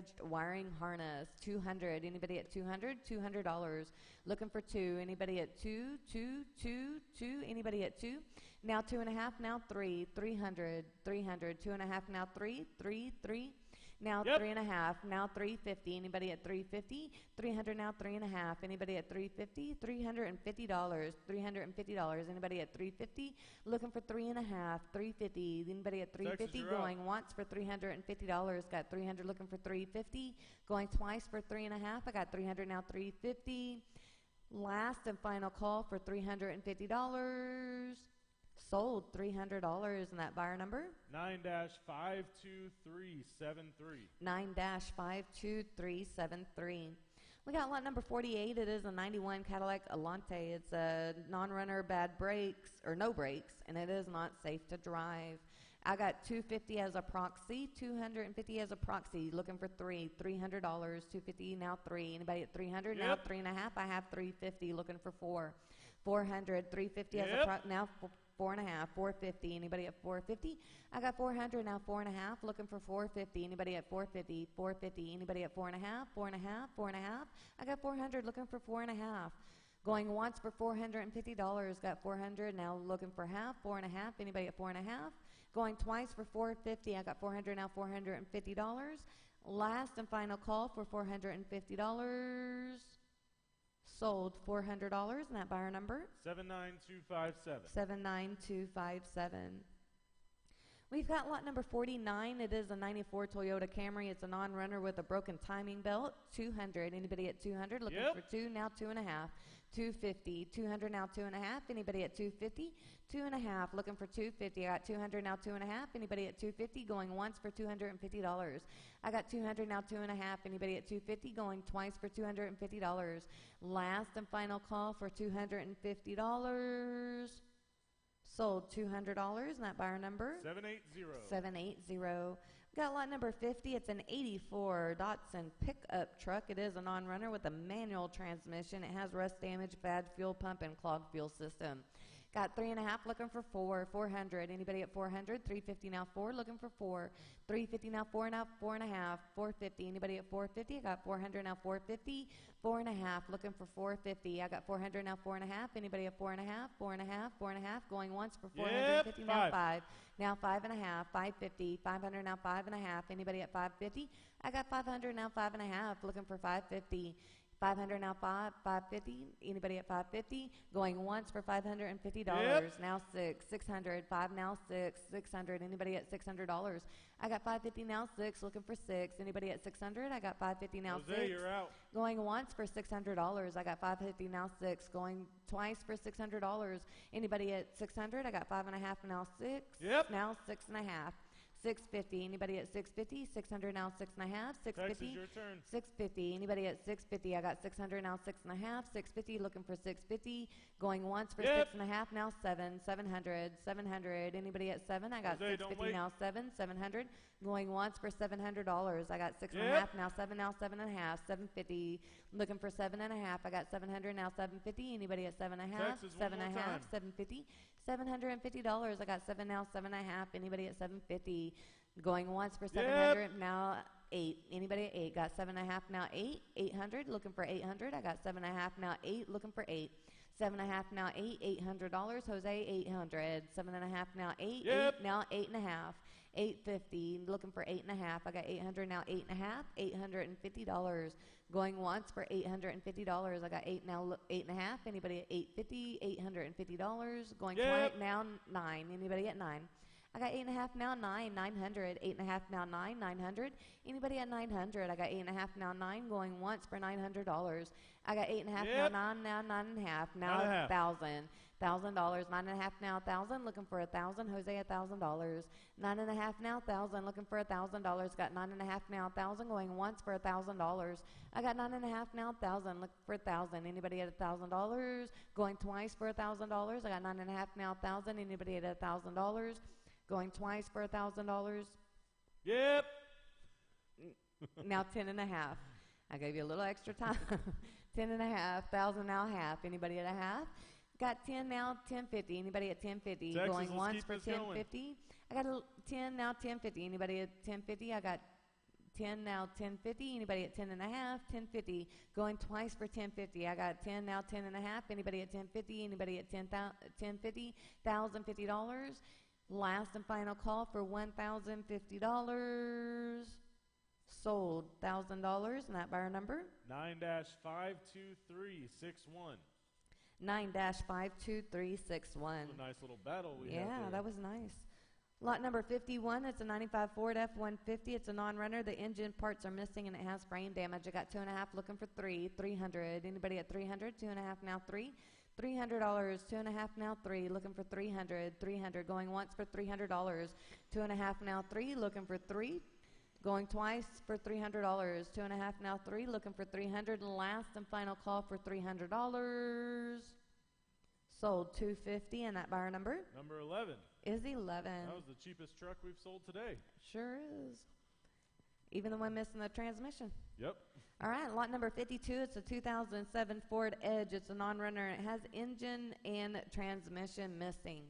damaged wiring harness, 200. Anybody at 200? $200. Looking for 2. Anybody at 2? 2, 2, 2. Anybody at 2? Now 2.5. Now 3. 300. 300. 2.5. Now 3. 3, 3. Now 3.5. Now 350. Anybody at 350? 300. Now 3.5. Anybody at 350? $350. $350. Anybody at 350? Looking for 3.5. 350. Anybody at 350? Going once for $350. Got 300. Looking for 350. Going twice for 3.5. I got 300. Now 350. Last and final call for $350. Sold $300. And that buyer number? 9-52373. 9-52373. We got lot number 48. It is a 91 Cadillac Alante. It's a non-runner, bad brakes, or no brakes, and it is not safe to drive. I got 250 as a proxy, 250 as a proxy. Looking for 3, $300. 250 now 3. Anybody at 300? Now 3.5. I have 350. Looking for 4, 400. 350 as a proxy. Now 4.5, 450. Anybody at 450? I got 400. Now 4.5. Looking for 450. Anybody at 450? 450. Anybody at 4.5? 4.5, 4.5. I got 400. Looking for 4.5. Going once for $450. Got 400. Now looking for half. 4.5. Anybody at 4.5? Going twice for $450. I got 400. Now $450. Last and final call for $450. Sold $400. And that buyer number? 79257. 79257. We've got lot number 49. It is a 94 Toyota Camry. It's a non-runner with a broken timing belt. 200. Anybody at 200? Looking for 2. Now 2.5. 250. 200. Now 2.5. Anybody at 250? 2.5. Looking for 250. I got 200. Now 2.5. Anybody at 250? Going once for $250. I got 200. Now 2.5. Anybody at 250? Going twice for $250. Last and final call for $250. Sold $200. And that buyer number? 780. 780. Got lot number 50. It's an 84 Datsun pickup truck. It is a non-runner with a manual transmission. It has rust damage, bad fuel pump, and clogged fuel system. Got 3.5. Looking for 4, 400. Anybody at 400? 350 now 4. Looking for 4. 350 now 4. Now 4.5. 450. Anybody at 450? I got 400 now 450. 4.5. Looking for 450. I got 400 now 4.5. Anybody at 4.5? 4.5. 4.5. Going once for 450. Now 5. Now 5.5. 550. 500 now 5.5. Anybody at 550? I got 500 now 5.5. Looking for 550. 500 now 550. Anybody at 550? Going once for $550. Now 6. 600. 5 now 6. 600. Anybody at $600? I got 550 now 6. Looking for 6. Anybody at 600? I got 550 now 6. You're out. Going once for $600. I got 550 now 6. Going twice for $600. Anybody at 600? I got 5.5 now 6. Now 6.5. 650. Anybody at 650? 600 now 6.5. 650. Your turn. 650. Anybody at 650? I got 600 now 6.5. 650. Looking for 650. Going once for 6.5. Now 7. 700. 700. Anybody at 7? I got 650 now 7. 700. Going once for $700. I got 6.5 now 7. Now 7.5. 750. Looking for 7.5. I got 700 now 750. Anybody at 7.5? 7.5. 750. $750. I got 7 now 7.5. Anybody at 750? Going once for 700. Now 8. Anybody at 8? Got 7.5 now 8. 800. Looking for 800. I got 7.5 now 8. Looking for 8. 7.5 now 8. $800. Jose 800. 7.5 now 8. 8 now 8.5. 850. Looking for 8.5. I got 800 now 8.5. $850. Going once for $850. I got 8 now 8.5. Anybody at 850? $850. Going twice now 9. Anybody at 9? I got 8.5 now 9. 900. 8.5 now 9. 900. Anybody at 900? I got 8.5 now 9. Going once for $900. I got 8.5 now 9. Now 9.5. Now 1,000. $1,000. 9.5 now 1,000. Looking for 1,000. Jose $1,000. 9.5 now 1,000. Looking for $1,000. Got 9.5 now 1,000. Going once for $1,000. I got 9.5 now 1,000. Looking for 1,000. Anybody at $1,000? Going twice for $1,000. I got 9.5 now 1,000. Anybody at $1,000? Going twice for $1,000. Now 10.5. I gave you a little extra time. 10.5. 1,000 now half. Anybody at a half? Got 10 now 10.50. Anybody at 10.50? Texas, going once for 10.50. I got 10 now 10.50. Anybody at 10.50? I got 10 now, 10.50. Anybody at 10 and a half, 10.50. Going twice for 10.50. I got 10 now, 10 and a half. Anybody at 10.50? Anybody at 10.50? $1,050. Last and final call for $1,050. Sold $1,000, and that buyer number 9-52361. 9-52361. A nice little battle we had Yeah, there. that was nice. Lot number 51, it's a 95 Ford F-150. It's a non-runner. The engine parts are missing, and it has brain damage. I got 2.5, looking for 300. Anybody at 300? 2.5 now, 3. $300, 2.5 now, 3, looking for 300, going once for $300, 2.5 now, 3, looking for 3, going twice for $300, 2.5 now, 3, looking for 300, and last and final call for $300. Sold $250, and that buyer number? Number 11. Is 11. That was the cheapest truck we've sold today. Sure is. Even the one missing the transmission. Yep. All right, lot number 52, it's a 2007 Ford Edge. It's a non-runner. It has engine and transmission missing.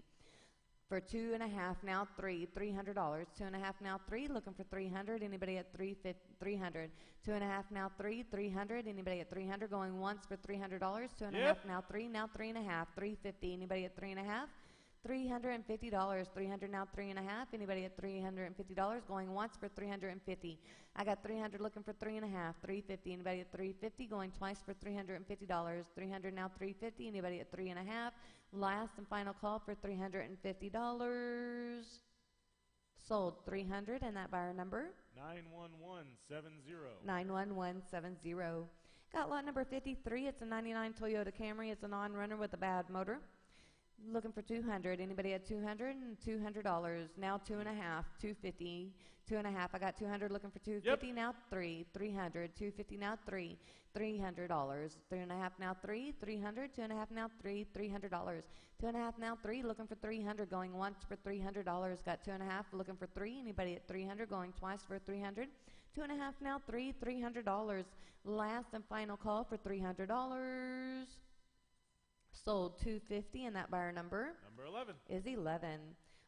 For 2.5 now, 3, $300. 2.5 now, 3, looking for 300. Anybody at 300? 2.5 now, 3, 300. Anybody at 300? Going once for $300. 2.5 now, 3, now 3.5, 350. Anybody at 3.5? $350. 300 now, 3.5. Anybody at $350? Going once for 350. I got 300, looking for 3.5, 350. Anybody at 350? Going twice for $350. 300 now, 350. Anybody at 3.5? Last and final call for $350. Sold 300, and that buyer number 91170. 91170. Got lot number 53. It's a 99 Toyota Camry. It's a non-runner with a bad motor. Looking for 200. Anybody at 200? And $200. Now 2.5, 250. 2.5. I got 200. Looking for 250. Yep. Now 3, 300. 250 now 3, $300. 3.5 now 3, 300. 2.5 now 3, $300. 2.5 now 3. Looking for 300. Going once for $300. Got 2.5. Looking for 3. Anybody at 300? Going twice for 300. 2.5 now 3, $300. Last and final call for $300. Sold $250, and that buyer number? Number 11. Is 11.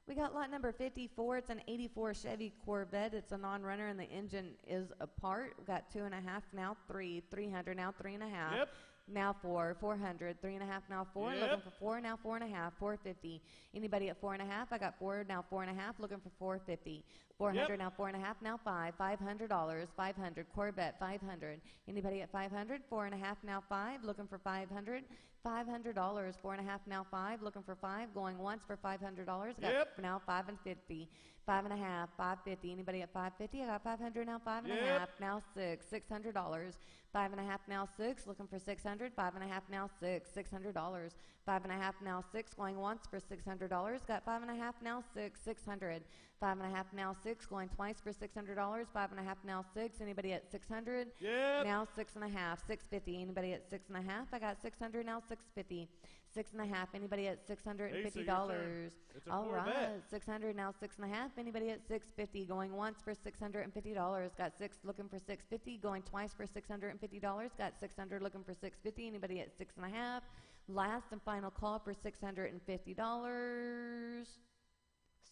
We got lot number 54. It's an 84 Chevy Corvette. It's a non-runner, and the engine is apart. We got 2.5 now, 3, 300 now, 3.5. Yep. Now 4, 400, 3.5 now 4, Yep. looking for 4 now 4.5, 450. Anybody at 4.5? I got 4 now 4.5, looking for 450. 400 Yep. now 4.5, now 5, $500, 500 Corvette 500. Anybody at 500? 4.5 now 5, looking for 500. $500, 4.5 now 5, looking for 5, going once for $500. Got Yep. now 5 and 50. 5.5, 550. Anybody at 550? I got 500 now, 5.5 Yep. now 6, $600. 5.5 now 6, looking for 600. 5.5 now 6, $600. 5.5 now 6, going once for $600. Got 5.5 now 6, 600. 5.5 now 6, going twice for $600. 5.5 now 6. Anybody at 600? Yep. Now 6.5, 650. Anybody at 6.5? I got 600 now, 650. 6.5. Anybody at $650? It's a All Corvette. right, 600 now, 6.5. Anybody at 650? Going once for $650. Got 6, looking for 650. Going twice for $650. Got 600, looking for 650. Anybody at 6.5? Last and final call for $650.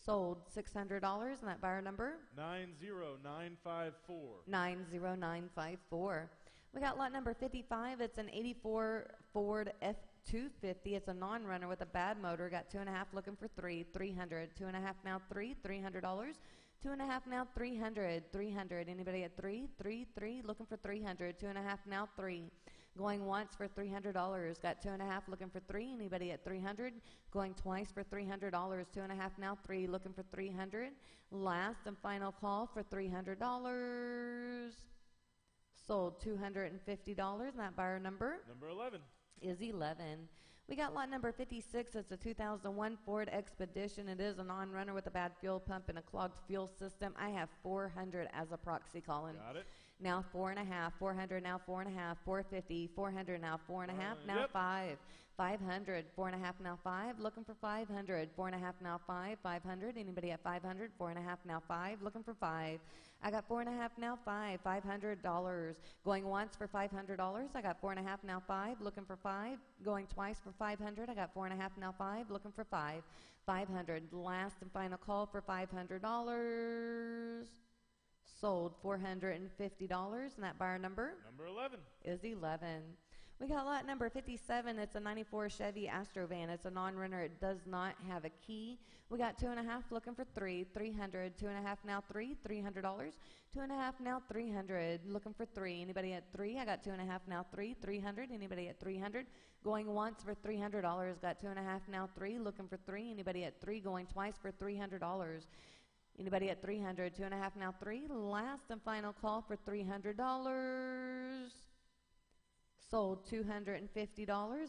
Sold $600, and that buyer number 90954. 90954. We got lot number 55. It's an 84 Ford F-250. It's a non-runner with a bad motor. Got 2.5, looking for 3, 300. 2.5 now 3, $300. 2.5 now 300, 300. Anybody at 3, 3, 3, looking for 300. 2.5 now 3. Going once for $300. Got 2.5, looking for 3. Anybody at 300? Going twice for $300. 2.5 now 3, looking for 300. Last and final call for $300. Sold $250, and that buyer number? Number 11. Is 11. We got lot number 56. It's a 2001 Ford Expedition. It is a non-runner with a bad fuel pump and a clogged fuel system. I have 400 as a proxy, Colin. Got it. Now 4.5, 400 now 4.5, 450, 400 now 4.5, now Yep. 5, 500, 4.5 now 5, looking for 500, 4.5 now 5, 500. Anybody at 500? 4.5 now 5, looking for 5. I got 4.5 now 5, $500. Going once for $500. I got 4.5 now 5, looking for 5. Going twice for 500. I got 4.5 now 5, looking for 5. 500. Last and final call for $500. Sold $450, and that buyer number Number 11. is 11. We got lot number 57. It's a 94 Chevy Astrovan. It's a non-runner. It does not have a key. We got 2.5 looking for 3, 300. 2.5 now 3, $300. 2.5 now 300. Looking for 3. Anybody at 3? I got 2.5 now 3, 300. Anybody at 300? Going once for $300. Got 2.5 now 3. Looking for 3. Anybody at 3? Going twice for $300. Anybody at 300? 2.5 now 3. Last and final call for $300. Sold $250, and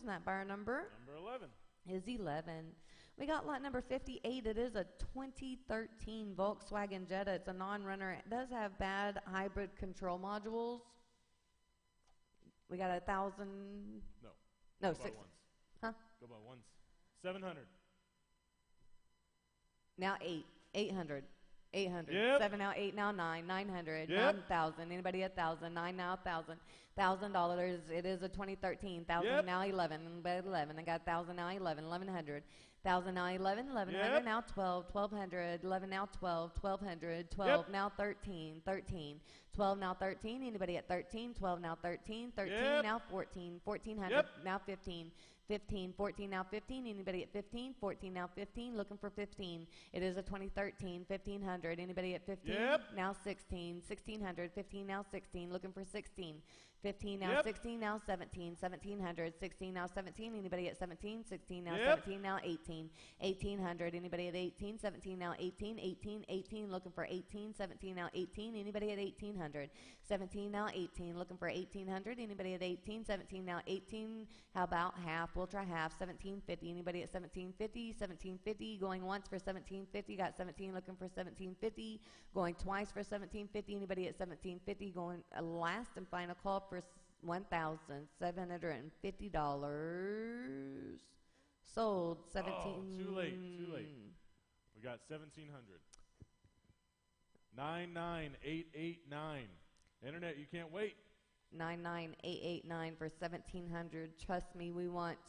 that buyer number? Number 11. Is 11. We got lot number 58. It is a 2013 Volkswagen Jetta. It's a non-runner. It does have bad hybrid control modules. We got 1,000. No, Go 6. by ones. Huh? Go by ones. 700. Now 8. 800. 800. Yep. 7 now 8 now 9. 900. Yep. 9,000. Anybody at 1,000? 9 now 1,000. $1,000. It is a 2013. 1,000 Yep. now 11. But 11. I got 1,000 now 11. 1,100. 1,000 now 11. 1,100 Yep. now 12. 1,200. 11 now 12. 1,200. 12 Yep. now 13. 13. 12 now 13. Anybody at 13? 12 now 13. 13 Yep. now 14. 1,400 Yep. now 15. 15, 14 now 15. Anybody at 15? 14 now 15. Looking for 15. It is a 2013 1500. Anybody at 15? Yep. Now 16. 1600. 15 now 16. Looking for 16. 15 now Yep. 16. Now 17. 1700. 16 now 17. Anybody at 17? 16 now Yep. 17. Now 18. 1800. Anybody at 18? 17 now 18. 18. 18. Looking for 18. 17 now 18. Anybody at 1800? 17 now 18. Looking for 1800. Anybody at 18? 17 now 18. How about half? We'll try half. 1750. Anybody at 1750? 1750. Going once for 1750. Got 17. Looking for 1750. Going twice for 1750. Anybody at 1750? Going last and final call for $1,750. Sold 17. Oh, too late. Too late. We got 1,700. 99889. Internet, you can't wait. 99889 for 1,700. Trust me, we want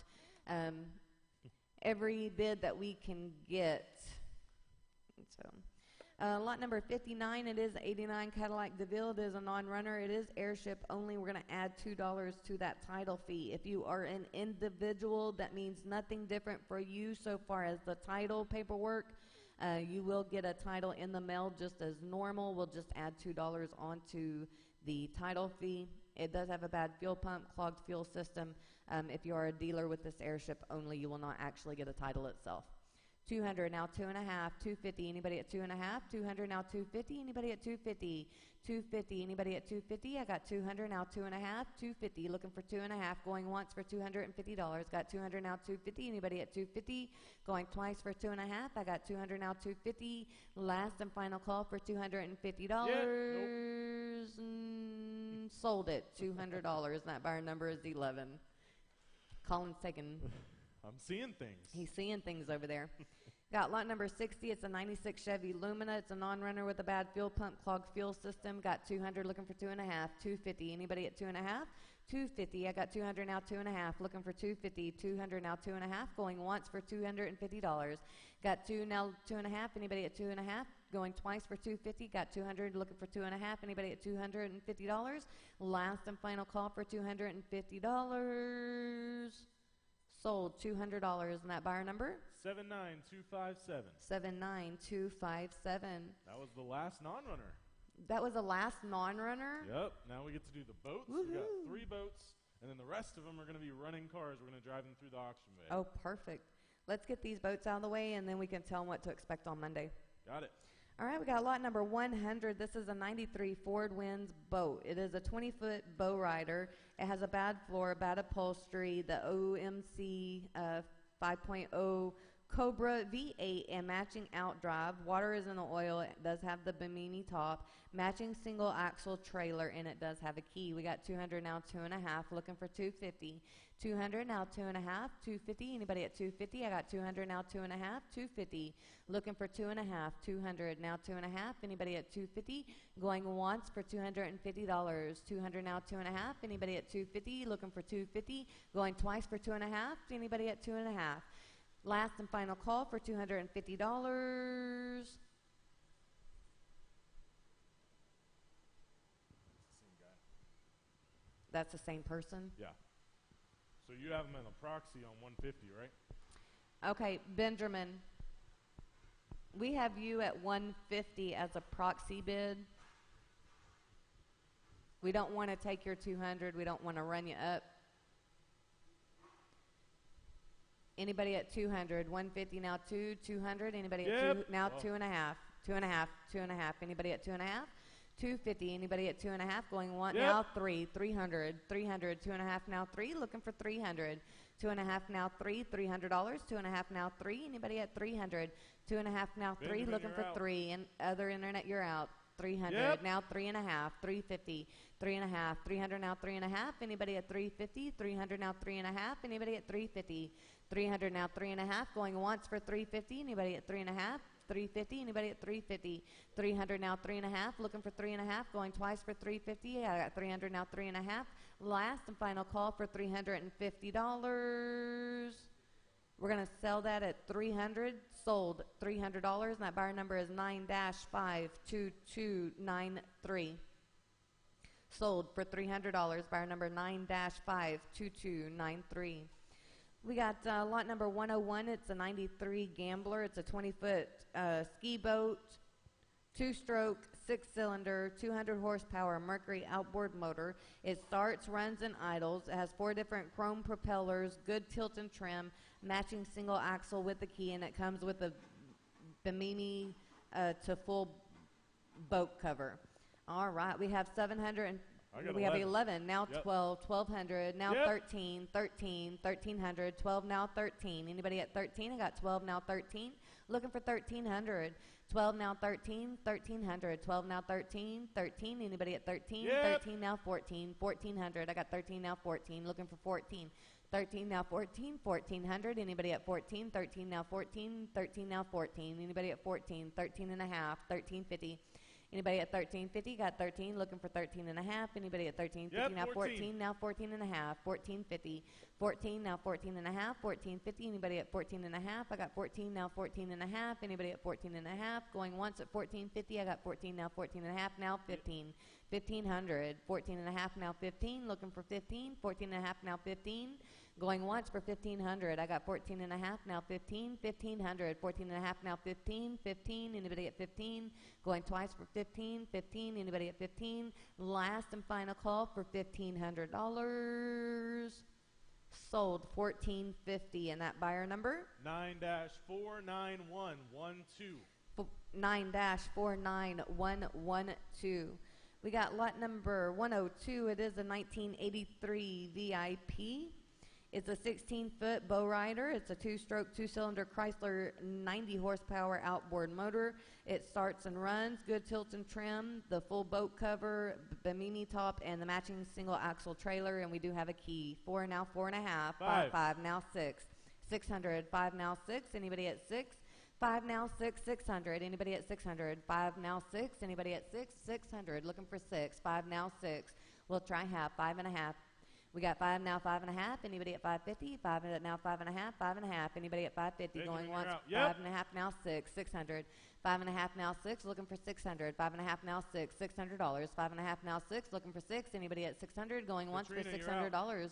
every bid that we can get. So, lot number 59. It is 89 Cadillac DeVille. It is a non-runner. It is airship only. We're going to add $2 to that title fee. If you are an individual, that means nothing different for you so far as the title paperwork. You will get a title in the mail just as normal. We'll just add $2 onto the title fee. It does have a bad fuel pump, clogged fuel system. If you are a dealer with this airship only, you will not actually get a title itself. 200 now 2.5. 250. Anybody at 2.5? 200 now 250. Anybody at 250? 250. Anybody at 250? I got 200 now 2.5. 250. Looking for 2.5. Going once for $250. Got 200 now 250. Anybody at 250? Going twice for 2.5. I got 200 now 250. Last and final call for $250. Sold it. $200. And that buyer number is 11. Colin's taking. I'm seeing things. He's seeing things over there. Got lot number 60. It's a 96 Chevy Lumina. It's a non-runner with a bad fuel pump, clogged fuel system. Got 200. Looking for 2.5. 250. Anybody at 2.5? 250. I got 200 now 2.5. Looking for 250. 200 now 2.5. Going once for $250. Got 2 now 2.5. Anybody at 2.5? Going twice for 250. Got 200. Looking for 2.5. Anybody at $250? Last and final call for $250. Sold $200. And that buyer number? 79257. 79257. That was the last non-runner. That was the last non-runner? Yep. Now we get to do the boats. Woo-hoo. We got 3 boats, and then the rest of them are going to be running cars. We're going to drive them through the auction bay. Oh, perfect. Let's get these boats out of the way, and then we can tell them what to expect on Monday. Got it. All right, we got lot number 100. This is a 93 Ford Winds boat. It is a 20-foot bow rider. It has a bad floor, bad upholstery, the OMC 5.0 Cobra V8 and matching outdrive. Water is in the oil. It does have the Bimini top. Matching single axle trailer, and it does have a key. We got 200 now 2.5. Looking for 250. 200 now 2.5. 250. Anybody at 250? I got 200 now 2.5. 250. Looking for 2.5. 200 now 2.5. Anybody at 250? Going once for $250. 200 now 2.5. Anybody at 250? Looking for 250. Going twice for 2.5. Anybody at 2.5? Last and final call for $250. That's the same person? Yeah. So you have them in a proxy on 150, right? Okay, Benjamin, we have you at 150 as a proxy bid. We don't want to take your 200. We don't want to run you up. Anybody at 200? 150 now 200. Anybody at 2 now? 2.5. 2.5. 2.5. Anybody at 2.5? 250. Anybody at 2.5? Going one now 3. 300. 300. 2.5 now 3. Looking for 300. 2.5 now 3. $300. 2.5 now 3. Anybody at 300? 2.5 now 3. Benjamin, looking for out. 3. And other internet, you're out. 300 now 3.5. 350. 3.5. 300 now 3.5. Anybody at 350? 300 now 3.5. Anybody at 350? 300 now 3.5. Going once for 350. Anybody at 3.5? 350. Anybody at 350? 300 now 3.5. Looking for 3.5. Going twice for 350. I got 300 now 3.5. Last and final call for $350. We're going to sell that at 300. Sold $300. And that buyer number is 9-52293. Sold for $300. Buyer number 9-52293. We got lot number 101. It's a 93 Gambler. It's a 20-foot ski boat, 2-stroke, 6-cylinder, 200 horsepower Mercury outboard motor. It starts, runs, and idles. It has 4 different chrome propellers, good tilt and trim, matching single axle with the key, and it comes with a Bimini to full boat cover. All right, we have 700. We have 11, now 12, 1,200, now 13, 1,300, 12, now 13. Anybody at 13? I got 12, now 13. Looking for 1,300. 12, now 13, 1,300. 12, now 13, 13. Anybody at 13? 13, now 14, 1,400. I got 13, now 14. Looking for 14. 13, now 14, 1,400. Anybody at 14? 13, now 14, 13, now 14. Anybody at 14? 13 and a half, 1,350. Anybody at 1350? Got 13. Looking for 13 and a half. Anybody at 1350? Now 14. Now 14 and a half. 1450. 14. Now 14 and a half. 1450. Anybody at 14 and a half? I got 14. Now 14 and a half. Anybody at 14 and a half? Going once at 1450. I got 14. Now 14 and a half. Now 15. 1,500. 14 and a half. Now 15. Looking for 15. 14 and a half. Now 15. Going once for 1,500. I got 14 and a half, now 15, 1,500, 14 and a half, now 15, 15. Anybody at 15? Going twice for 15, 15. Anybody at 15? Last and final call for $1,500. Sold $1,450, and that buyer number 9-49112. 9-49112. We got lot number 102. It is a 1983 VIP. It's a 16-foot bow rider. It's a 2-stroke, 2-cylinder Chrysler 90 horsepower outboard motor. It starts and runs, good tilt and trim, the full boat cover, Bimini top, and the matching single axle trailer. And we do have a key. 4 now 4.5. 5 now 6. 600. 5 now 6. Anybody at 6? 5 now 6. 600. Anybody at 600? 5 now 6. Anybody at 6? 600. Looking for 6. 5 now 6. We'll try half. 5.5. We got 5 now 5.5. Anybody at 550? 5 now 5.5. 5.5. Anybody at 550? Going once. 5.5 now 6. 600. 5.5 now 6. Looking for 600. 5.5 now 6. $600. 5.5 now 6. Looking for 6. Anybody at 600? Going once for $600. 5.5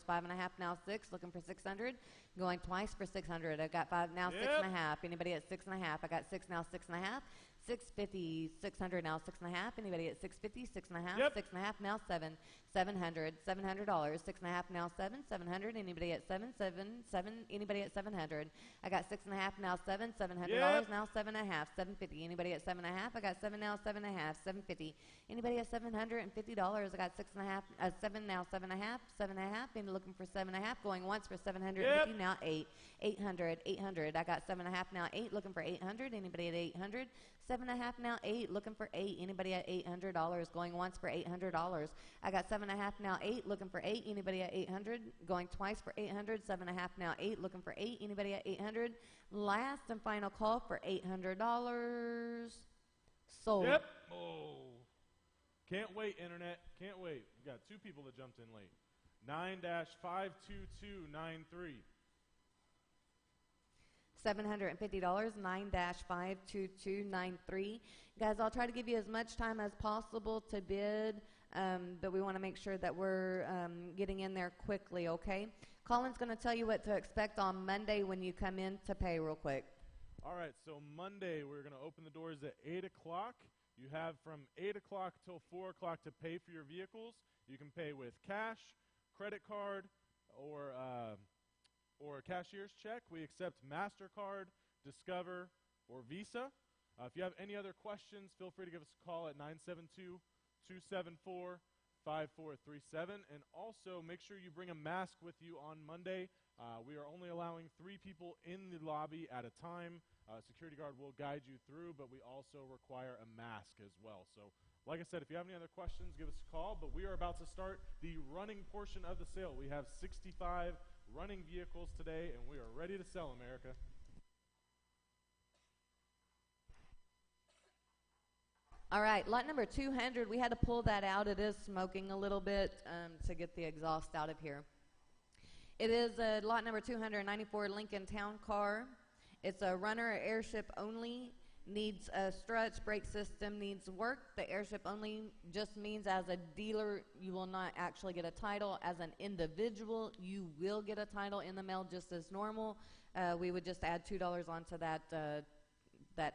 now 6. Looking for 600. Going twice for 600. I got 5 now 6.5. Anybody at 6.5? I got 6 now 6.5. 650, 600 now 6.5. Anybody at 650? 6.5. 6.5 now 7. 700, $700. 6.5 now 7. 700. Anybody at 7? 7. Anybody at 700? I got 6.5 now 7. $700 now 7.5. 750. Anybody at 7.5? I got 7 now 7.5. 750. Anybody at $750? I got 6.5. 7 now 7.5. 7.5. And looking for 7.5. Going once for 750. Now 8. 800. 800. I got 7.5 now 8. Looking for 800. Anybody at 800? 7.5 now 8. Looking for 8. Anybody at $800? Going once for $800. I got 7.5 now 8. Looking for 8. Anybody at 800? Going twice for 800. 7.5 now 8. Looking for 8. Anybody at 800? Last and final call for $800. Sold. Oh. Can't wait, Internet. Can't wait. We got 2 people that jumped in late. 9-52293. $750, 9-52293. Guys, I'll try to give you as much time as possible to bid. but we want to make sure that we're getting in there quickly, okay? Colin's going to tell you what to expect on Monday when you come in to pay real quick. All right, so Monday we're going to open the doors at 8 o'clock. You have from 8 o'clock till 4 o'clock to pay for your vehicles. You can pay with cash, credit card, or a cashier's check. We accept MasterCard, Discover, or Visa. If you have any other questions, feel free to give us a call at 972-274-5437. And also, make sure you bring a mask with you on Monday. We are only allowing 3 people in the lobby at a time. Security guard will guide you through, but we also require a mask as well. So, like I said, if you have any other questions, give us a call. But we are about to start the running portion of the sale. We have 65 running vehicles today, and we are ready to sell, America. All right, lot number 200, we had to pull that out. It is smoking a little bit to get the exhaust out of here. It is lot number 294 Lincoln Town Car. It's a runner airship only, needs a struts, brake system needs work. The airship only just means as a dealer, you will not actually get a title. As an individual, you will get a title in the mail just as normal. We would just add $2 onto that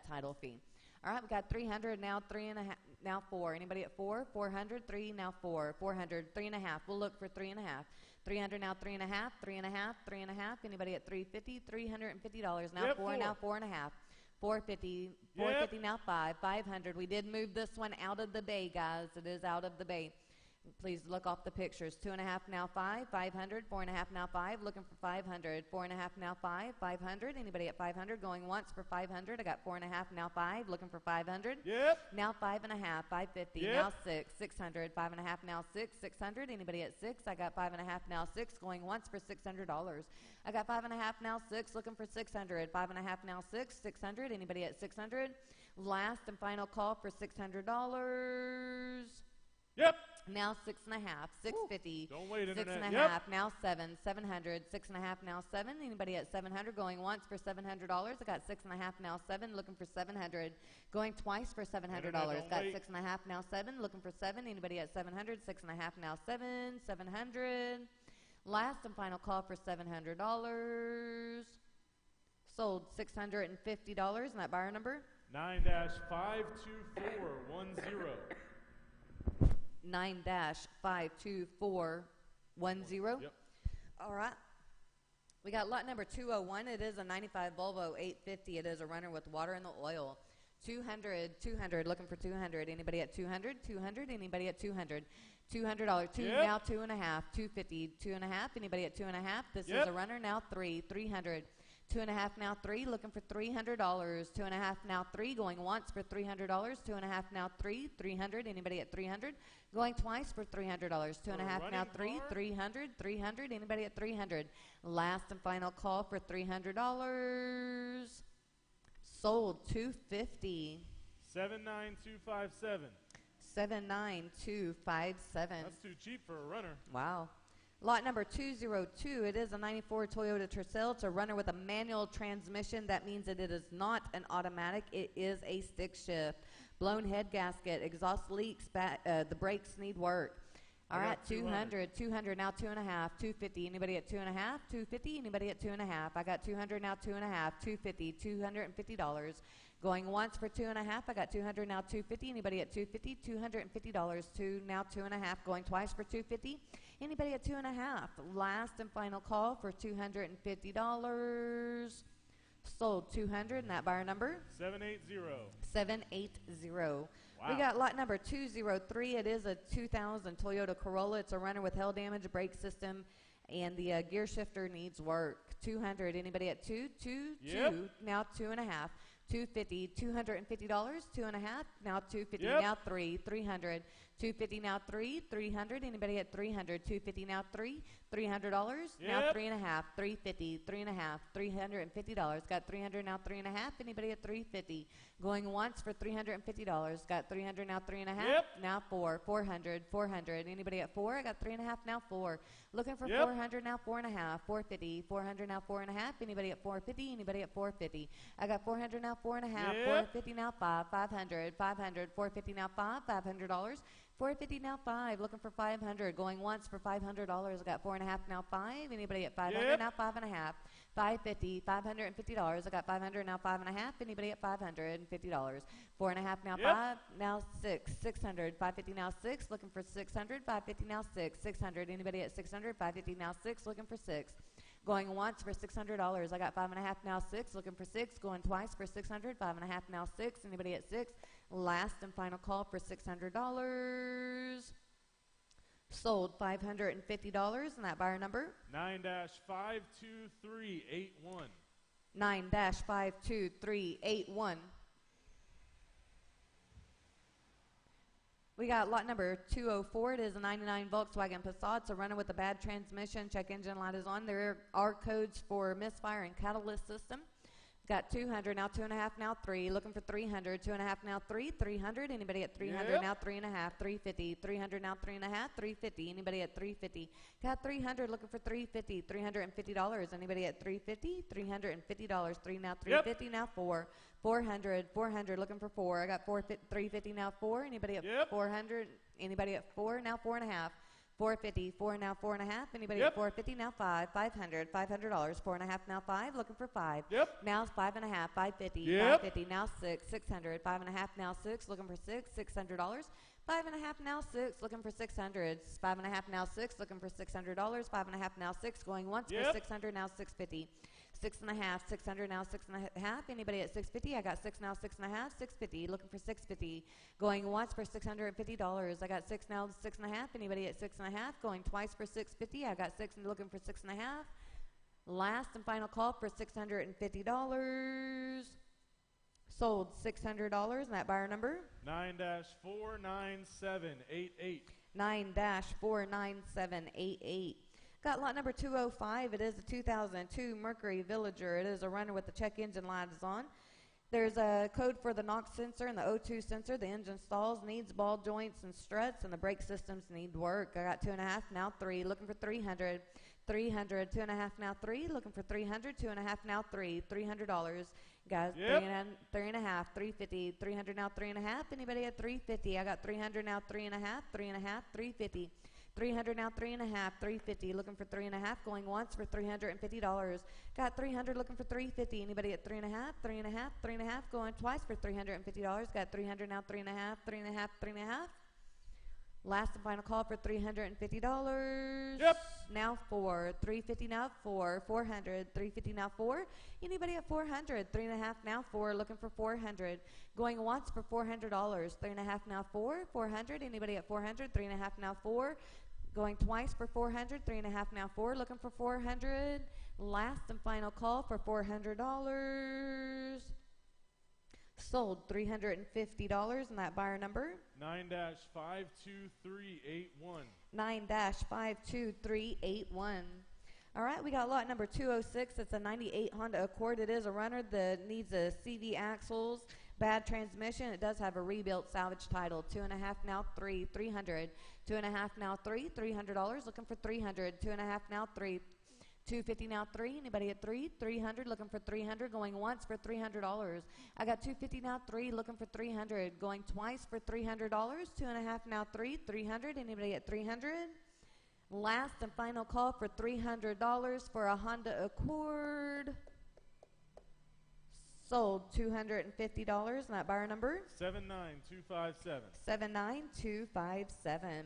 title fee. All right, we got 300, now 3.5, now 4. Anybody at 4? 400, 3, now 4. 400, 3.5. We'll look for 3.5. 300, now 3.5, 3.5, 3.5. Anybody at 350? $350. Now yep, 4, now 4.5. 450, 450, now 5. 500. We did move this one out of the bay, guys. It is out of the bay. Please look off the pictures. 2.5 now 5, 500, 4.5 now 5, looking for 500, 4.5 now 5, 500. Anybody at 500? Going once for 500. I got 4.5 now 5, looking for 500. Yep. Now 5.5, 550. Yep. Now 6, 600, 5.5 now 6, 600. Anybody at 6? I got 5.5 now 6, going once for $600. I got 5.5 now 6, looking for 600. 5.5 now 6, 600. Anybody at 600? Last and final call for $600. Yep. Now 6.5, 650. Don't wait, Internet. 6.5, yep. now 7, 700. 6.5 now 7. Anybody at 700? Going once for $700. I got 6.5 now 7, looking for 700. Going twice for $700. Got 6.5 now 7, looking for 7. Anybody at 700? 6.5 now 7, 700. Last and final call for $700. Sold $650. And that buyer number? 9-52410. 9-52410. Yep. All right. We got lot number 201. It is a 95 Volvo 850. It is a runner with water in the oil. 200, 200, looking for 200. Anybody at 200? 200. Anybody at 200? $200. 2 yep. Now 2.5. 250. 2.5. Anybody at 2.5? This yep. is a runner now 3. 300. 2.5 now 3, looking for $300. 2.5 now 3, going once for $300. 2.5 now 3, 300. Anybody at 300? Going twice for $300. 2.5 now 3, 300, 300. Anybody at 300? Last and final call for $300. Sold $250. 79257. 79257. That's too cheap for a runner. Wow. Lot number 202, it is a 94 Toyota Tercel. It's a runner with a manual transmission. That means that it is not an automatic. It is a stick shift. Blown head gasket, exhaust leaks, the brakes need work. All right, 200, 200, now 2.5, 250. Anybody at 2.5? 250. Anybody at 2.5? I got 200, now 2.5, 250, $250. Going once for 2.5. I got 200, now 250. Anybody at 250? $250. 2, now 2.5. Going twice for 250. Anybody at 2.5? Last and final call for $250. Sold 200, and that buyer number? 780. 780. Wow. We got lot number 203. It is a 2000 Toyota Corolla. It's a runner with hail damage, brake system, and the gear shifter needs work. 200. Anybody at 2? 2, yep. 2. Now 2.5. 250, $250, 2.5, now 250, yep. now 3, 300, 250, now 3, 300, anybody at 300, 250, now 3, $300, yep. now 3.5, 350, 3.5, $350, got 300, now 3.5, anybody at 350, going once for $350, got 300, now 3.5, yep. now 4, 400, 400, anybody at 4, I got 3.5, now 4, looking for yep. 400, now 4.5, 450, 400, now 4.5, anybody at 450, anybody at 450, I got 400, now 4.5, yep. 450 now 5, 500, 500, 450 now 5, $500, 450 now 5, looking for 500, going once for $500. I got 4.5 now 5. Anybody at 500 Yep. now 5.5. 550, $550. I got 500 now 5.5. Anybody at $550. 4.5 now Yep. 5, now 6. 600, 550 now 6, looking for 600. 550 now 6. 600. Anybody at 600. 550 now 6, looking for 6. Going once for $600. I got 5.5 now 6, looking for 6. Going twice for 600. 5.5 now 6. Anybody at 6? Last and final call for $600. Sold $550, and that buyer number 9-52381. 9-52381. We got lot number 204. It is a 99 Volkswagen Passat. It's a runner with a bad transmission. Check engine light is on. There are codes for misfire and catalyst system. Got 200 now 2.5 now 3. Looking for 300. 2.5 now 3. 300. Anybody at 300 Yep. now 3.5. 350. 300 now 3.5. 350. Anybody at 350. Got 300. Looking for 350. $350. Anybody at 350. $350. 3 now 350 now 4. 400. 400. Looking for 4. I got 350 now 4. Anybody at Yep. 400. Anybody at 4 now 4.5. 450, 4 now 4.5. Anybody Yep. at 450 now 5. 500, $500. 4.5 now 5. Looking for 5. Yep. Now 5.5. 550, Yep. 550 now 6. 600, 5.5 now 6. Looking for 6. $600. 5.5 now 6. Looking for 600. 5.5 now 6. Looking for $600. 5.5 now 6. Going once for Yep. 600 now 650. 6.5, 600 now 6.5. Anybody at 650? I got 6 now 6.5. 650. Looking for 650. Going once for $650. I got 6 now 6.5. Anybody at 6.5? Going twice for 650. I got 6 and looking for 6.5. Last and final call for $650. Sold $600. And that buyer number 9-49788. 9-49788. Got lot number 205. It is a 2002 Mercury Villager. It is a runner with the check engine light is on. There's a code for the NOx sensor and the O2 sensor. The engine stalls, needs ball joints and struts, and the brake systems need work. I got 2.5 now 3. Looking for 300. 300. 2.5 now 3. Looking for 300. 2.5 now 3. $300. Guys, Yep. 3.5. 350. 300 now 3.5. Anybody at 350? I got 300 now 3.5. 3.5. 350. 300 now 3.5. 350. Looking for 3.5. Going once for $350. Got 300. Looking for 350. Anybody at 3.5? 3.5. 3.5. Going twice for $350. Got 300 now 3.5. 3.5. 3.5. Last and final call for $350. Yep. Now 4. 350 now 4. 400. 350 now 4. Anybody at 400? 3.5 now 4. Looking for 400. Going once for $400. 3.5 now 4. 400. Anybody at 400? 3.5 now 4. Going twice for 400. 3.5 now 4. Looking for 400. Last and final call for $400. Sold $350. And that buyer number 9-52381. 9-52381. All right, we got lot number 206. It's a 98 Honda Accord. It is a runner that needs a CV axles, bad transmission. It does have a rebuilt salvage title. 2.5 now 3. 300. 2.5 now 3. $300. Looking for 300. 2.5 now 3. 250 now 3. Anybody at 3? 300. Looking for 300. Going once for $300. I got 250 now 3. Looking for 300. Going twice for $300. 2.5 now 3. 300. Anybody at 300? Last and final call for $300 for a Honda Accord. Sold $250. And that buyer number 79257. 79257.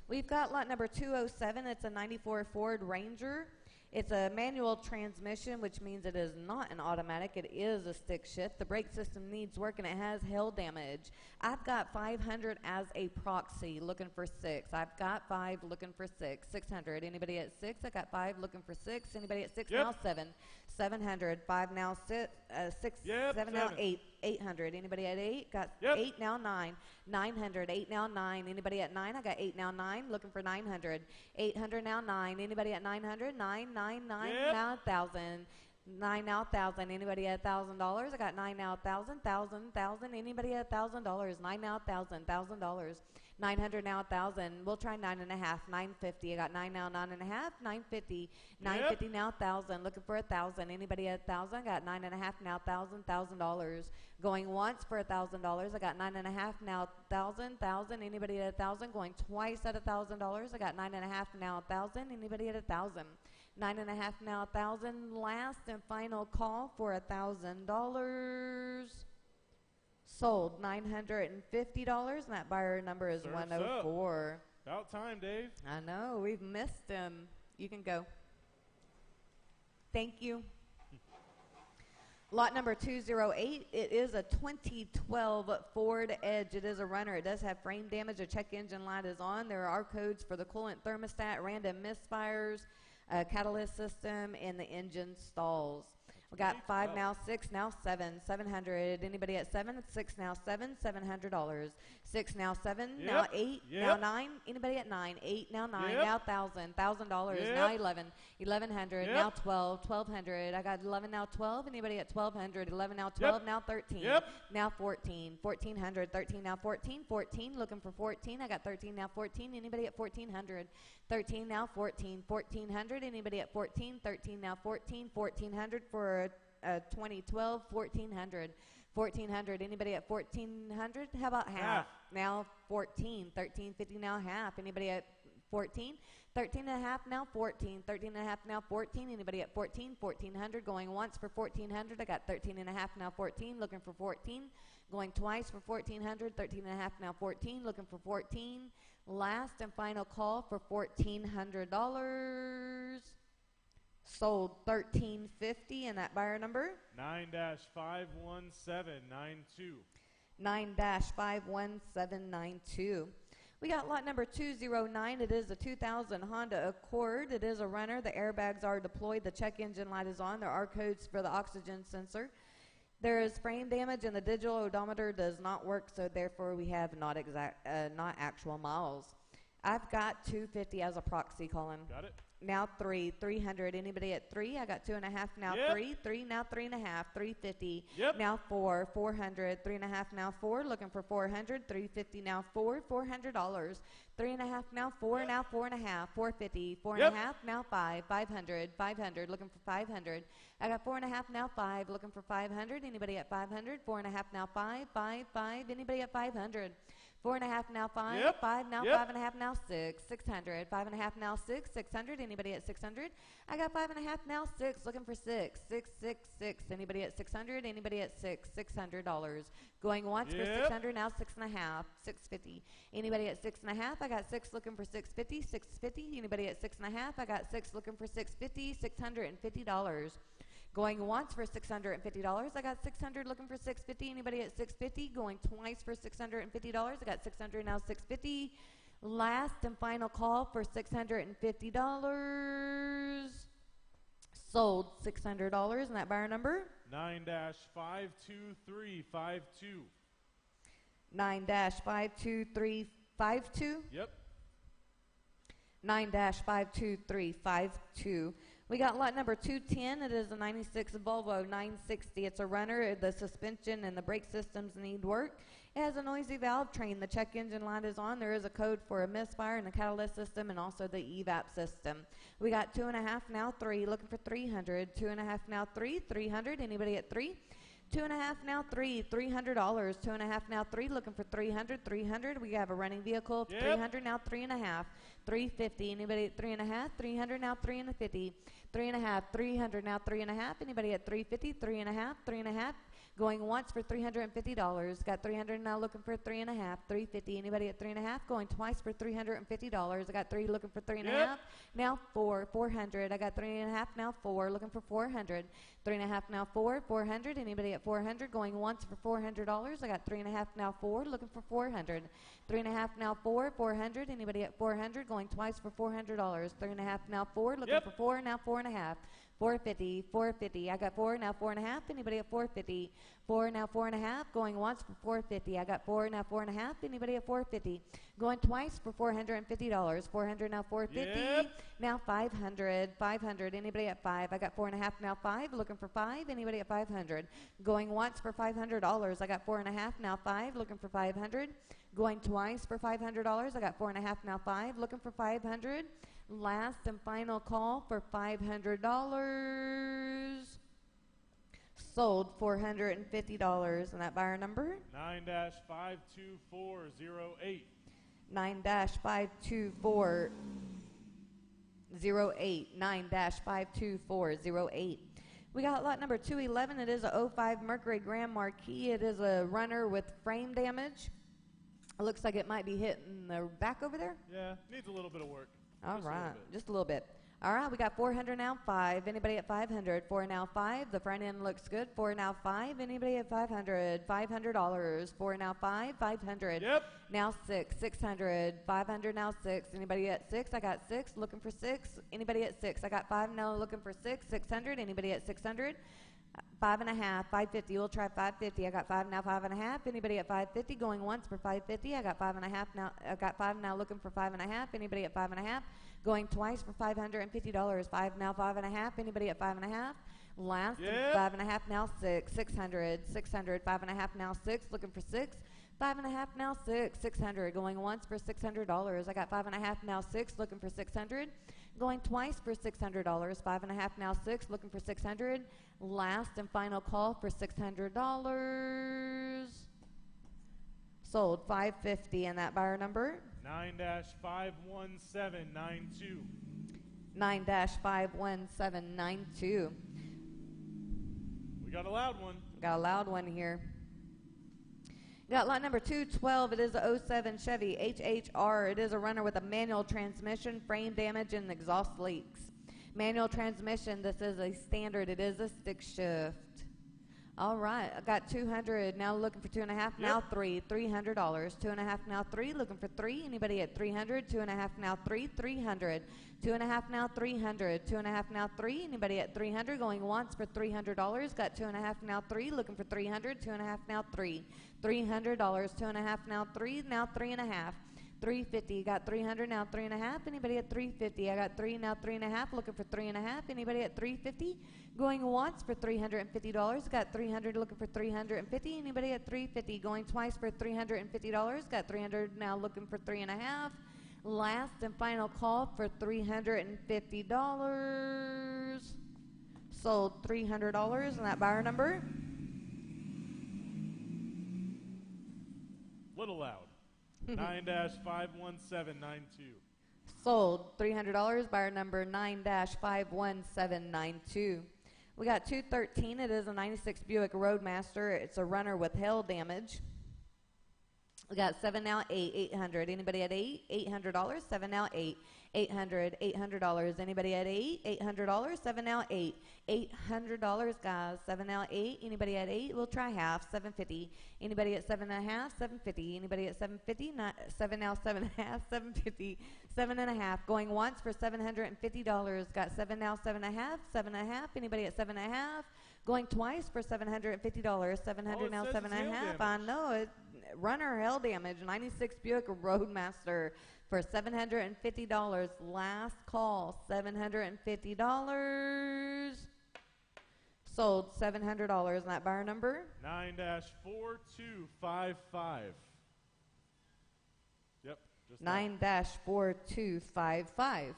We've got lot number 207. It's a 94 Ford Ranger. It's a manual transmission, which means it is not an automatic. It is a stick shift. The brake system needs work, and it has hail damage. I've got 500 as a proxy, looking for 6. I've got 5, looking for 6. 600. Anybody at 6? I got 5, looking for 6. Anybody at 6 Yep. now? 7. 700. 5 now 6. 6. Yep, 7 now 7. 8. 800. Anybody at 8? Got Yep. 8 now 9. 900. 8 now 9. Anybody at 9? I got 8 now 9. Looking for 900. 800 now 9. Anybody at 900? 9, 9, 9 Yep. now 1,000. 9 now 1,000. Anybody at $1,000? I got 9 now 1,000. 1,000. 1,000. Anybody at $1,000? 9 now 1,000. $1,000. 900 now 1,000. We'll try 9.5. 950. I got 9 now, 9.5. 950. 950 now 1,000. Looking for 1,000. Anybody at 1,000? Got 9.5 now 1,000. $1,000. Going once for $1,000. I got 9.5 now 1,000. 1,000. Anybody at 1,000? Going twice at $1,000. I got 9.5 now 1,000. Anybody at 1,000? 9.5 now 1,000. Last and final call for $1,000. Sold $950, and that buyer number is 104. About time, Dave. I know, we've missed him. You can go. Thank you. Lot number 208, it is a 2012 Ford Edge. It is a runner. It does have frame damage. A check engine light is on. There are codes for the coolant thermostat, random misfires, catalyst system, and the engine stalls. We got 5 now, 6 now, 7, 700. Anybody at 7? 6 now, 7, $700. 6 now, 7, now 8, now 9. Anybody at 9? 8 now, 9, now 1,000, $1,000. Now 11, 1,100. Now 12, 1,200. I got 11 now, 12. Anybody at 1,200? 11 now, 12. Now 13. Now 14, 1,400. 13 now, 14, 14. Looking for 14. I got 13 now, 14. Anybody at 1,400? 13 now, 14, 1,400. Anybody at 14? 13 now, 14, 1,400 for a 2012, 1,400. 1,400. Anybody at 1,400? How about half? Now 14, 1,350 now half. Anybody at 14? 13 and a half now 14, 13 and a half now 14. Anybody at 14? 1,400. Going once for 1,400. I got 13 and a half now 14. Looking for 14. Going twice for 1,400. 13 and a half now 14. Looking for 14. Last and final call for $1,400. Sold $1,350, and that buyer number 9-51792. 9-51792. We got lot number 209. It is a 2000 Honda Accord. It is a runner. The airbags are deployed. The check engine light is on. There are codes for the oxygen sensor. There is frame damage, and the digital odometer does not work, so therefore we have not actual miles. I've got 250 as a proxy, Colin. Got it. Now 300. Anybody at 3? I got 2.5 now 3. 3 now 3.5. 350. Now 400. 3.5 now 4. Looking for 400. 350 now 4. $400. 3.5 now 4. Now 4.5. 450. 4.5 now 5. 500. 500. Looking for 500. I got 4.5 now 5. Looking for 500. Anybody at 500? 4.5 now 5. 5. 5. Anybody at 500? 4.5 now 5. 5 now 5.5 now 6. 600. 5.5 now 6. 600. Anybody at 600? I got 5.5 now 6. Looking for 6. 6, 6, 6. Anybody at 600? Anybody at 6? $600. Going once for 600. Now 6.5. 650. Anybody at 6.5? I got 6 looking for 650. 650. Anybody at 6.5? I got 6 looking for 650. $650. Going once for $650. I got 600 looking for 650. Anybody at 650? Going twice for $650. I got 600 now 650. Last and final call for $650. Sold $600. And that buyer number? 9-52352. 9-52352. 9-52352. We got lot number 210. It is a 96 Volvo 960. It's a runner. The suspension and the brake systems need work. It has a noisy valve train. The check engine light is on. There is a code for a misfire in the catalyst system and also the evap system. We got 2.5 now 3. Looking for 300. 2.5 now 3. 300. Anybody at 3? 2.5 now 3. $300. 2.5 now 3. Looking for 300. 300. We have a running vehicle. 300 now 3.5. 350. Anybody at 3.5? 300 now 350. 3.5. 300 now 3.5. Anybody at 350? 3.5. 3.5. Going once for $350. Got 300 now looking for 3.5. 350. Anybody at 3.5? Going twice for $350. I got 3 looking for 3.5. Now 4. 400. I got 3.5 now 4 looking for 400. 3.5 now 4. 400. Anybody at 400? Going once for $400. I got 3.5 now 4 looking for 400. 3.5 now 4. 400. Anybody at 400? Going twice for $400. 3.5 now 4 looking for 4. Now 4.5. 450, 450. I got 4 now 4.5. Anybody at 450? 4 now 4.5. Going once for 450. I got 4 now 4.5. Anybody at 450? Going twice for $450. 400 now, 450. Yep. Now 500. 500. Anybody at 5? I got 4.5 now, 5. Looking for 5. Anybody at 500? Going once for $500. I got 4.5 now, 5. Looking for 500. Going twice for $500. I got 4.5 now, 5. Looking for 500. Last and final call for $500. Sold $450. And that buyer number? 9-52408. 9-52408. 9-52408. We got lot number 211. It is a 05 Mercury Grand Marquis. It is a runner with frame damage. It looks like it might be hitting the back over there. Yeah, needs a little bit of work. All right, just a little bit. All right, we got 400 now, 5. Anybody at 500? 4 now, 5. The front end looks good. 4 now, 5. Anybody at 500? $500. 4 now, 5. 500. Yep. Now 6. 600. 500 now, 6. Anybody at 6? I got 6. Looking for 6. Anybody at 6? I got 5 now. Looking for 6. 600. Anybody at 600? 5.5. 550. We'll try 550. I got 5 now. 5.5. Anybody at 550? Going once for 550. I got 5.5 now. I got 5 now. Looking for 5.5. Anybody at 5.5? Going twice for $550. 5 now, 5.5. Anybody at 5.5? Last, yep. 5.5 now, 6. 600. 600. 5.5 now, 6. Looking for 6. 5.5 now, 6. 600. Going once for $600. I got 5.5 now, 6. Looking for 600. Going twice for $600. 5.5 now, 6. Looking for 600. Last and final call for $600. Sold $550. And that buyer number? 9-51792. 9-51792. We got a loud one. Got a loud one here. Got lot number 212. It is a 07 Chevy HHR. It is a runner with a manual transmission, frame damage, and exhaust leaks. Manual transmission. This is a standard. It is a stick shift. All right, I got 200. Now looking for 2.5. Yep. Now 3. $300. 2.5 now 3. Looking for 3. Anybody at 300? 2.5 now 3. 300. 2.5 now 300. 2.5 now 3. Anybody at 300? Going once for $300. Got 2.5 now 3. Looking for 300. 2.5 now 3. $300. 2.5 now 3. Now 3.5. 350. Got 300 now 3.5. Anybody at 350? I got 3 now 3.5. Looking for 3.5. Anybody at 350? Going once for $350. Got 300. Looking for 350. Anybody at 350? Going twice for $350. Got 300 now. Looking for 3.5. Last and final call for $350. Sold $300. And that buyer number? Little loud. 9-51792. Sold $300. Buyer number 9-51792. We got 213. It is a 96 Buick Roadmaster. It's a runner with hail damage. We got 7 now, 8, 800. Anybody at 8? $800. 7 now, 8, 800, $800. Anybody at 8? $800. 7 now, 8, $800, guys. 7 now, 8. Anybody at 8? We'll try half. 750. Anybody at 7.5? 750. Anybody at 750? 7 now, 7.5. 750. 7.5. Going once for $750. Got 7 now, 7.5. 7.5. Anybody at 7.5? Going twice for $750. 700 now, 7.5. I know it. Runner hail damage. 96 Buick Roadmaster for $750. Last call. $750. Sold $700. And that buyer number? 9-4255. Yep. 9-4255.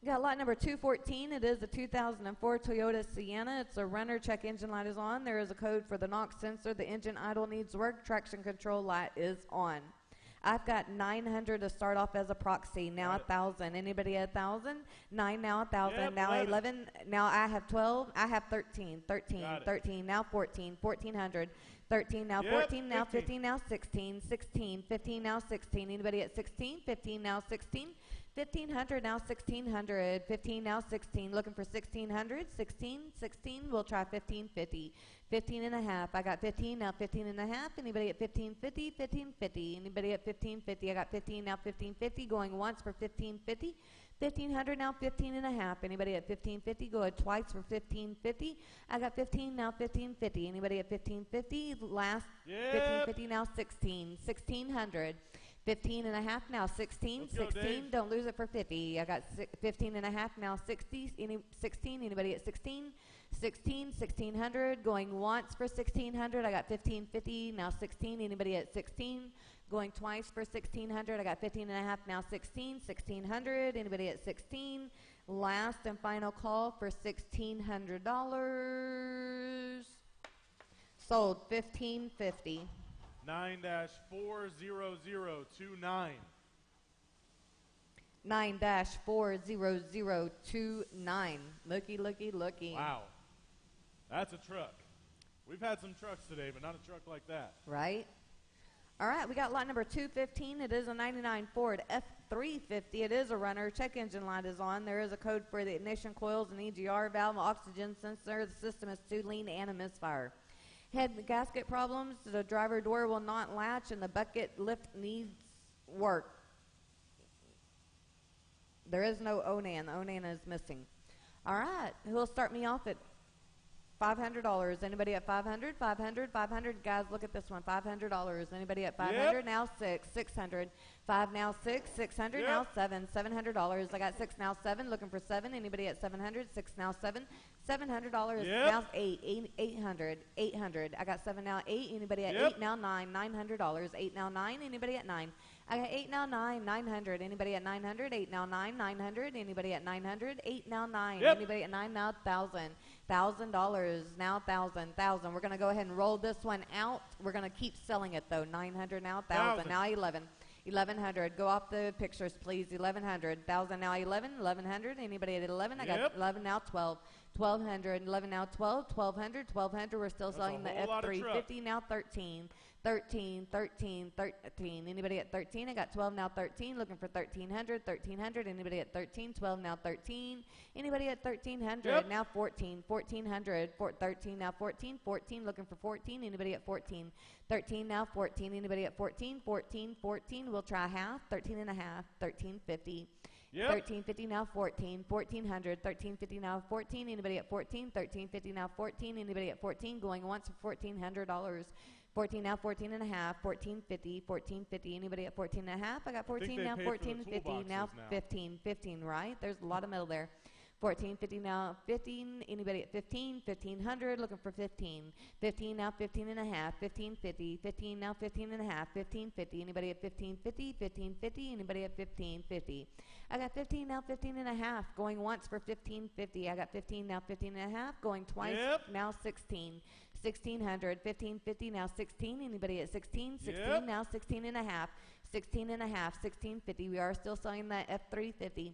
We got lot number 214. It is a 2004 Toyota Sienna. It's a runner. Check engine light is on. There is a code for the knock sensor. The engine idle needs work. Traction control light is on. I've got 900 to start off as a proxy. Now 1,000. Anybody at 1,000? 9 now 1,000. Yep, now 11. Now I have 12. I have 13. 13. 13. Now 14. 1,400. 13 now, 14 now, 15 now, 16, 16, 15 now, 16. Anybody at 16? 15 now, 16. 1,500 now, 1,600. 15 now, 16. Looking for 1,600. 16, 16. We'll try 1,550. 15.5. I got 15 now, 15.5. Anybody at 1,550? 1,550. Anybody at 1,550? I got 15 now, 1,550. Going once for 1,550. 1,500 now, 15.5. Anybody at 1,550? Go ahead twice for 1,550. I got 15 now, 1,550. Anybody at 1,550? Last 1,550 now, 16. 1,600. 15 and a half now, 16, Let's go, 16, Dave. don't lose it for 50. I got 15 and a half now, 60, 16, anybody at 16? 16, 1600, going once for 1600, I got 1550, now 16, anybody at 16? Going twice for 1600, I got 15 and a half, now 16, 1600, anybody at 16? Last and final call for $1,600. Sold, 1550. 9-40029. 9-40029. Looky. Wow. That's a truck. We've had some trucks today, but not a truck like that. Right? All right, we got lot number 215. It is a 99 Ford F350. It is a runner. Check engine light is on. There is a code for the ignition coils, an EGR valve, oxygen sensor. The system is too lean and a misfire. Head gasket problems. The driver door will not latch, and the bucket lift needs work. There is no Onan. The Onan is missing. All right, who will start me off at $500? Anybody at 500? 500, 500. Guys, look at this one. $500. Anybody at 500? Yep. Now 600. 5 now 6. 600 Yep. now 7. $700. I got 6 now 7. Looking for 7. Anybody at 700? 6 now 7. $700. Yep. Now 800. 800. I got 7 now 8. Anybody at Yep. 8 now 9. $900. 8 now 9. Anybody at 9? I got 8 now 9. 900. Anybody at 900? 8 now 9. 900. Anybody at 900? 8 now 9. Yep. Anybody at 9 now 1,000. $1,000 now 1,000. We're gonna go ahead and roll this one out. We're gonna keep selling it though. 900 now 1,000. Now 11. 1,100. Go off the pictures, please. 1,100. 1,000 now 11. 1,100. Anybody at 11? I got Yep. 11 now 12. 1,200. 11 now 12. 1,200. 1,200. We're still That's selling a the whole lot of F350 now 13. 13. Anybody at 13? I got 12 now 13. Looking for 1,300. 1,300. Anybody at 13? 12 now 13. Anybody at 1,300? Yep. Now 14. 1,400. 13 now 14. 14. Looking for 14. Anybody at 14? 13 now 14. Anybody at 14? 14. We'll try half. 13 and a half. 1350. Yep. 1350 now 14. 1,400. 1350 now 14. Anybody at 14? 1350 now 14. Anybody at 14? Going once for $1,400. 14 now 14 and a half. 1450. 1450. Anybody at 14 and a half? I got 14 now. 1450 now 15. 15. Right? There's a lot of metal there. 1450 now 15. Anybody at 15? 1,500. Looking for 15. 15 now 15 and a half. 1550. 15 now 15 and a half. 1550. Anybody at 1550? 1550. Anybody at 1550? I got 15 now 15 and a half. Going once for 1550. I got 15 now 15 and a half. Going twice. Yep. Now 16. 1,600. 1550 now 16. Anybody at 16? 16 Yep. now 16 and a half. 16 and a half. 1,650. We are still selling that F350.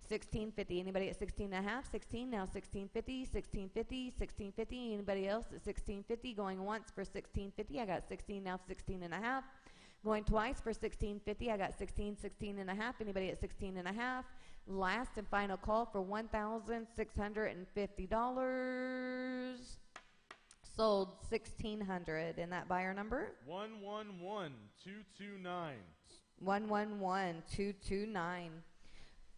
1,650. Anybody at 16 and a half? 16 now 1,650. 1,650. 1,650. Anybody else at 1,650? Going once for 1,650. I got 16 now 16 and a half. Going twice for 1,650. I got 16 and a half. Anybody at 16 and a half? Last and final call for $1,650. Sold 1,600. And that buyer number? 111229. 111229.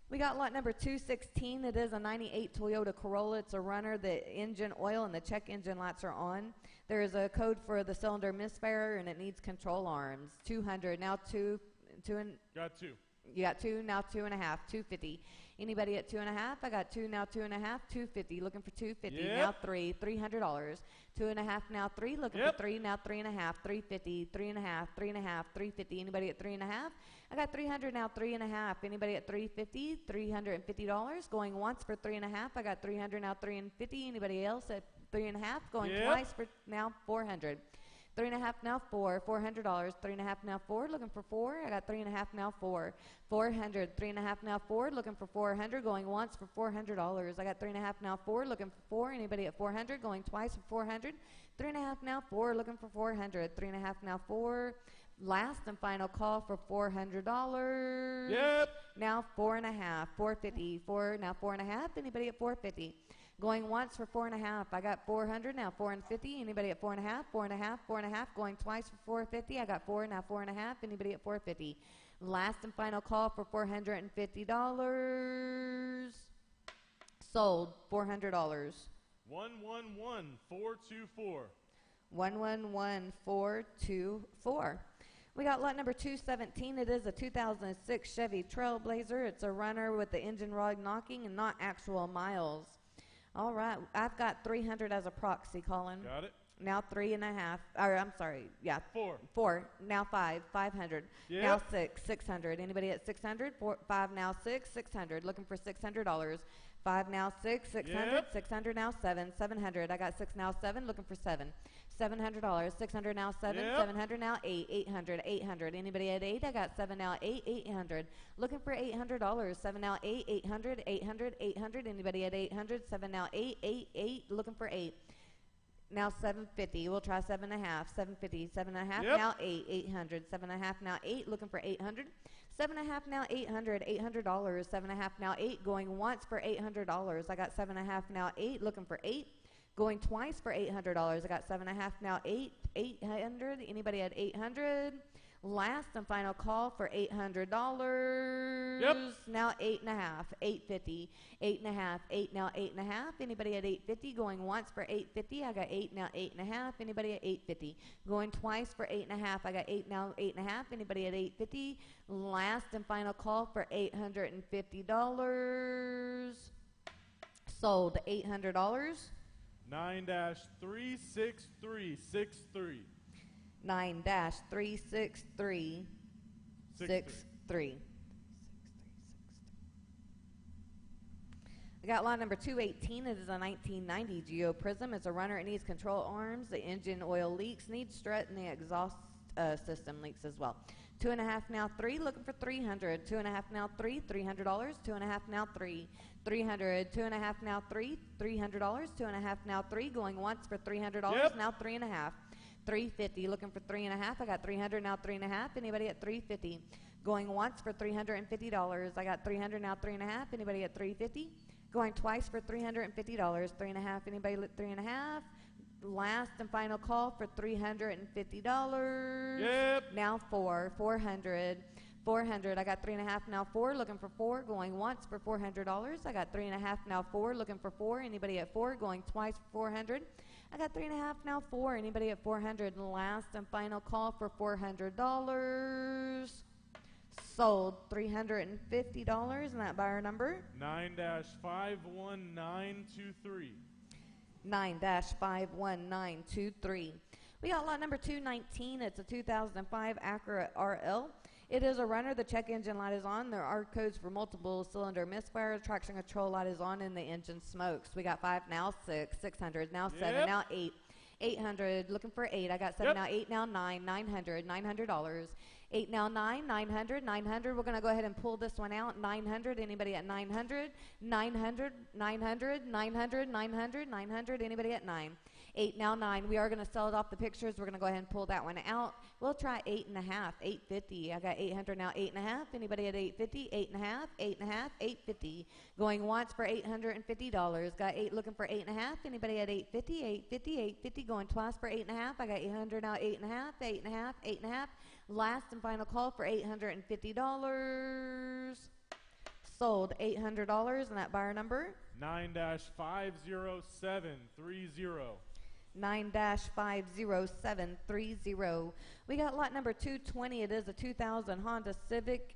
We got lot number 216. It is a 98 Toyota Corolla. It's a runner. The engine oil and the check engine lights are on. There is a code for the cylinder misfire, and it needs control arms. 200. Now two and Got 2. you got 2, now 2 and a half. 250. Anybody at 2 and a half? I got 2, now 2 and a half. 250. Looking for 250. Yep. Now 3. $300. 2 and a half. Now 3. Looking Yep. for 3. Now 3 and a half. 350. 3 and a half. 3 and a half. 350. Anybody at 3 and a half? I got 300. Now 3 and a half. Anybody at 350? $350. Going once for 3 and a half. I got 300. Now 350. Anybody else at 3 and a half? Going Yep. twice for now 400. 3 and a half now 4. $400. 3 and a half now 4. Looking for 4. I got 3 and a half now 4. 400. 3 and a half now 4. Looking for 400. Going once for $400. I got 3 and a half now 4. Looking for 4. Anybody at 400? Going twice for 400. 3 and a half now 4. Looking for 400. 3 and a half now 4. Last and final call for $400. Yep. Now 4 and a half. 450. 4 now 4 and a half. Anybody at 450? Going once for 4 and a half. I got 400. Now 4 and 50. Anybody at 4 and a half? 4 and a half. 4 and a half. Going twice for 450. I got 4. Now 4 and a half. Anybody at 450? Last and final call for $450. Sold. $400. 111424. 111424. We got lot number 217. It is a 2006 Chevy Trailblazer. It's a runner with the engine rod knocking and not actual miles. All right. I've got 300 as a proxy, Colin. Got it. Now 3.5. Or I'm sorry. Yeah. 4. 4. Now 5. 500. Yep. Now 6. 600. Anybody at 600? 5 now 6. 600. Looking for $600. 5 now 6. 600. Yep. 600 now 7. 700. I got 6 now 7. Looking for 7. $700. 600 now 7. Yep. 700 now 8. 800. 800. Anybody at 8? I got 7 now 8. 800. Looking for $800. 7 now 8. 800. 800. 800. Anybody at 800? 7 now 8. 8. 8. Looking for 8. Now 750. We'll try 7.5. 750. 7.5 Yep. now 8. 800. 7.5 now 8. Looking for 800. 7.5 now 800. $800. 7.5 now 8. Going once for $800. I got 7.5 now 8. Looking for 8. Going twice for $800. I got 7.5 now 8. 800. Anybody at 800? Last and final call for $800. Yep. Now 8.5. 850. 8.5. 8 now 8.5. Anybody at 850? Going once for 850. I got 8 now 8.5. Anybody at 850? Going twice for 8.5. I got 8 now 8.5. Anybody at 850? Last and final call for $850. Sold $800. 9-36363. 9-36363. I got lot number 218. It is a 1990 Geo Prism. It's a runner. It needs control arms. The engine oil leaks. Needs strut, and the exhaust system leaks as well. 2.5 now 3. Looking for 300. 2.5 now 3. $300. 2.5 now 3. 300. 2.5 now 3. $300. 2.5 now 3. Going once for $300. Yep. Now 3.5. 350. Looking for 3.5. I got 300 now 3.5. Anybody at 350? Going once for $350. I got 300 now 3.5. Anybody at 350? Going twice for $350. 3.5. Anybody at 3.5? Last and final call for $350. Yep. Now 400. 400. I got 3.5 now 4. Looking for 4. Going once for $400. I got 3.5 now 4. Looking for 4. Anybody at 4? Going twice for 400. I got 3.5 now 4. Anybody at 400? And last and final call for $400. Sold $350. And that buyer number 9-51923. 9-51923. We got lot number 219. It's a 2005 Acura RL. It is a runner. The check engine light is on. There are codes for multiple cylinder misfire. Traction control light is on, and the engine smokes. We got 5 now 6. 600 now 7. Yep. Now 8. 800. Looking for 8. I got 7 Yep. now 8. Now 9. $900. 8 now 9. 900. We're going to go ahead and pull this one out. 900. Anybody at 900? 900. 900. Anybody at 9? 8 now 9. We are going to sell it off the pictures. We're going to go ahead and pull that one out. We'll try 8.5. 850. I got 800 now 8.5. Anybody at 850? 8.5. 8.5. 850. Going once for $850. Got 8 looking for 8.5. Anybody at 850? 850. 850. Going twice for 8.5. I got 800 now 8.5. 8.5. 8.5. Last and final call for $850. Sold $800. And that buyer number 9-50730. 9-50730. We got lot number 220. It is a 2000 Honda Civic.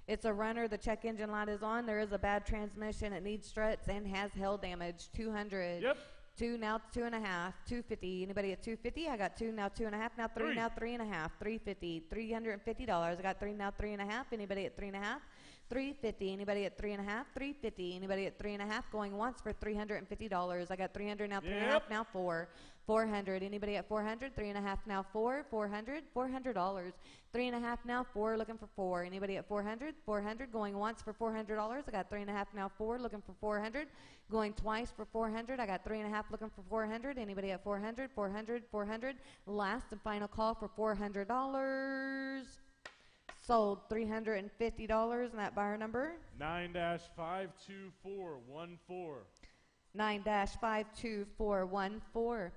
It's a runner. The check engine light is on. There is a bad transmission. It needs struts and has hail damage. 200. Yep. 2 now 2.5. 250. Anybody at 250? I got 2 now 2.5. Now 3 3. now 3.5. 350. $350. I got 3 now 3.5. Anybody at 3.5? 350. Anybody at 3.5? 350. Anybody at 3.5? Going once for $350. I got 300 now 3.5. Yep. Now 4. 400. Anybody at 400? 3.5 now 4. 400. $400. 3.5 now 4. Looking for 4. Anybody at 400? 400. Going once for $400. I got 3.5 now 4. Looking for 400. Going twice for 400. I got 3.5 looking for 400. Anybody at 400? 400. 400. Last and final call for $400. Sold $350. And that buyer number 9-52414. 9-52414.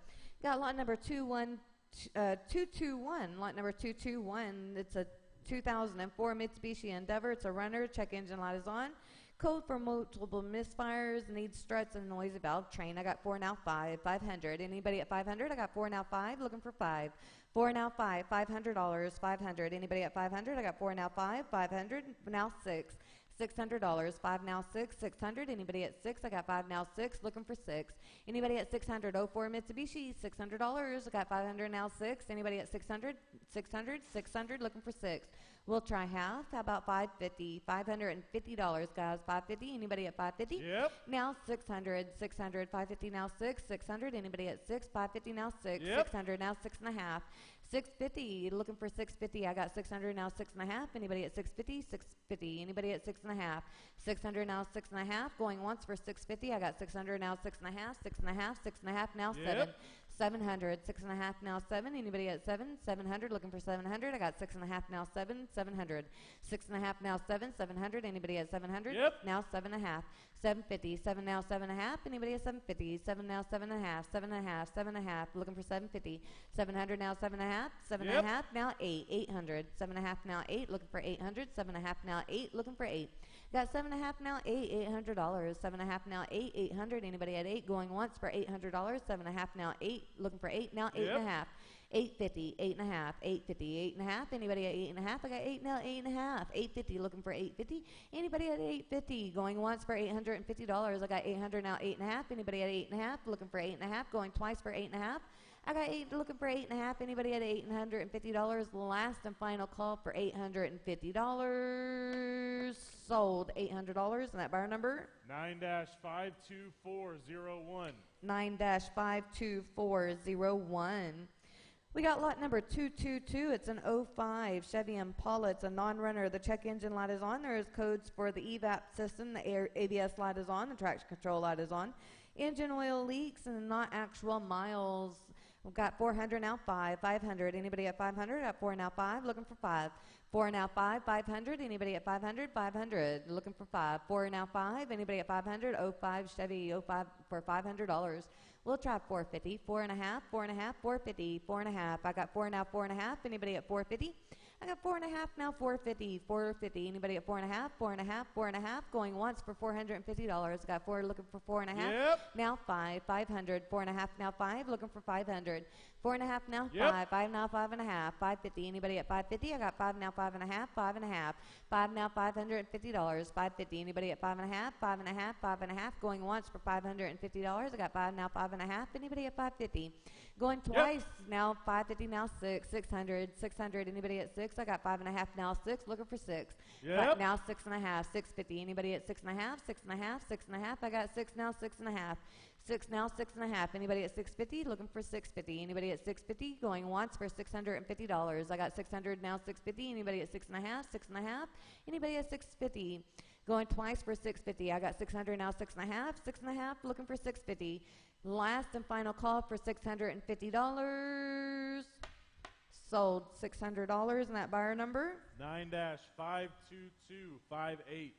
Got lot number 221. Lot number 221. It's a 2004 Mitsubishi Endeavor. It's a runner. Check engine light is on. Code for multiple misfires, needs struts and noisy valve train. I got 4 now 5, 500. Anybody at 500? I got 4 now 5, looking for 5. 4 now 5, $500, 500. Anybody at 500? I got 4 now 5, 500. Now 6. $600, 5 now 6, 600. Anybody at 6? I got 5 now 6, looking for 6. Anybody at 600? 04 Mitsubishi, $600. I got 500 now 6. Anybody at 600? 600, 600, looking for 6. We'll try half. How about 550? $550, guys. 550. Anybody at 550? Yep. Now 600, 600, 550 now 6, 600. Anybody at 6? 550 now 6, Yep. 600 now 6.5. 650, looking for 650. I got 600 now 6.5. Anybody at 650? 650. Anybody at 6.5? 600 now 6.5. Going once for 650. I got 600 now 6.5. 6.5. 6.5 now 7. Yep. 700, 6.5 now 7. Anybody at 7? 700, looking for 700. I got 6.5 now 7. 700. 6.5 now 7. 700. Anybody at 700? Yep. Now 7.5. 750. 7 now 7.5. Anybody at 750? 7 now 7.5. 7.5. 7.5. Looking for 750. 700 now 7.5. 7.5 now 8. 800. 7.5 now 8. Looking for 800. 7.5 now 8. Looking for 8. Got 7.5 now 8. $800. 7.5 now 8. 800. Anybody at 8? Going once for $800. 7.5 now 8. Looking for 8. Now 8.5. 850, 8.5, 850, 8.5. Anybody at 8.5? I got 8 now, 8.5. 850, looking for 850. Anybody at 850? Going once for $850. I got 800 now, 8.5. Anybody at 8.5? Looking for 8.5. Going twice for 8.5. I got 8 looking for 8.5. Anybody at $850? Last and final call for $850. Sold $800. And that bar number? 9-52401. 9-52401. We got lot number 222. It's an 05 Chevy Impala. It's a non-runner. The check engine light is on. There is codes for the EVAP system. The ABS light is on. The traction control light is on. Engine oil leaks and not actual miles. We've got 400 now 5. 500. Anybody at 500? Got 4 now 5. Looking for 5. 4 now 5. 500. Anybody at 500? 500. Looking for 5. 4 now 5. Anybody at 500? 05 Chevy 05 for $500. We'll try 450. 4.5. 4.5. 450. 4.5. I got 4 now 4.5. Anybody at 450? I got 4.5 now 450. 450. Anybody at 4.5? 4.5. 4.5. Going once for $450. Got 4 looking for 4.5. Yep. Now 5. 500. 4.5 now 5. Looking for 500. 4.5 now Yep. 5. 5 now 5.5. 550. Anybody at 550? I got 5 now 5.5. 5.5. 5 now $550. 550. Anybody at 5.5? 5.5. 5.5. Going once for $550. I got 5 now 5.5. Anybody at 550? Going twice now 550 now 6. 600. 600. Anybody at 6? I got 5.5 now 6. Looking for 6. Yep. Now 6.5. 650. Anybody at 6.5? 6.5. 6.5. I got 6 now 6.5. 6 now 6.5. Anybody at 650? Looking for 650. Anybody at 650? Going once for $650. I got 600 now 650. Anybody at 6.5? 6.5. Anybody at 650? Going twice for 650. I got 600 now 6.5. 6.5. Looking for 650. Last and final call for $650. Sold $600. And that buyer number? 9-52258.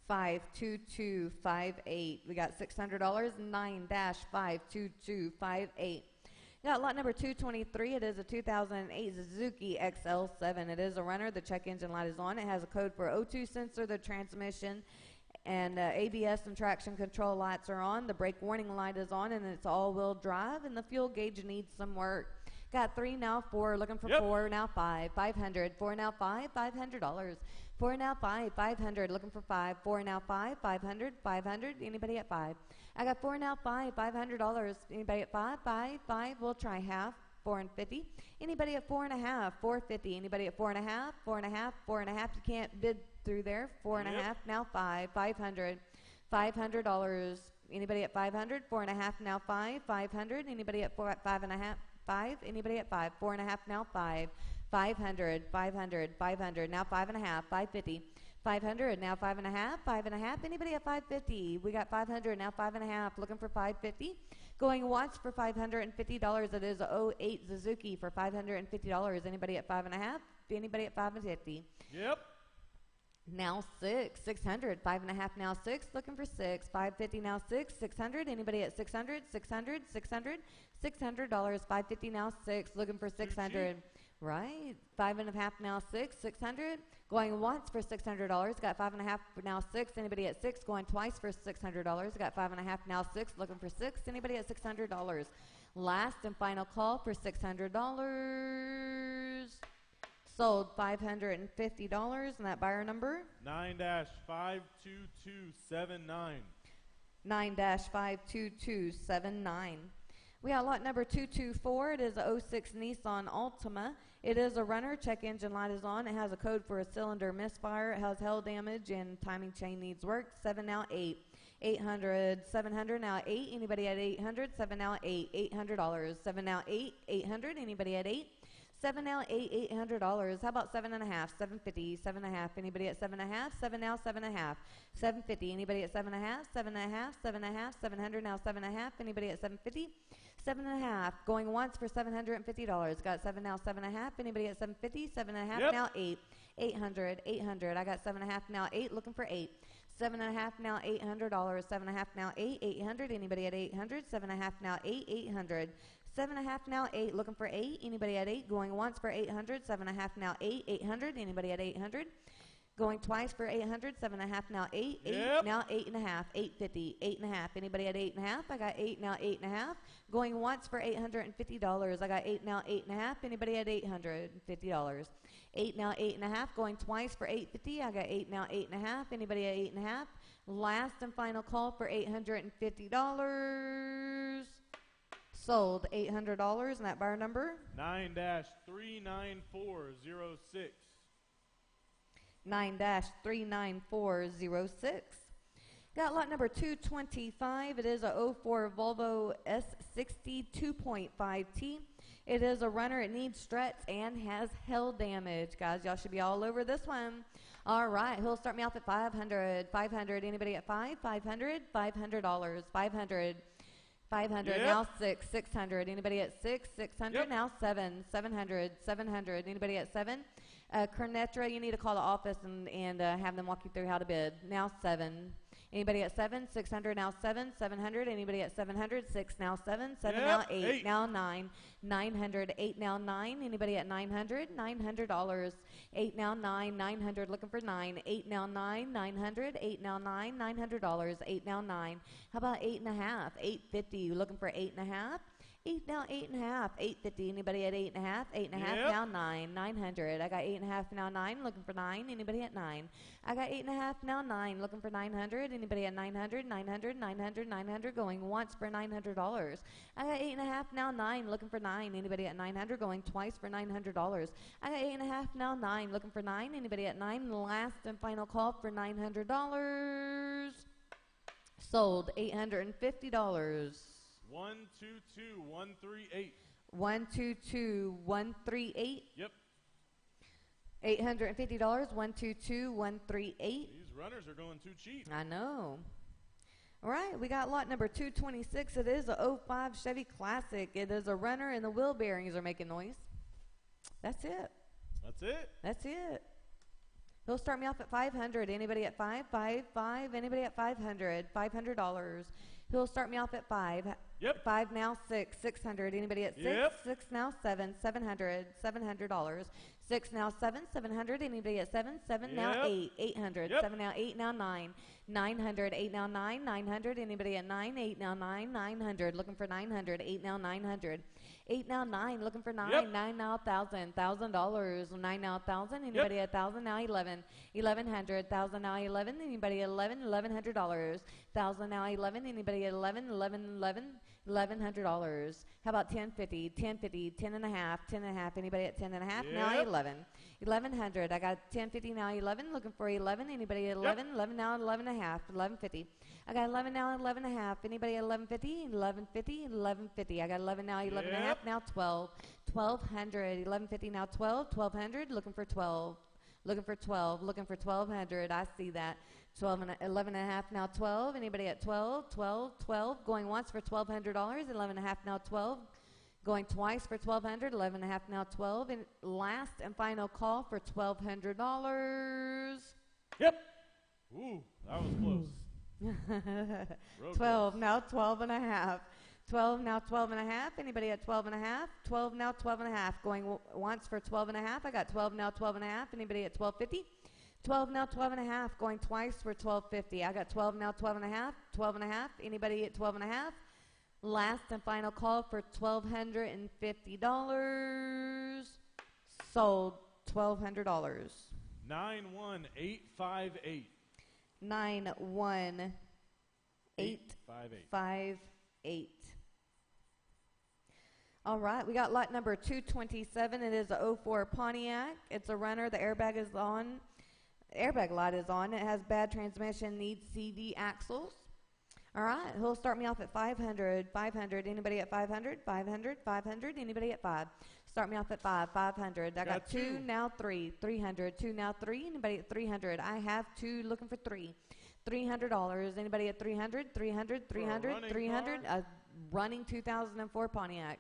52258. We got $600. 9-52258. Got lot number 223. It is a 2008 Suzuki XL7. It is a runner. The check engine light is on. It has a code for O2 sensor, the transmission, and ABS and traction control lights are on. The brake warning light is on, and it's all-wheel drive, and the fuel gauge needs some work. Got 3 now 4, looking for 4 now 5. 500. 4 now 5, $500. 4 now 5, 500, looking for 5. 4 now 5, 500, 500. Anybody at 5? I got 4 now 5, $500. Anybody at 5? 5, 5. We'll try half. 4 and 50. Anybody at 4.5? 450. Anybody at 4.5? 4.5, 4.5. You can't bid through there. 4.5 now 5, 500, $500. Anybody at 500? 4.5 now 5, 500. Anybody at 5.5? 5. Anybody at 5? 4.5 now 5. 500, 500, 500. Now 5.5, 550. 500 now 5.5, 5.5. Anybody at 550? We got 500 now 5.5. Looking for 550. Going once for $550. It is a 08 Suzuki for $550. Anybody at 5.5? Anybody at 550? Yep. Now 6, 600, 5.5 now 6, looking for 6, 550 now 6, 600, anybody at 600, 600, 600, $600, 550 now 6, looking for 600. Right. 5.5 now 6, 600. Going once for $600. Got 5.5 now 6. Anybody at 6? Going twice for $600. Got 5.5 now 6. Looking for 6. Anybody at $600? Last and final call for $600. Sold $550. And that buyer number? 9-52279. 9-52279. We got lot number 224. It is a 06 Nissan Altima. It is a runner. Check engine light is on. It has a code for a cylinder misfire. It has hull damage and timing chain needs work. 7 now 8. 800. 700 now 8. Anybody at 800? 7 now 8. $800. 7 now 8. 800. Anybody at 8? 7 now 8. $800. How about 7.5? 750. 7.5. Anybody at 7.5? 7 now 7.5. 750. Anybody at 7.5? 7.5. 7.5. 700 now 7.5. Anybody at 750? 7.5. Going once for $750. Got 7 now 7.5. Anybody at 750? 7.5 now 8. 800. 800. I got 7.5 now 8. Looking for 8. 7.5 now $800. 7.5 now 8. 800. Anybody at 800? 7.5 now 8. 800. 7.5 now 8. Looking for 8. Anybody at 8? Going once for 800. 7.5 now 8. 800. Anybody at 800? Going twice for 800. 7.5 now 8. 8 now 8.5. 850. 8.5. Anybody at 8.5? I got 8 now 8.5. Going once for $850. I got 8 now 8.5. Anybody at $850? 8 now 8.5. Going twice for $850. I got 8 now 8.5. Anybody at 8.5? Last and final call for $850. Sold $800. And that buyer number? 9-39406. 9-39406. Got lot number 225. It is a 04 Volvo S60 2.5T. It is a runner. It needs struts and has hull damage. Guys, y'all should be all over this one. All right, he'll start me off at 500. 500. Anybody at 5? 500. $500. 500. 500. Now 6. 600. Anybody at 6? 600. Now 7. 700. 700. Anybody at 7? Cornetra, you need to call the office and have them walk you through how to bid. Now 7. Anybody at 7? 600. Now 7. 700. Anybody at 700? 6 now 7. 7 now 8. Now 9. 900. 8 now 9. Anybody at 900? $900. 8 now 9. 900. Looking for 9. 8 now 9. 900. 8 now 9. $900. 8 now 9. How about 8.5? 850. Looking for 8.5? 8 now 8.5. 850. Anybody at 8.5? 8.5 now 9. 900. I got 8.5 now 9. Looking for 9. Anybody at 9? I got 8.5 now 9. Looking for 900. Anybody at 900? 900. 900. 900. Going once for $900. I got 8.5 now 9. Looking for 9. Anybody at 900? Going twice for $900. I got 8.5 now 9. Looking for 9. Anybody at 9? Last and final call for $900. Sold $850. 122-138. 122-138. Yep. $850. 122-138. These runners are going too cheap. I know. All right, we got lot number 226. It is a 05 Chevy Classic. It is a runner, and the wheel bearings are making noise. That's it. That's it. That's it. He'll start me off at 500. Anybody at 5? 5, 5. Anybody at 500? $500. He'll start me off at 5. Yep. 5 now 6. 600. Anybody at 6? Yep. 6 now 7. 700. $700. 6 now 7. 700. Anybody at 7? 7 now 8. 800. Yep. 7 now 8 now 9. 900. 8 now 9. 900. Anybody at 9? 8 now 9. 900. Looking for 900. 8 now 900. 8 now 9. Looking for 9. Yep. 9 now 1,000. $1,000. 9 now 1,000. Anybody at 1,000 now 11. 1,100. 1,000 now 11. Anybody at 11? $1,100. 1,000 now 11. Anybody at 11? 11. $1,100. How about 1050? 1050. 10 and a half. 10 and a half. Anybody at 10 and a half? Yep. Now 11. 1,100. I got 1050 now 11. Looking for 11. Anybody at 11? Yep. 11 now 11 and a half. 1150. I got 11 now 11 and a half. Anybody at 1150? 1150. 1150. I got 11 now 11 and a half. Now 12. 1,200. 1150 now 12. 1,200. Looking for 12. Looking for 12. Looking for 1,200. I see that. 11 and a half now 12. Anybody at 12? 12. 12. Going once for $1,200. 11 and a half now 12. Going twice for $1,200. 11 and a half now 12. And last and final call for $1,200. Yep. Ooh, that was close. 12. Now 12 and a half. 12, now 12 and a half. Anybody at 12 and a half? 12, now 12 and a half. Going once for 12 and a half. I got 12, now 12 and a half. Anybody at 12.50? 12, now 12 and a half. Going twice for 12.50. I got 12, now 12 and a half. 12 and a half. Anybody at 12 and a half? Last and final call for $1,250. Sold $1,200. 91858. 91858. All right, we got lot number 227. It is a 04 Pontiac. It's a runner. The airbag is on. Airbag light is on. It has bad transmission, needs CV axles. All right, he'll start me off at 500. 500. Anybody at 500? 500. 500. Anybody at 5? Start me off at 5. 500. I got 2, now 3. 300. 2, now 3. Anybody at 300? I have 2, looking for 3. $300. Anybody at 300? 300. 300. 300. A running 2004 Pontiac.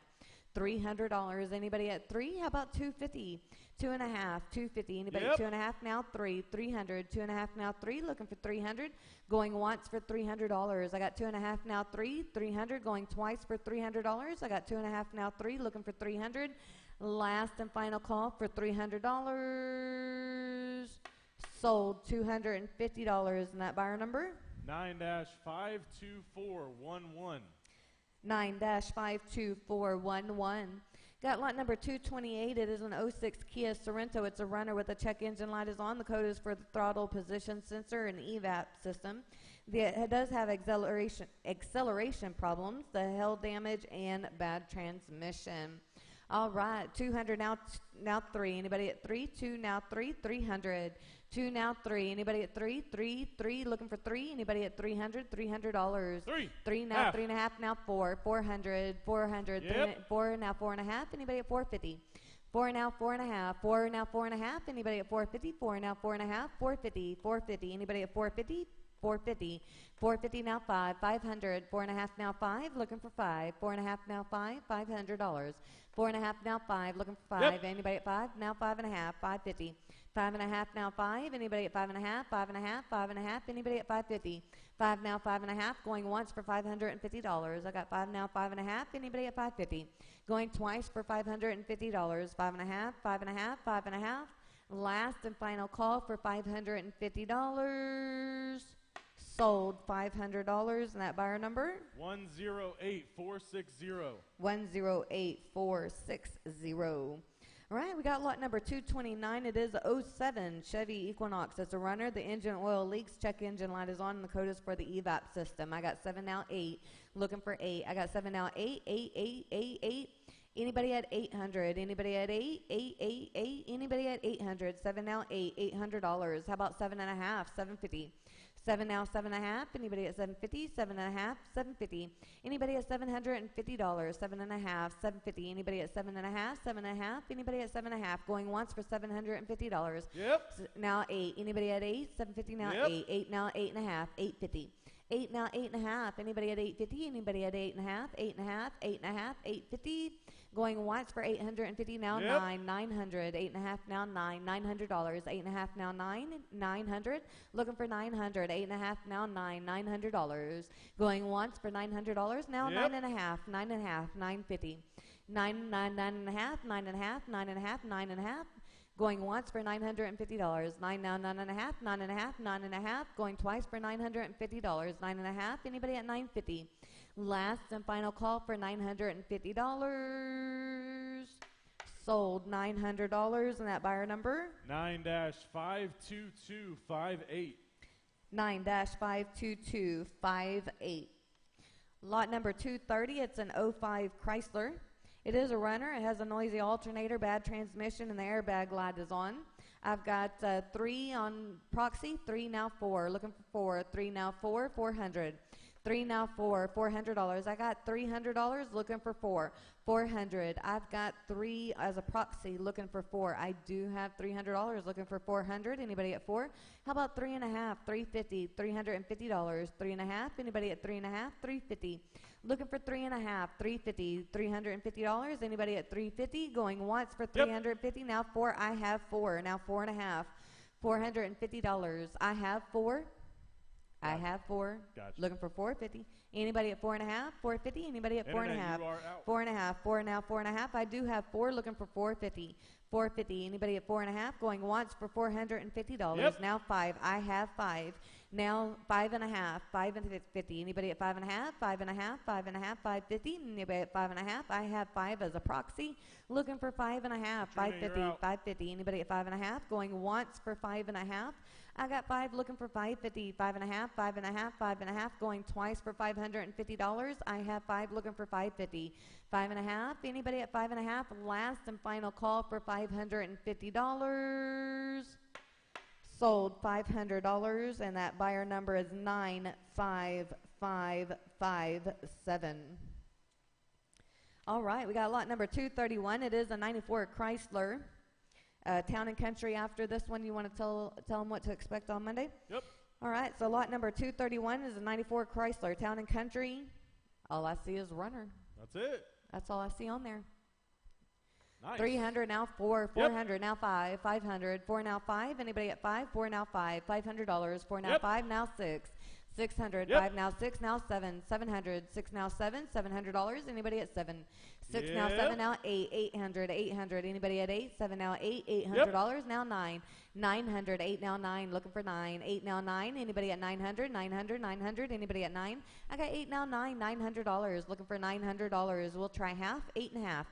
$300. Anybody at 3? How about 250? 2.5. 250. Anybody at 2.5? Now 3. 300. 2.5 now 3. Looking for 300. Going once for $300. I got 2.5 now 3. 300. Going twice for $300. I got 2.5 now 3. Looking for 300. Last and final call for $300. Sold $250. And that buyer number? 9-52411. 9-52411. Got lot number 228. It is an 06 Kia Sorento. It's a runner with a check engine light is on. The code is for the throttle position sensor and EVAP system. It does have acceleration problems, the hell damage, and bad transmission. All right, 200 now 3. Anybody at 3? 2 now 3. 300. 2 now 3. Anybody at 3? 3. 3. Looking for 3. Anybody at 300? $300. 3. 3 now 3.5 now 4. 400. 400. 4 now 4.5. Anybody at 450? 4 now 4.5. 4 now 4.5. Anybody at 450? 4 now 4.5. 450. 450. Anybody at 450? 450. 450 now 5. 500. 4.5 now 5. Looking for 5. 4.5 now 5. $500. 4.5 now 5. Looking for 5. Anybody at 5? Now 5.5. 550. 5.5 now 5. Anybody at 5.5? 5.5. 5.5. Anybody at 550? 5 now 5.5. Going once for $550. I got 5 now 5.5. Anybody at 550? Going twice for $550. 5.5. 5.5. 5.5. Last and final call for $550. Sold $500. And that buyer number? 108460. 108460. All right, we got lot number 229. It is a 07 Chevy Equinox. It's a runner. The engine oil leaks. Check engine light is on. And the code is for the EVAP system. I got 7 now 8. Looking for 8. I got 7 now 8. 8, 8, 8, 8. Anybody at 800? Anybody at 8? 8, 8, 8. Anybody at 800? 7 now 8. $800. How about 7.5? 750. 7 now 7.5. Anybody at 750? 7.5. 750. Anybody at $750? 7.5. 750. Anybody at 7.5? 7.5. Anybody at 7.5? Going once for $750. Now 8. Anybody at 8? 750 now 8. 8 now 8.5. 850. 8 now 8.5. Anybody at 850? Anybody at 8.5? 8.5. 8.5. 850. Going once for $850 now 9. 900. 8.5 now 9. $900. 8.5 now 9. 900. Looking for 900. 8.5 now 9. $900. Going once for $900 now 9.5. 9.5. 950. 9, 9, 9.5. 9.5. 9.5. 9.5. Going once for $950. 9 now 9.5. 9.5. 9.5. Going twice for $950. 9.5. Anybody at 950? Last and final call for $950. Sold $900. And that buyer number? 9-52258. 9-52258. Lot number 230. It's an 05 Chrysler. It is a runner. It has a noisy alternator, bad transmission, and the airbag light is on. I've got 3 on proxy, 3 now 4. Looking for 4. 3 now 4. 400. 3 now 4. $400. I got $300. Looking for 4. 400. I've got 3 as a proxy. Looking for 4. I do have $300. Looking for 400. Anybody at 4? How about 3.5? 350. $350. 3.5. Anybody at 3.5? 350. Looking for 3.5. 350. $350. Anybody at 350? Going once for 350. Now 4. I have 4. Now 4.5. $450. I have 4. I have 4. Gotcha. Looking for 450. Anybody at 4.5? 450. Anybody at 4.5? You are out. 4.5. 4 now. 4.5. I do have 4. Looking for 450. 450. Anybody at 4.5? Going once for $450. Yep. Now 5. I have 5. Now 5.5. 5.50. Anybody at 5.5? 5.5. 5.5. 5.50. Anybody at 5.5? I have 5 as a proxy. Looking for 5.5. 5.50. 5.50. Anybody at 5.5? Going once for 5.5. I got 5 looking for 5.50, 5.5, 5.5, 5.5, going twice for $550. I have 5 looking for 5.50, 5.5. Anybody at 5.5? Last and final call for $550. Sold $500, and that buyer number is 95557. All right, we got lot number 231. It is a 94 Chrysler. Town and Country after this one. You want to tell them what to expect on Monday? Yep. All right, so lot number 231 is a 94 Chrysler Town and Country. All I see is runner. That's it. That's all I see on there. Nice. 300 now 4, 400 now 5, 500, 4 now 5. Anybody at 5? 4 now 5, $500. 4 now 5 now 6. 600, 5 now 6 now 7, 700, 6 now 7, $700. Anybody at 7? 6 now 7 now 8, 800, 800. Anybody at 8? 7 now 8, $800. Now 9, 900, 8 now 9. Looking for 9, 8 now 9. Anybody at 900, 900, 900. Anybody at 9? I got 8 now 9, $900. Looking for $900. We'll try half, 8.5.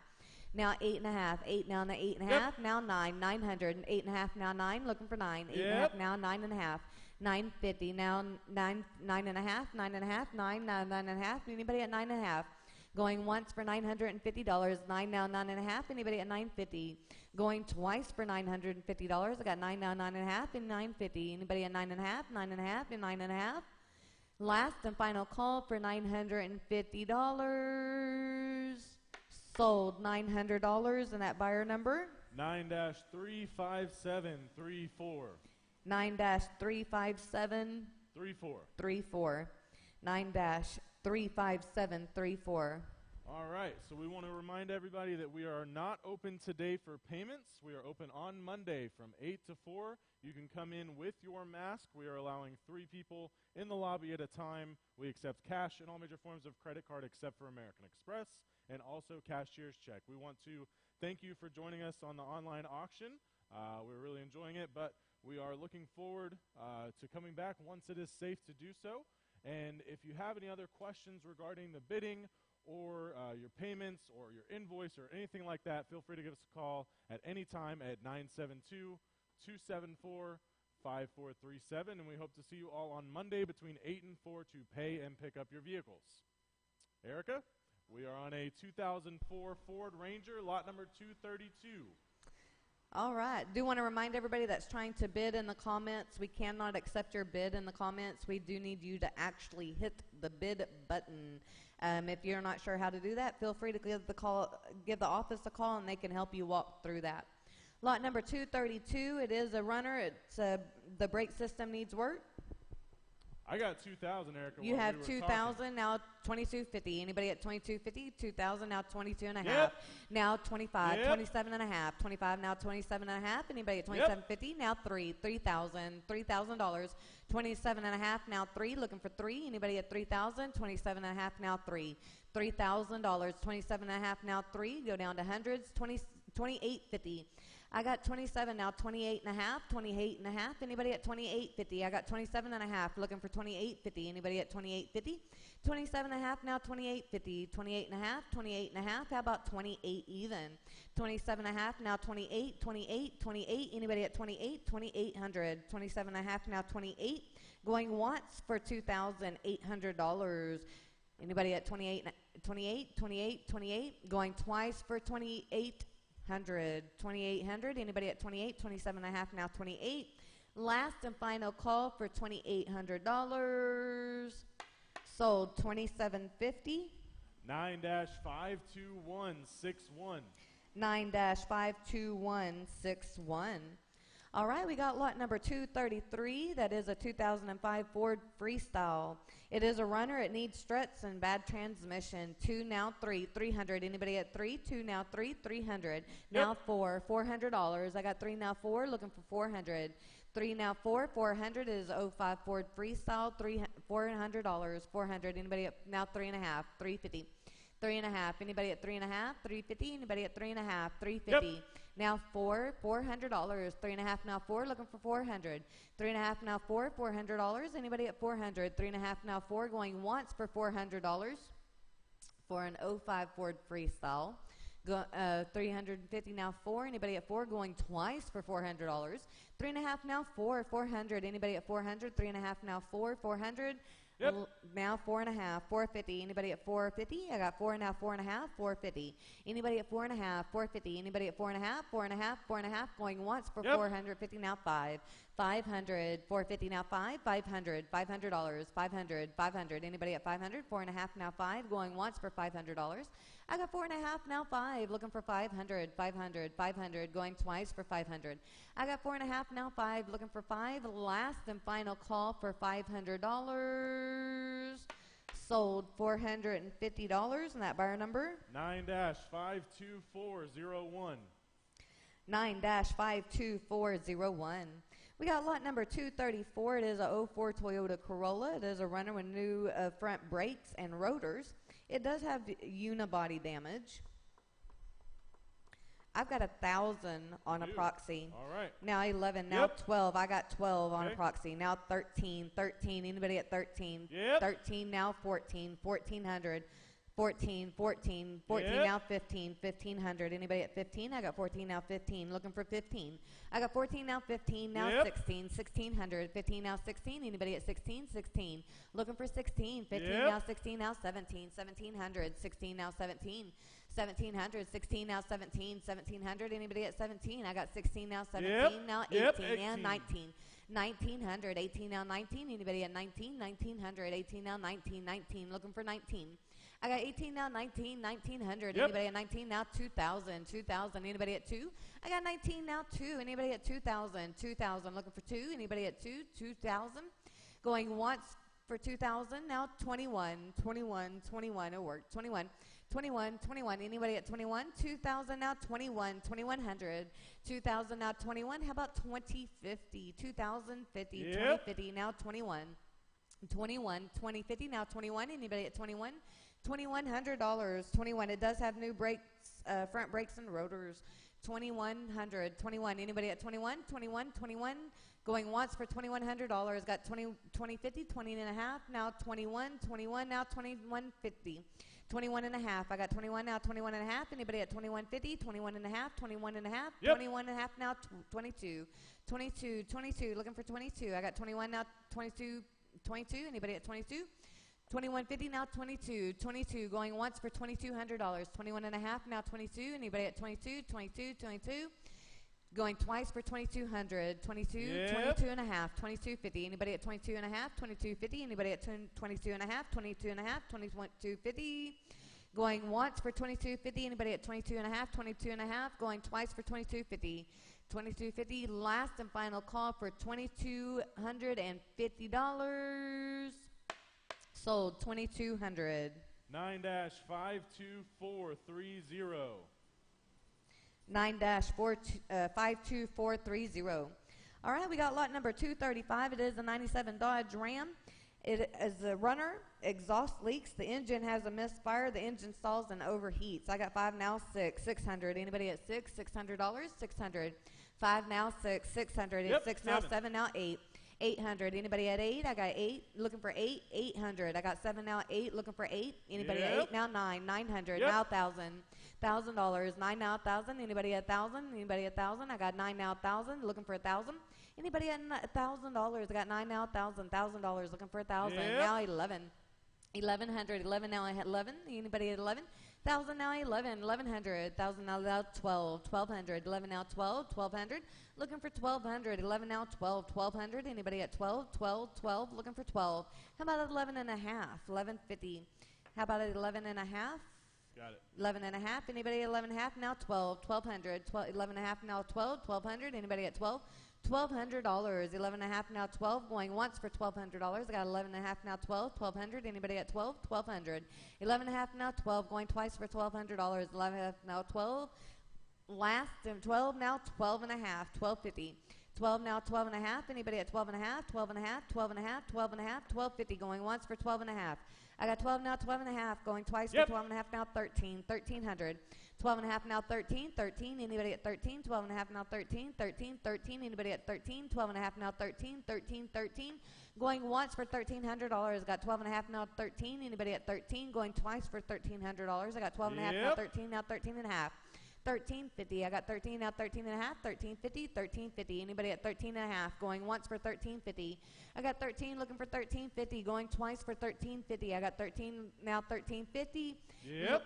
Now 8.5, 8 now 8.5. Now 9, 900, 8.5 now 9. Looking for 9, 8.5 now 9.5. 950 now 9, 9.5, 9.5, 9 now 9.5. Anybody at 9.5? Going once for $950. 9 now 9.5. Anybody at 950? Going twice for $950. I got 9 now 9.5 and 950. Anybody at 9.5? 9.5 and 9.5. Last and final call for $950. Sold $900, and that buyer number 9-35734. 9-35734. 34. 9-35734. All right, so we want to remind everybody that we are not open today for payments. We are open on Monday from 8 to 4. You can come in with your mask. We are allowing 3 people in the lobby at a time. We accept cash and all major forms of credit card except for American Express, and also cashier's check. We want to thank you for joining us on the online auction. We're really enjoying it, but we are looking forward to coming back once it is safe to do so. And if you have any other questions regarding the bidding or your payments or your invoice or anything like that, feel free to give us a call at any time at 972-274-5437. And we hope to see you all on Monday between 8 and 4 to pay and pick up your vehicles. Erica, we are on a 2004 Ford Ranger, lot number 232. All right. Do want to remind everybody that's trying to bid in the comments, we cannot accept your bid in the comments. We do need you to actually hit the bid button. If you're not sure how to do that, feel free to give the office a call, and they can help you walk through that. Lot number 232, it is a runner. It's the brake system needs work. I got 2,000, Erica. You have 2,000, now 2250. Anybody at 2250? 2,000, now 22 and a half. Yep. Now 25, Yep. 27 and a half. 25, now 27 and a half. Anybody at 2750? Now 3,000, $3,000. 27 and a half, now 3. Looking for 3. Anybody at 3,000? 27 and a half, now 3. $3,000. 27 and a half, now 3. Go down to hundreds. 2850. I got 27 now, 28 and a half, 28 and a half. Anybody at 28.50? I got 27 and a half, looking for 28.50. Anybody at 28.50? 27 and a half now, 28.50. 28 and a half, 28 and a half. How about 28 even? 27 and a half now, 28, 28, 28. Anybody at 28? 2800. 27 and a half now, 28. Going once for $2,800. Anybody at 28, 28, 28, 28. Going twice for 28. 2,800. Anybody at 28? 27 and a half, now 28. Last and final call for $2,800. Sold $2,750. 9-52161. 9-52161. All right, we got lot number 233. That is a 2005 Ford Freestyle. It is a runner. It needs struts and bad transmission. 2 now 3, 300. Anybody at 3? 2 now 3, 300. Now 4, $400. I got 3 now 4, looking for 400. 3 now 4, 400 is 05 Ford Freestyle, $400, 400. Anybody at now 3.5, 350. 3.5. Anybody at 3.5, 350. Anybody at 3.5, 350. Yep. Now 4, $400. 3.5 now 4, looking for 400. 3.5 now 4, $400. Anybody at 400. 3.5 now 4, going once for $400 for an 05 Ford Freestyle. 350 now 4. Anybody at 4, going twice for $400. 3.5 now 4, 400. Anybody at 400. 3.5 now 4, 400. Yep. Now 4.5, 450. Anybody at 450? I got 4 now, 4.5, 450. Anybody at 4.5, 450. Anybody at 4.5, 4.5, 4.5. Going once for 450. Now 5, 500. 450 now 5, 500. $500, 500, 500. Anybody at 500? 4.5 now 5. Going once for $500. I got 4.5 now 5. Looking for 500, 500, 500. Going twice for 500. I got 4.5 now 5. Looking for 5. Last and final call for $500. Sold $450. And that buyer number? 9-52401. 9-52401. We got lot number 234. It is a 04 Toyota Corolla. It is a runner with new front brakes and rotors. It does have unibody damage. I've got 1,000 on a proxy. All right. Now 11. Now 12. I got 12 on a Okay. proxy. Now 13. 13. Anybody at 13? Yep. 13. Now 14. 1,400. 14. 14. 14. Yep. Now 15. 1,500. Anybody at 15? I got 14. Now 15. Looking for 15. I got 14. Now 15. Now Yep. 16. 1,600. 15. Now 16. Anybody at 16? 16. Looking for 16. 15. Yep. Now 16. Now 17. 1,700. 16. Now 17. 1,700. 16. Now 17. 1,700. Anybody at 17? I got 16. Now 17. Yep. Now 18. Yep. Now 18. 19. 1,900. 18 now 19. Anybody at 19? 1,900. 18 now 19. 19. Looking for 19. I got 18 now 19. 1,900. Yep. Anybody at 19 now 2,000. 2,000. Anybody at 2? I got 19 now 2. Anybody at 2,000? 2,000. Looking for 2. Anybody at 2? 2,000. Going once for 2,000. Now 21. 21. 21. It worked. 21. 21, 21. Anybody at 21? 2,000 now 21, 2,100. 2,000 now 21. How about 2050? 2,050, Yep. 2050 now 21. 21, 2050 now 21. Anybody at 21? $2,100. 21. It does have new brakes, front brakes and rotors. 2,100. 21. Anybody at 21? 21, 21. Going once for $2,100. Got 20, 2050, 20 and a half. Now 21, 21. Now 2150. 21 and a half. I got 21 now, 21 and a half. Anybody at 2150, 21 and a half, 21 and a half, Yep. 21 and a half now, 22. 22, 22, looking for 22. I got 21 now, 22, 22. Anybody at 22? 2150 now, 22, 22. Going once for $2,200. 21 and a half now, 22. Anybody at 22, 22, 22. Going twice for 2,200. 22, Yep. 22 and a half, 2250. Anybody at 22 and a half, 2250. Anybody at 22 and a half, 22 and a half, 2250. Going once for 2250. Anybody at 22 and a half, 22 and a half. Going twice for 2250. 2250. Last and final call for $2,250. Sold $2,200. 9-52430. 9-52430. All right, we got lot number 235. It is a 97 Dodge Ram. It is a runner. Exhaust leaks. The engine has a misfire. The engine stalls and overheats. I got 5 now, 6. 600. Anybody at 6? $600. 600. 5 now, 6. 600. Yep, 6 now, 7. 7 now, 8. 800. Anybody at 8? I got 8. Looking for 8. 800. I got 7 now, 8. Looking for 8. Anybody at Yep. 8? Now 9. 900. Yep. Now 1,000. $1,000. 9 now 1,000. Anybody at 1,000? Anybody at 1,000? I got 9 now 1,000. Looking for 1,000. Anybody at $1,000? I got 9 now 1,000. $1,000. Looking for 1,000. Yep. Now 11. 1,100. 11 now I had 11. Anybody at 11? 1,000 now 11. 1,100. 1,000 now 12. 1,200. 11 now 12. 1,200. Looking for 1,200. 11 now 12. 1,200. Anybody at 12? 12. 12. Looking for 12. How about 11 and a half? 1150. How about 11 and a half? Got it. 11 and a half. Anybody at 11 and a half? Now 12. 1,200. 11 and a half now 12. 1,200. Anybody at 12? $1,200. 11 and a half now 12. Going once for $1,200. I got 11 and a half now 12. 1,200. Anybody at 12? 1,200. 11 and a half now 12. Going twice for $1,200. 11 and a half now 12. Last and 12 now 12 and a half. 1250. 12 now, 12 and a half. Anybody at 12 and a half? 12 and a half, 12 and a half, 12 and a half, 12.50 going once for 12 and a half. I got 12 now, 12 and a half going twice for 12 and a half now, 13, 1300. 12 and a half now, 13, 13. Anybody at 13? 12 and a half now, 13, 13, 13. Anybody at 13? 12 and a half now, 13, 13, 13. Going once for $1,300. Got 12 and a half now, 13. Anybody at 13? Going twice for $1,300. I got 12 and a half now, 13 now, 13 and a half. 13.50. I got 13 now, 13 and a half. 13.50, 13.50. Anybody at 13 and a half? Going once for 13.50. I got 13 looking for 13.50. Going twice for 13.50. I got 13 now, 13.50. Yep.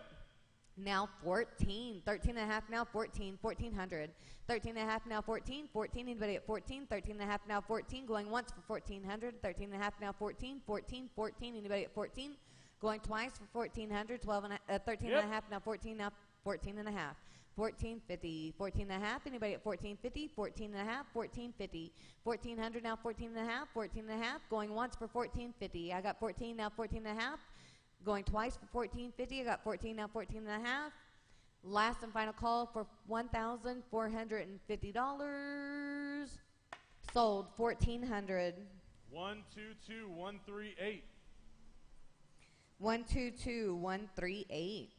Now 14, 13 and a half now, 14, 1400. 13 and a half now, 14, 14. Anybody at 14? 13 and a half now, 14. Going once for 1400. 13 and a half now, 14, 14, 14. Anybody at 14? Going twice for 1400. 13 and a half now, 14 now, 14 and a half. 14.50, 14 and a half. Anybody at 14.50? 14 and a half, 14.50. 1400 now, 14 and a half, 14 and a half. Going once for 14.50. I got 14 now, 14 and a half. Going twice for 14.50. I got 14 now, 14 and a half. Last and final call for $1,450. Sold 1,400. 122-138. 122-138.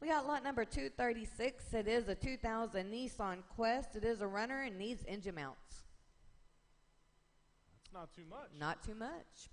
We got lot number 236. It is a 2000 Nissan Quest. It is a runner and needs engine mounts. That's not too much. Not too much.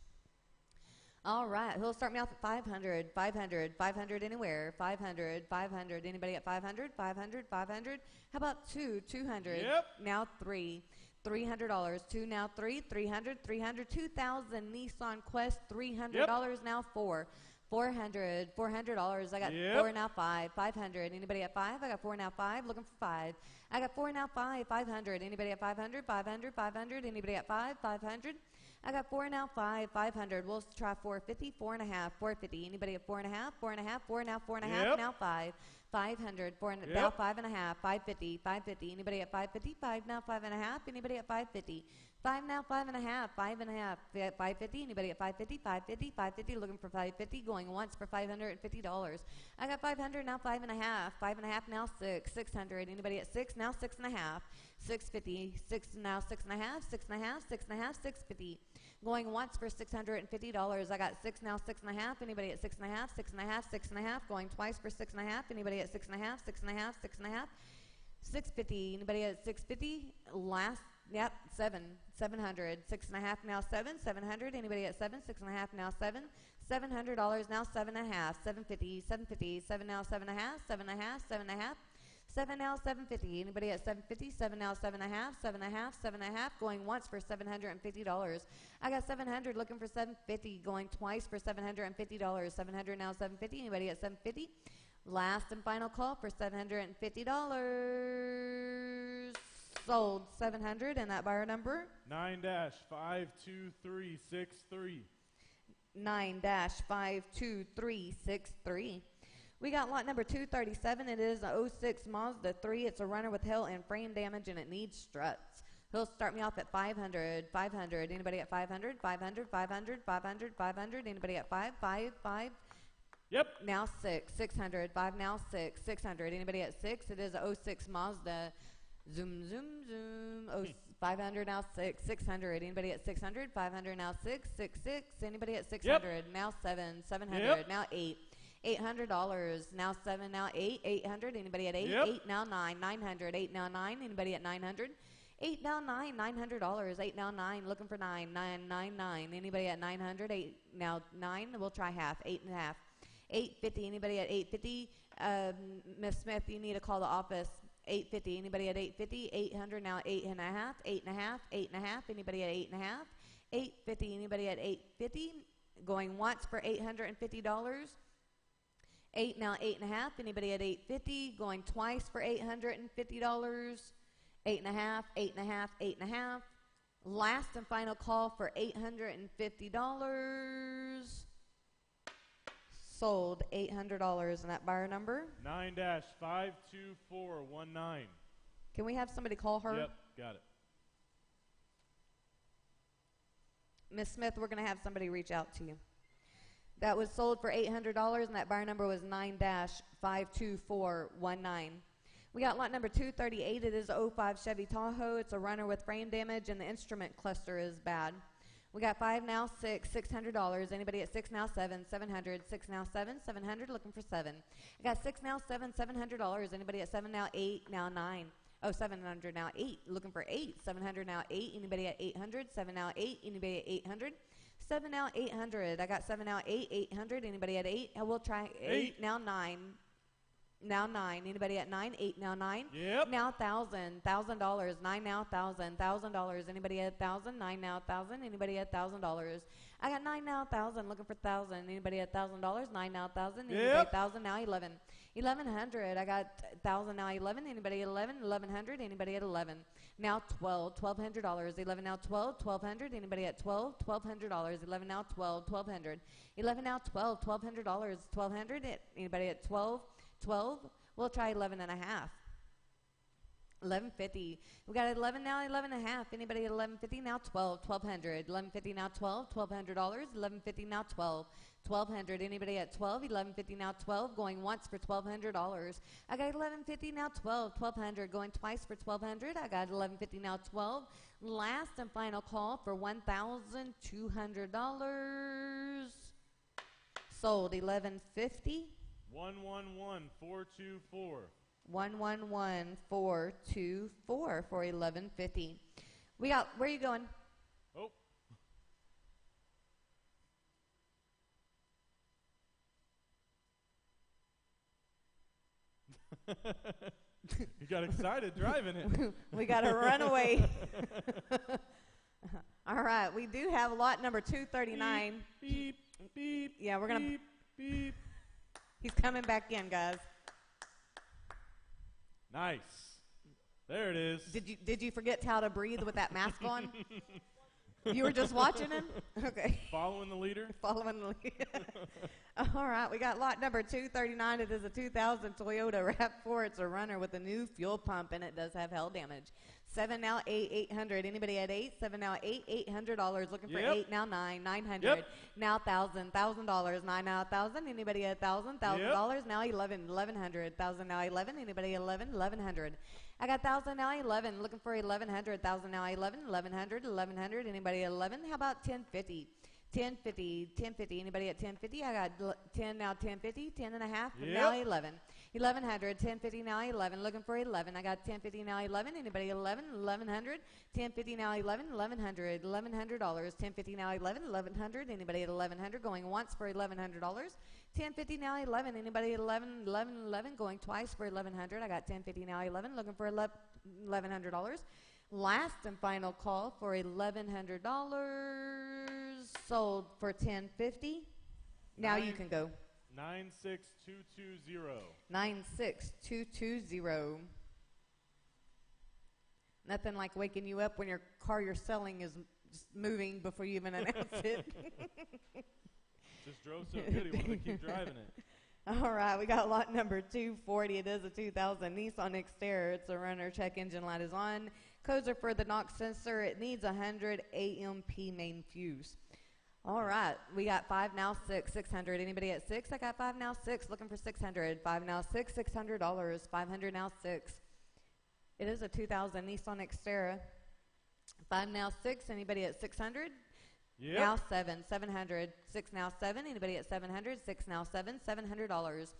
All right, he'll start me off at 500, 500, 500 anywhere, 500, 500. Anybody at 500, 500, 500? How about 200? Yep. Now 3, $300. 2 now 3, 300, 300. 2000 Nissan Quest, $300 now 4. 400, $400. I got 4 now 5, 500. Anybody at 5? I got 4 now 5. Looking for 5. I got 4 now 5, 500. Anybody at 500? 500, 500. Anybody at 5? 500. I got 4 now 5, 500. We'll try 450, 4 and a half, 450. Anybody at 4 and a half? 4 and a half, 4 now 4 and a half. Now 5, 500. 4 and now 5 and a half, 550, 550. Anybody at 550? 5 now 5 and a half. Anybody at 550? 5 now 5 and a half, 5 and a half. 550. Anybody at 550? 550, 550. Looking for 550. Going once for $550. I got 500 now 5 and a half, 5 and a half now 6, 600. Anybody at 6? Now 6 and a half. 650, 6 now 6 and a half, 6 and a half, 6 and a half, 650. Going once for $650. I got 6 now 6 and a half. Anybody at 6 and a half, 6 and a half, 6 and a half. Going twice for 6 and a half. Anybody at 6 and a half, 6 and a half, 6 and a half. 650. Anybody at 650? Last, 7, 700. 6 and a half now 7, 700. Anybody at 7? 6 and a half now 7. $700 now 7 and a half. 750, 750. 7 now 7 and a half, 7 and a half, 7 and a half. 7 now 750. Anybody at 750? 7 now 7 and a half, 7 and a half, 7 and a half. Going once for $750. I got 700 looking for 750. Going twice for $750. 700 now 750. Anybody at 750? Last and final call for $750. Sold 700 and that buyer number 9-52363. 9-52363. We got lot number 237. It is a 06 Mazda 3. It's a runner with hail and frame damage, and it needs struts. He'll start me off at 500, 500. Anybody at 500, 500, 500, 500, 500. Anybody at 5, 5, 5. Yep. Now 6, 600. 5 now 6, 600. Anybody at 6? It is a 06 Mazda. Zoom, zoom, zoom. 500 now 6, 600. Anybody at 600? 500 now 6, 6, 6. Anybody at 600? Now 7, 700. Now 8. $800. Now 7, now 8, 800. Anybody at 8? 8 now 9, 900. 8 now 9. Anybody at 900? 8 now 9, $900. 8 now 9, looking for 9, 9, 9, 9. Anybody at 900? 8 now 9. We'll try half, 8 and a half. 850. Anybody at 850? Miss Smith, you need to call the office. 850. Anybody at 850? 800 now 8 and a half, 8 and a half, 8 and a half. Anybody at 8 and a half? 850. Anybody at 850? Going once for $850. 8 now 8 and a half. Anybody at 850? Going twice for $850. 8 and a half, 8 and a half, 8 and a half. Last and final call for $850. Sold $800. And that buyer number 9-52419. Can we have somebody call her? Yep, got it. Miss Smith, we're going to have somebody reach out to you. That was sold for $800, and that buyer number was 9-52419. We got lot number 238. It is a 05 Chevy Tahoe. It's a runner with frame damage, and the instrument cluster is bad. We got 5 now, 6, $600. Anybody at 6 now, 7, 700. 6 now, 7, 700. Looking for 7. I got 6 now, 7, $700. Anybody at 7 now, 8 now, 9. Oh, 700 now, 8. Looking for 8. 700 now, 8. Anybody at 800? 7 now, 8. Anybody at 800? 7 now, 800. I got 7 now, 8, 800. Anybody at 8? I will try 8 now, 9. Now 9. Anybody at 9? 8 now, 9. Yep. Now $1,000. 9 now, $1,000. Anybody at 1,000? 9 now, 1,000. Anybody at $1,000? I got 9 now, 1,000. Looking for 1,000. Anybody at $1,000? 9 now, 1,000. Anybody Yep. at 1,000 now? 11. 1,100. I got 1,000 now, 11. Anybody at 11? 1,100. Anybody at 11? Now 12. $1,200. 11 now, 12. 1,200. Anybody at 12? $1,200. 11 now, 12. 1,200. 11 now, 12. $1,200. 1,200. Anybody at 12? 12. We'll try 11 and a half. 11.50. We got 11 now, 11 and a half. Anybody at 11.50 now? 12. 1,200. 11.50 now, 12. $1,200. 11.50 now, 12. 1,200. Anybody at 12? 11.50 now, 12. Going once for $1,200. I got 11.50 now, 12. 1,200. Going twice for $1,200. I got 11.50 now, 12. Last and final call for $1,200. Sold 11.50. 111,424. 111,424 for 11.50. We got. Where are you going? Oh. You got excited driving it. We got a runaway. All right, we do have lot number 239. Beep, beep. Yeah, we're gonna. Beep, beep. He's coming back in, guys. Nice. There it is. Did you forget how to breathe with that mask on? You were just watching him? Okay. Following the leader? Following the lead. All right, we got lot number 239. It is a 2000 Toyota RAV4. It's a runner with a new fuel pump, and it does have hail damage. 7 now, 8, 800. Anybody at 8? 7 now, 8, $800. Looking for 8 now, 9, 900. Yep. Now $1,000. 9 now, 1,000. Anybody at 1,000? $1,000 now, 11, 1,100. 1,000 now, 11. Anybody at 11? 1,100. I got 1,000 now, 11. Looking for 1,100. 1,000 now, 11. 1,100. 1,100. Anybody at 11? How about 1050? 1050. 1050. Anybody at 1050? I got 10 now, 1050. 10 and a half. Yep. Now 11. 1,100. 1050 now, 11. Looking for 11. I got 1050 now, 11. Anybody at 11? 1,100. 1050 now, 11. 1,100. $1,100. 1050 now, 11. 1,100. Anybody at 1,100? Going once for $1,100. 1050 now, 11. Anybody at 11? 11, 11. Going twice for 1,100. I got 1050 now, 11. Looking for $1,100. Last and final call for $1,100. Sold for 1050. Now you can go. 96220. 96220. Nothing like waking you up when your car you're selling is just moving before you even announce it. Just drove so good he wanted to keep driving it. All right, we got lot number 240. It is a 2000 Nissan Xterra. It's a runner. Check engine light is on. Codes are for the knock sensor. It needs 100 AMP main fuse. All right, we got 5 now, 6, 600. Anybody at 6? I got 5 now, 6. Looking for 600. 5 now, 6, $600. 500 now, 6. It is a 2000 Nissan Xterra. 5 now, 6. Anybody at 600? Yep. Now 7, 700. 6 now, 7. Anybody at 700? 6 now, 7, $700.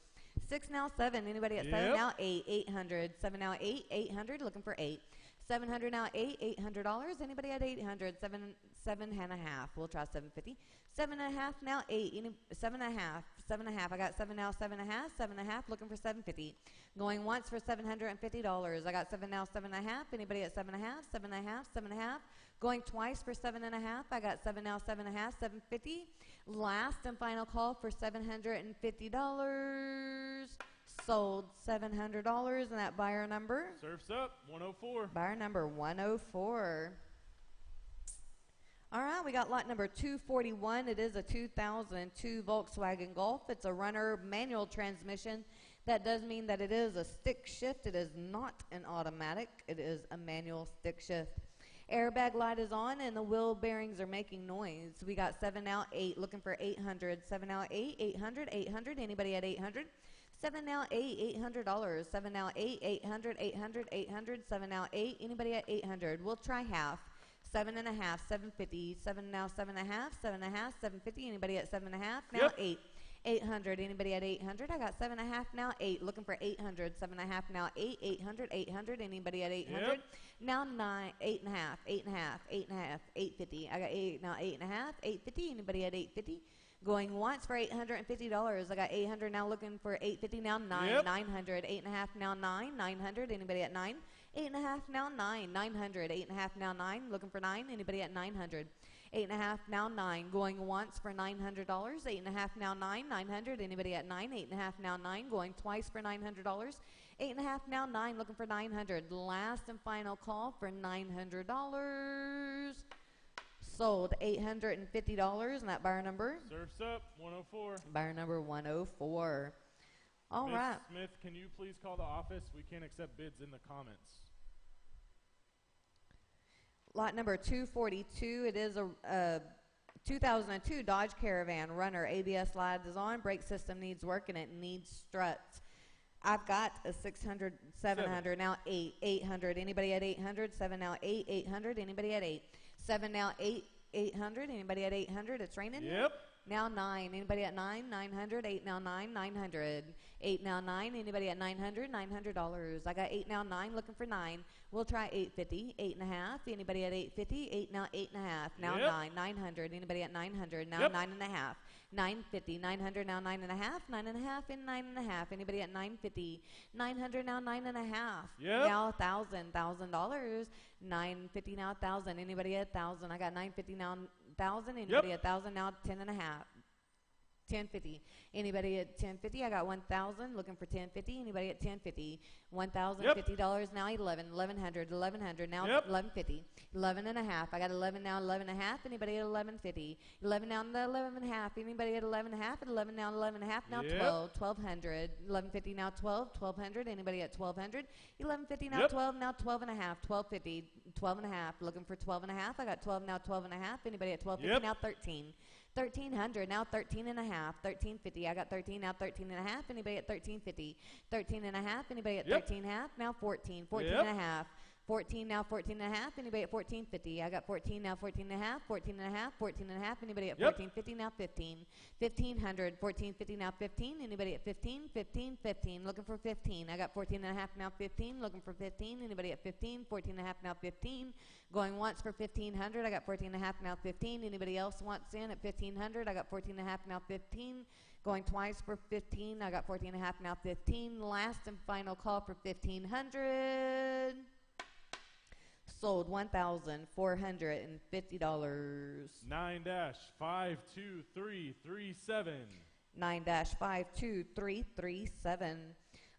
6 now, 7. Anybody at 7 now? 8, 800. 7 now, 8, 800. Looking for 8. 700 now, 8, $800. Anybody at 800? 7 and a half. We'll try 750. 7 and a half now, 8. 7 and a half. 7 and a half. I got 7 now, 7 and a half. 7 and a half. Looking for 750. Going once for $750. I got 7 now, 7 and a half. Anybody at 7 and a half? 7 and a half. 7 and a half. Going twice for 7 and a half. I got 7 now, 7 and a half. 750. Last and final call for $750. Sold $700. And that buyer number? Surf's up, 104. Buyer number 104. All right, we got lot number 241. It is a 2002 Volkswagen Golf. It's a runner manual transmission. That does mean that it is a stick shift. It is not an automatic. It is a manual stick shift. Airbag light is on, and the wheel bearings are making noise. We got 7 now, 8. Looking for 800. 7 now, 8, 800, 800. Anybody at 800? 7 now 8, $800. 7 now 8, 800, 800, 800. 7 now 8, anybody at 800? We'll try half. 7 and a half, 750. 7 now 7 and a half, 7 and a half, 750. Anybody at 7 and a half? Now 8. 800. Anybody at 800? I got 7 and a half now 8. Looking for 800. 7 and a half now 8. 800. 800. Anybody at 800? Now 9. 8 and a half. 8 and a half. 8 and a half. 850. I got 8 now 8 and a half. 850. Anybody at 850? Going once for $850. I got 800 now. Looking for 850 now 9. 900. 8 and a half now 9. 900. Anybody at 9? 8 and a half now 9. 900. 8 and a half now 9. Looking for 9. Anybody at 900? 8 and a half now 9. Going once for $900. 8 and a half now 9. 900. Anybody at 9? 8 and a half now 9. Going twice for $900. 8 and a half now 9. Looking for 900. Last and final call for $900. Sold $850. And that buyer number? Surf's up 104. Buyer number 104. All Miss right. Smith, can you please call the office? We can't accept bids in the comments. Lot number 242. It is a 2002 Dodge Caravan runner. ABS lights is on. Brake system needs work and it needs struts. I've got a 600, 700, now 8, 800. Anybody at 800? 7 now 8, 800. Anybody at 8? 7 now 8, 800. Anybody at 800? It's raining? Yep. Now 9. Anybody at 9? 900. 8 now 9. 900. 8 now 9. Anybody at 900? $900. I got 8 now 9. Looking for 9. We'll try 850. 8 and a half. Anybody at 850? 8 now 8 and a half. Now 9. 900. Anybody at 900? Now 9 and a half. 950. 900 now 9 and a half. 9 and a half and 9 and a half. Anybody at 950? 900 now 9 and a half. Now $1,000. $1,000. 950 now 1,000. Anybody at 1,000? I got 950 now 1,000. Anybody at 1,000 now 10 and a half. 1050. Anybody at 1050? I got 1,000. Looking for 1050. Anybody at 1050? $1,050 now 11. 1,100. 1,100 now 1150. 11 and a half. I got 11 now 11 and a half. Anybody at 1150? 11 now 11 and a half. Anybody at 11 and a half? At 11 now 11 and a half. Now 12. 1,200. 1150 now 12. 1,200. Anybody at 1,200? 1150 now 12. Now 12 and a half. 1250. 12 and a half. Looking for 12 and a half. I got 12 now 12 and a half. Anybody at 1250? Now 13. 1,300. Now 13 and a half. 1,350. I got 13 now 13 and a half. Anybody at 1,350? 13 and a half. Anybody at 13 and a half? Now 14. 14 and a half. 14 now 14 and a half. Anybody at 1450? I got 14 now 14 and a half. 14 and a half. 14 and a half. Anybody at 1450? Now 15. 1,500. 1450 now 15. Anybody at 15? 15. 15. Looking for 15. I got 14 and a half now 15. Looking for 15. Anybody at 15? 14 and a half now 15. Going once for 1,500. I got 14 and a half now 15. Anybody else wants in at 1,500? I got 14 and a half now 15. Going twice for 15. I got 14 and a half now 15. Last and final call for 1,500. Sold $1,450. 9-52337. 9-52337.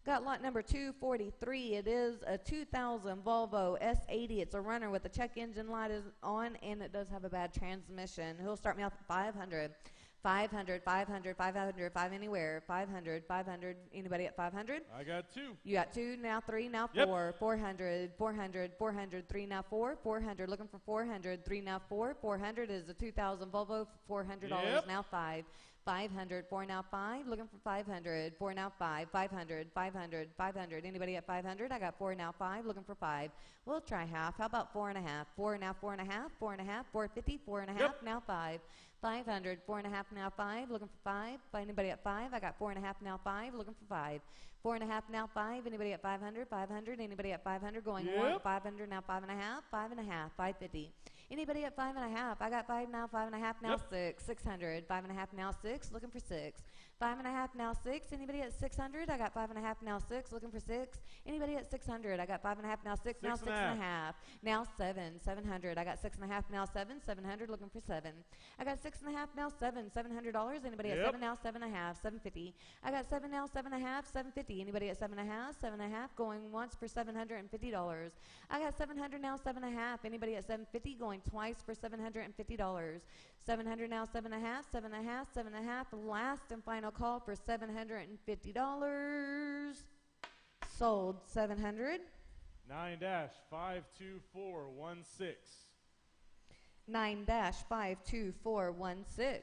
Got lot number 243. It is a 2000 Volvo S80. It's a runner with the check engine light is on, and it does have a bad transmission. He'll start me off at 500. 500, 500, 500, 5 anywhere. 500, 500. Anybody at 500? I got 2. You got 2, now 3, now 4. 400, 400, 400, 3, now 4. 400, looking for 400, 3, now 4. 400 is a 2000 Volvo, $400, now 5. 500, 4 now 5, looking for 500, 4 now 5, 500, 500, 500. Anybody at 500? I got 4 now 5, looking for 5. We'll try half. How about 4 and a half? 4 now 4 and a half, 4 and a half, 450, 4 and a half, now 5. 500, 4 and a half now 5, looking for 5. Anybody at 5? I got 4 and a half now 5, looking for 5. 4 and a half now 5. Anybody at 500? 500. Anybody at 500? Going 1. 500 now 5 and a half. 5 and a half. 550. Anybody at 5 and a half? I got 5 now 5 and a half now 6. 600. 5 and a half now 6. Looking for 6. 5 and a half now 6. Anybody at 600? I got 5 and a half now 6. Looking for 6. Anybody at 600? I got 5 and a half now 6. Now 6 and a half. Now 7. 700. I got 6 and a half now 7. 700. Looking for 7. I got 6 and a half now 7. $700. Anybody at 7 now 7 and a half? 750. I got 7 now 7 and a half. 750. Anybody at 7 and a half? 7 and a half. Going once for $750. I got 700 now 7 and a half. Anybody at 750? Going twice for $750. 700 now 7 and a half. 7 and a half. 7 and a half. Last and final call for $750. Sold 700. 9-52416. 9-52416.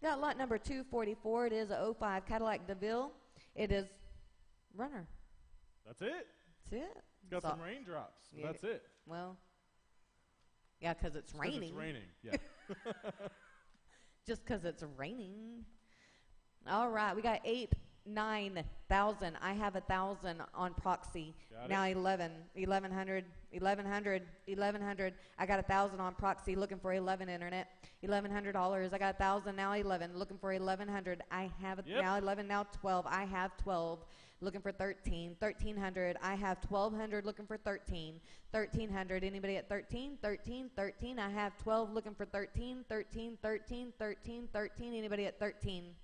Got lot number 244. It is a 05 Cadillac DeVille. It is runner. That's it. That's it. It's got some raindrops. Yeah. That's it. Well, yeah, because it's raining. It's raining, yeah. Just because it's raining. All right, we got 9,000. I have 1,000 on proxy. Got now it. 1,100. I got 1,000 on proxy, looking for 11 internet. $1,100. I got 1,000, now 11. Looking for 1,100. I have now 11, now 12. I have 12. Looking for 13. 1,300. I have 1,200. Looking for 13. 1,300. Anybody at 13? 13. 13. I have 12. Looking for 13. 13. 13. 13. 13. Anybody at 13?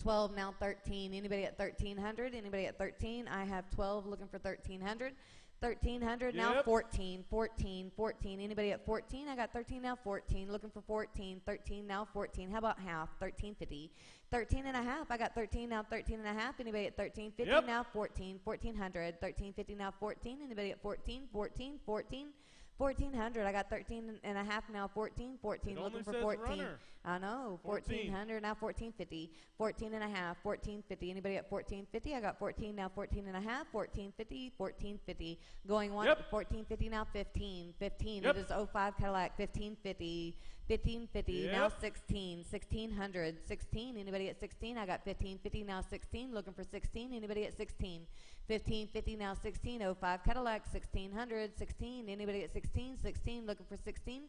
12, now 13. Anybody at 1,300? Anybody at 13? I have 12. Looking for 1,300. 1,300, now 14. 14. 14. Anybody at 14? I got 13, now 14. Looking for 14. 13, now 14. How about half? 13.50. 13 and a half. I got 13, now 13 and a half. Anybody at 13.50? Now 14. 1,400. 13.50, now 14. Anybody at 14? 14. 14. 1,400. I got 13 and a half, now 14. 14. Looking for 14. Runner. I know. 1,400, now 14.50. 14 and a half. 14.50. Anybody at 14.50? I got 14, now 14 and a half. 14.50. 14.50. Going once. 14.50, now 15. 15. It is 05 Cadillac. 15.50. 15.50. Now 16. 1,600. 16. Anybody at 16? I got 15.50, now 16. Looking for 16. Anybody at 16? 15.50, now 16. 05 Cadillac. 1,600. 16. Anybody at 16? 16. Looking for 16.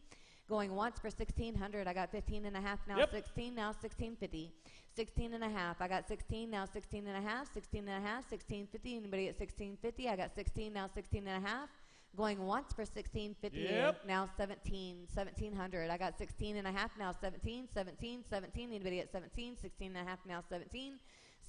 Going once for 1,600. I got 15 and a half, now 16. Now 16.50. 16 and a half. I got 16, now 16 and a half. 16 and a half. 16.50. Anybody at 16.50? I got 16, now 16 and a half. Going once for 1,650, now 17, 1,700. I got 16 and a half, now 17, 17, 17. Anybody at 17? 16 and a half, now 17.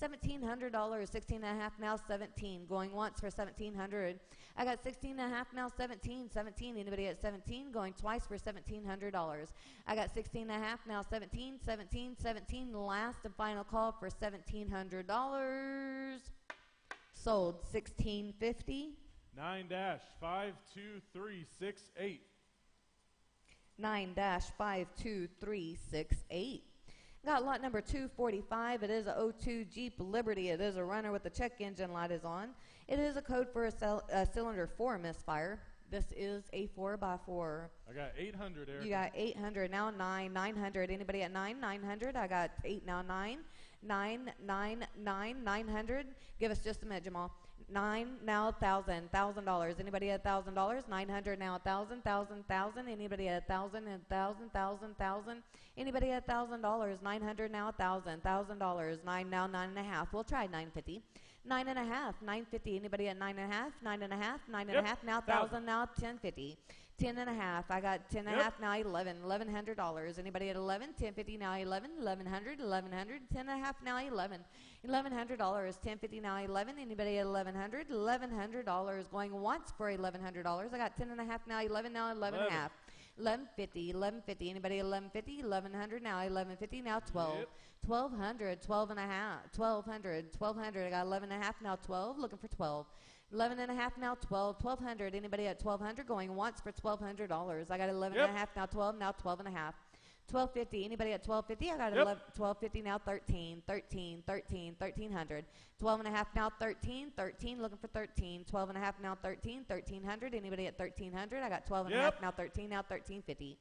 $1,700, 16 and a half, now 17. Going once for 1,700. I got 16 and a half, now 17, 17. Anybody at 17? Going twice for $1,700. I got 16 and a half, now 17, 17, 17. Last and final call for $1,700. Sold $1,650. 9-52368. 9-52368. Got lot number 245. It is a 02 Jeep Liberty. It is a runner with the check engine light is on. It is a code for a cylinder 4 misfire. This is a 4x4. I got 800, Eric. You got 800, now 9, 900. Anybody at 9, 900? I got 8, now 9. 9, 9, 9, 900. Give us just a minute, Jamal. 9, now $1,000. $1,000. Anybody at $1,000? 900, now 1,000. 1,000. Anybody at 1,000? 1,000. 1,000. Anybody at $1,000? 900, now 1,000. $1,000. 9, now 9.5. We'll try 950. 9.5. 950. Anybody at 9.5? 9.5. 9.5. Now 1,000. Now 1050. 10 and a half. I got 10 and a half, now 11. $1,100. Anybody at 11? 1050, now 11. 1,100. 1,100. 10 and a half, now 11. $1,100. 1050, now 11. Anybody at 1,100? $1,100. Going once for $1,100. I got 10 and a half, now 11. Now 11 and a half. 1150. 1150. Anybody at 1150? 1,100. Now 1150. Now 12. 1,200. 12 and a half. 1,200. 1,200. I got 11 and a half, now 12. Looking for 12. 11 and a half, now 12. 1,200. Anybody at 1,200? Going once for $1,200. I got 11 and a half, now 12. Now 12 and a half. 1,250. Anybody at 1,250? I got 1,250, now 13. 13. 13. 1,300. 12 and a half, now 13. 13. Looking for 13. 12 and a half, now 13. 1,300. Anybody at 1,300? I got 12 and a half, now 13. Now 1,350.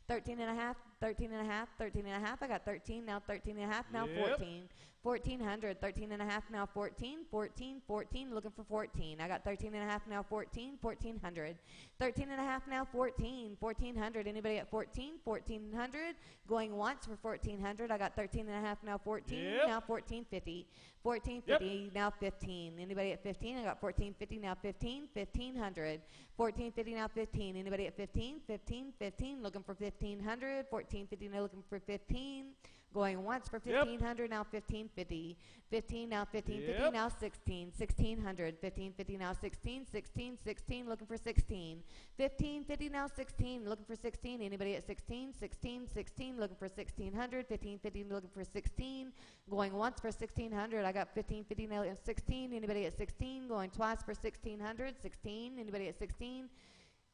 13 and a half, 13 and a half, 13 and a half. I got 13, now 13 and a half, now 14. 1,400, 13 and a half, now 14. 14, 14, looking for 14. I got 13 and a half, now 14. 1,400. 13 and a half, now 14. 1,400. Anybody at 14? 1,400. Going once for 1,400. I got 13 and a half, now 14. Now 1,450. 1,450, now 15. Anybody at 15? I got 1,450, now 15. 1,500. 1,450, now 15. Anybody at 15? 15, 15, looking for 1,500. 1,450, now looking for 15. Going once for 1,500, now 1,550. 15, now 1,550, now 16. 1,600. 1,550, now 16. 16, 16, looking for 16. 1,550, now 16, looking for 16. Anybody at 16? 16, 16, looking for 1,600. 1,550, looking for 16. Going once for 1,600. I got 1,550, now 16. Anybody at 16? Going twice for 1,600. 16. Anybody at 16?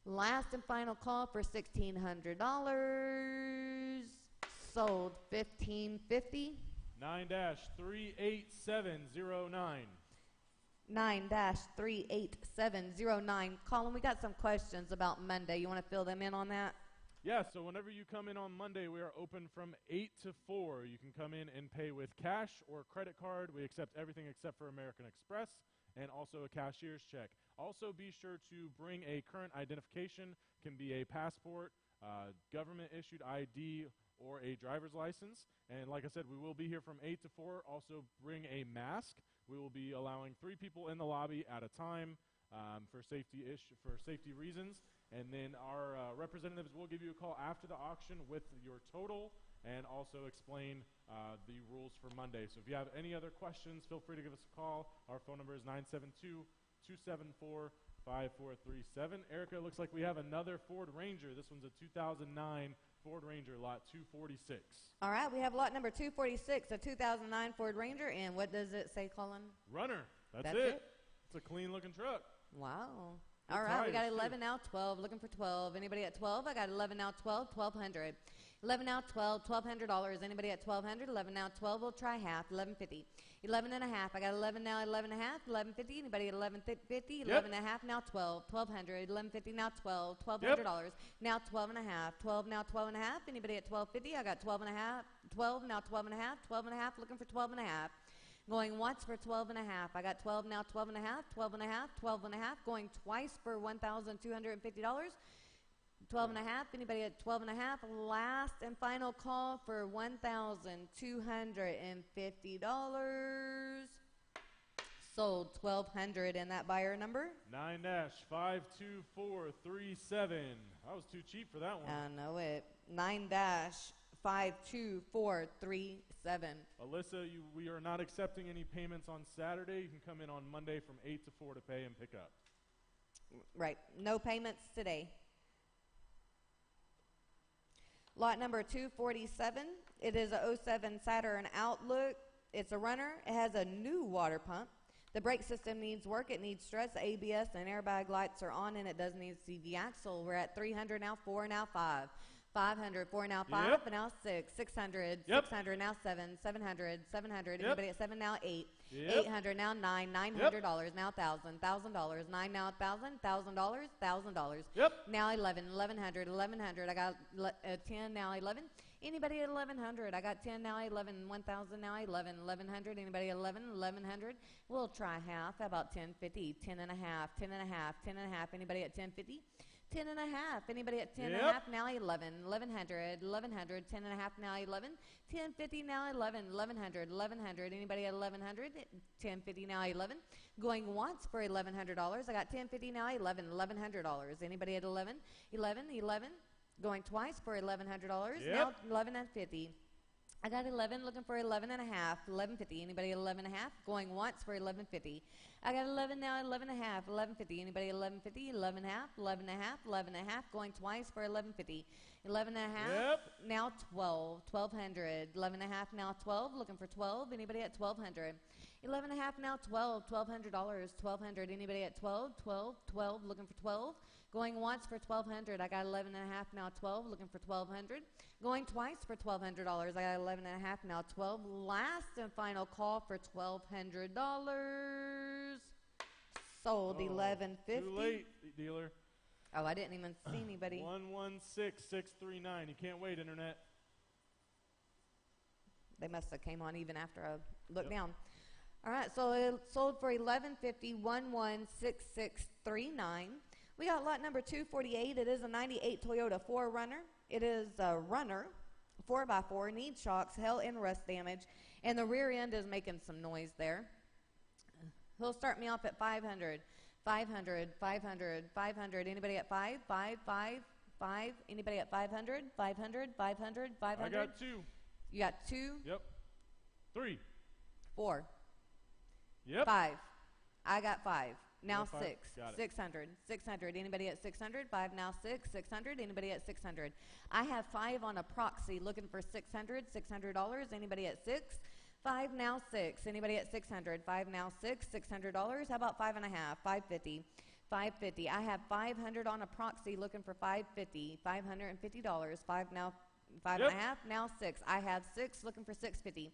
Last and final call for $1,600. Sold $1,550. 9-38709. 9-38709. Colin, we got some questions about Monday. You want to fill them in on that? Yeah, so whenever you come in on Monday, we are open from 8 to 4. You can come in and pay with cash or credit card. We accept everything except for American Express and also a cashier's check. Also, be sure to bring a current identification. Can be a passport, government-issued ID, or a driver's license. And like I said, we will be here from 8 to 4. Also, bring a mask. We will be allowing 3 people in the lobby at a time for safety reasons. And then our representatives will give you a call after the auction with your total and also explain the rules for Monday. So if you have any other questions, feel free to give us a call. Our phone number is 972-274-5437. Erica, it looks like we have another Ford Ranger. This one's a 2009 Ford Ranger, lot 246. All right, we have lot number 246, a 2009 Ford Ranger. And what does it say, Colin? Runner. That's it. It's a clean-looking truck. Wow. All right, we got 11 now, 12, looking for 12. Anybody at 12? I got 11 now, 12, 1,200. 11 now, 12, $1,200. Anybody at 1,200? 11 now, 12, we'll try half, 1150. 11 and a half, I got 11 now, 11 and a half, 1150. Anybody at 1150? 11 and a half now, 12, 1,200. 1150 now, 12, $1,200. Now 12 and a half, 12 now, 12 and a half. Anybody at 1250? I got 12 and a half, 12 now, 12 and a half, 12 and a half, looking for 12 and a half. Going once for 12 and a half. I got 12 now, 12 and a half, 12 and a half, 12 and a half. Going twice for $1,250. 12 and a half. Anybody at 12 and a half? Last and final call for $1,250. Sold 1,200. And that buyer number? 9-52437. That was too cheap for that one. I know it. 9-52437. Alyssa, we are not accepting any payments on Saturday. You can come in on Monday from 8 to 4 to pay and pick up. Right. No payments today. Lot number 247. It is a 07 Saturn Outlook. It's a runner. It has a new water pump. The brake system needs work. It needs struts, ABS, and airbag lights are on, and it does need CV axle. We're at 300 now, 4 now, 5. 500, 4 now, 5, Yep. and now 6. 600, Yep. 600, now 7. 700, 700. Yep. Anybody at 7 now, 8. Yep. 800 now, 9. $900 now, $1,000. $1,000. 9 now, $1,000. $1,000. $1,000. Yep. Now 11. 1100. 1100. I got 10 now, 11. Anybody at 1100? I got 10 now, 11. 1000 now, 11. 1100. Anybody at 11? 1100. We'll try half. How about 1050? 10 and a half. 10 and a half. 10 and a half. Anybody at 1050? 10 and a half. Anybody at 10 and a half now? 11. 1100. 1100. 10 and a half now? 11. 1050 now? 11. 1100. 1100. Anybody at 1100? 1050 now? 11. Going once for $1,100. I got 1050 now? 11. $1,100. Anybody at 11? 11. 11. Going twice for $1,100. Now 11 and 50. I got 11, looking for 11 and a half, 1150. Anybody at 11 and a half? Going once for 1150. I got 11 now, 11 and a half, 1150. Anybody at 1150? 11 and a half, 11 and a half, 11 and a half. Going twice for 1150. 11 and a half. Now 12, 1200. 11 and a half now 12, looking for 12. Anybody at 1200? 11 and a half now 12, $1,200. 1200. Anybody at 12? 12, 12, looking for 12. Going once for 1200. I got 11 and a half now 12, looking for 1200. Going twice for $1,200. I got 11 and a half now 12. Last and final call for $1,200. Sold 1150. Too late, dealer. Oh, I didn't even see anybody. 116639. You can't wait, internet. They must have came on even after I looked down. All right, so it sold for $1150. 116639. We got lot number 248. It is a 98 Toyota 4Runner. It is a runner, 4x4, needs shocks, hail and rust damage, and the rear end is making some noise there. He'll start me off at 500, 500, 500, 500. Anybody at 5? 5, 5, 5. Anybody at 500? 500, 500, 500. I got 2. You got 2? Yep. 3. 4. Yep. 5. I got 5. Now 5. 6. Got it. 600. 600. Anybody at 600? 5 now 6. 600. Anybody at 600? I have 5 on a proxy looking for 600. $600. Anybody at 6? 5 now 6. Anybody at 600? 5 now 6. $600. How about 5 and a half? 550. 550. I have 500 on a proxy looking for 550. $550. 5 now 5 and a half. Now 6. I have 6 looking for 650.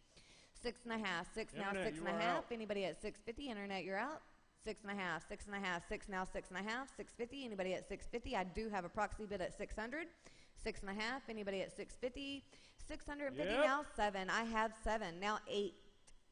6 and a half. 6 now Internet, 6 and a you are half. out. Anybody at 650? Internet, you're out. 6 and a half, 6 and a half, 6 now, 6 and a half, 650. Anybody at 650? I do have a proxy bid at 600. 6 and a half. Anybody at 650? 650 now, 7. I have 7 now, 8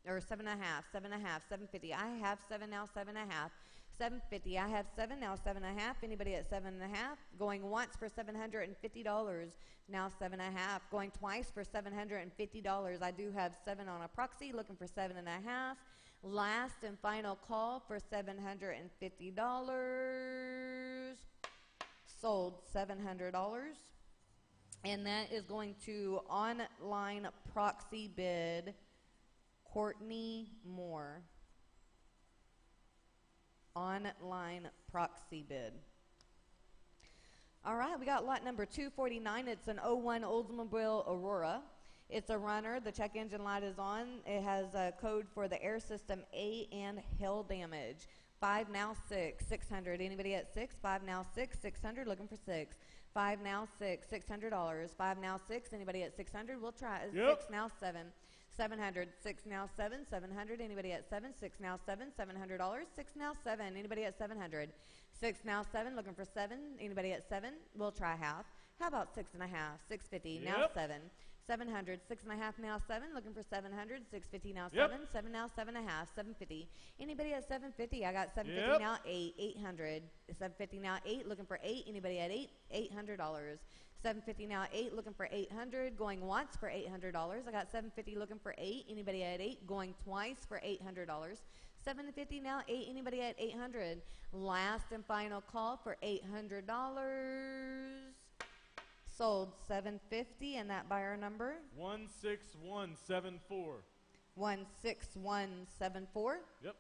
or 7 and a half, 7 and a half, 750. I have 7 now, 7 and a half. 750. I have 7 now, 7 and a half. Anybody at 7 and a half? Going once for $750. Now 7 and a half. Going twice for $750. I do have 7 on a proxy. Looking for 7 and a half. Last and final call for $750. Sold $700. And that is going to online proxy bid Courtney Moore. Online proxy bid. All right, we got lot number 249. It's an 01 Oldsmobile Aurora. It's a runner. The check engine light is on. It has a code for the air system A and hail damage. 5 now, 6, 600. Anybody at 6? 5 now, 6, 600. Looking for 6. 5 now, 6, $600. 5 now, 6. Anybody at 600? We'll try it. 6 now, 7. 700. 6 now, 7. 700. Anybody at 7? 6 now, 7. $700. 6 now, 7. Anybody at 700? 6 now, 7. Looking for 7. Anybody at 7? We'll try half. How about 6 and a half? 650. Now 7. 700. 6 and a half now, 7. Looking for 700. 650 now, 7. 7 now, 7 and a half. 750. Anybody at 750? I got 750 now, 8. 800. 750 now, 8. Looking for 8. Anybody at 8? $800. 750 now, 8. Looking for 800. Going once for $800. I got 750 looking for 8. Anybody at 8? Going twice for $800. 750 now, 8. Anybody at 800? Last and final call for $800. Sold $750, and that buyer number 16174. 16174. Yep.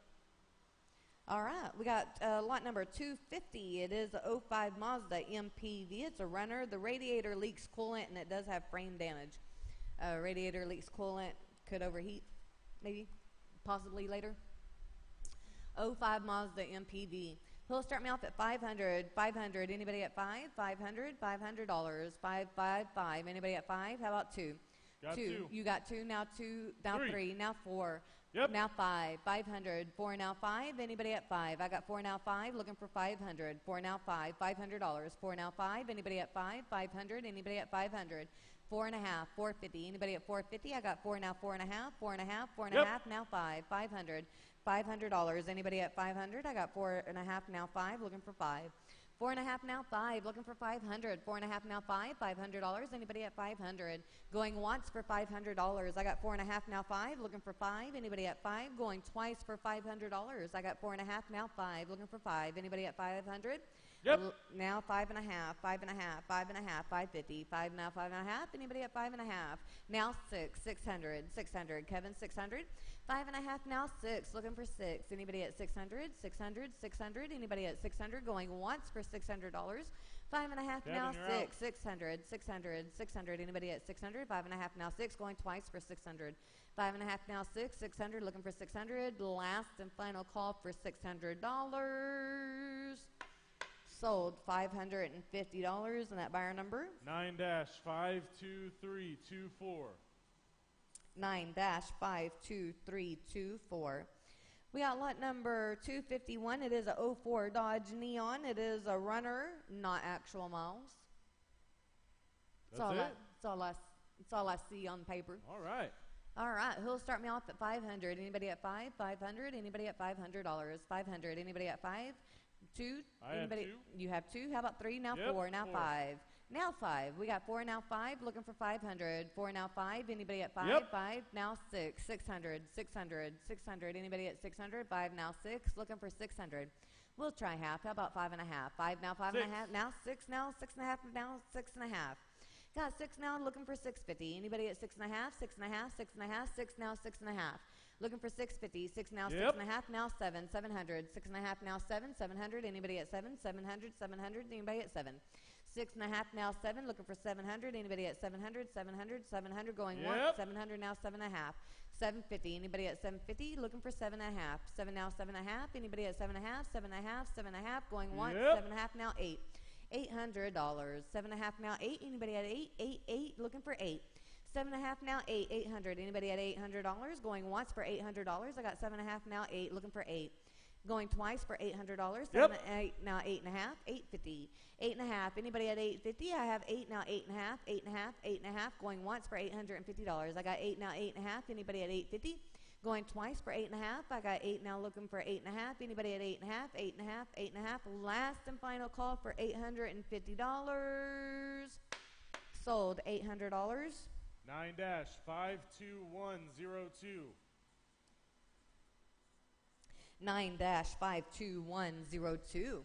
All right, we got lot number 250. It is a 05 Mazda MPV. It's a runner. The radiator leaks coolant, and it does have frame damage. Radiator leaks coolant, could overheat, maybe, possibly later. 05 Mazda MPV. He'll start me off at 500. 500. Anybody at 5? 500. $500. 555. Anybody at 5? How about 2? Got 2. You got 2. Now 2. Now 3. Now 4. Yep. Now 5. 500. 4 now 5. Anybody at 5? I got 4 now 5. Looking for 500. 4 now 5. $500. 4 now 5. Anybody at 5? 500. Anybody at 500? 4 and a half. 450. Anybody at 450? I got 4 now 4 and a half. 4 and a half. 4 and a half. Now 5. 500. $500. Anybody at 500? I got 4 and a half now 5. Looking for 5. 4 and a half now 5. Looking for 500. 4 and a half now 5. $500. Anybody at 500? Going once for $500. I got 4 and a half now 5. Looking for 5. Anybody at 5? Going twice for $500. I got 4 and a half now 5. Looking for 5. Anybody at 500? Yep. Now 5 and a half. 5 and a half. 5 and a half. 550. 5 now 5 and a half. Anybody at 5 and a half? Now 6. 600. 600. Kevin 600. 5 and a half now 6. Looking for 6. Anybody at 600? 600. 600. Anybody at 600? Going once for $600. 5 and a half Kevin, now you're 6. 600. 600. 600. Anybody at 600? 5 and a half now 6. Going twice for 600. 5 and a half now 6. 600. Looking for 600. Last and final call for $600. Sold $550, and that buyer number 9-52324. 9-52324. We got lot number 251. It is a 04 Dodge Neon. It is a runner, not actual miles. That's it? That's all I see on paper. All right. All right, he'll start me off at 500. Anybody at 5? 500. Anybody at $500? 500. Anybody at 5? 2. Anybody? Have 2. You have 2. How about 3? Now 4. Now 5. Now 5. We got 4 now 5. Looking for 500. 4 now 5. Anybody at 5? 5 now 6. 600. 600. 600. Anybody at 600? 5 now 6. Looking for 600. We'll try half. How about 5 and a half? 5 now 5 and a half. Now 6. Now 6 and a half. Now 6 and a half. Got 6 now. Looking for 650. Anybody at 6 and a half? 6 and a half. 6 and a half. 6 now 6 and a half. Looking for 650. 6 now 6 and a half. Now 7. 700. 6 and a half. Now 7. 700. Anybody at 7? 700. 700. Anybody at 7? 6 and a half now 7. Looking for 700. Anybody at 700? 700. 700. Going once. 700 now 7 and a half. 750. Anybody at 750? Looking for 7 and a half. 7 now 7 and a half. Anybody at 7 and a half? 7 and a half. 7 and a half. Going once. 7 and a half now 8. $800. 7 and a half now 8. Anybody at 8? 8. 8. Looking for 8. 7 and a half now 8. 800. Anybody at $800? Going once for $800. I got 7 and a half now 8. Looking for 8. Going twice for $800. Yep. 7 and 8, now 8.5, 850. 8.5. Anybody at 850? I have 8 now, 8.5, 8.5, 8.5. Going once for $850. I got 8 now, 8.5. Anybody at 850? Going twice for 8.5. I got 8 now, looking for 8.5. Anybody at 8.5? 8.5, 8.5. Last and final call for $850. Sold $800. 9-52102. 9-52102.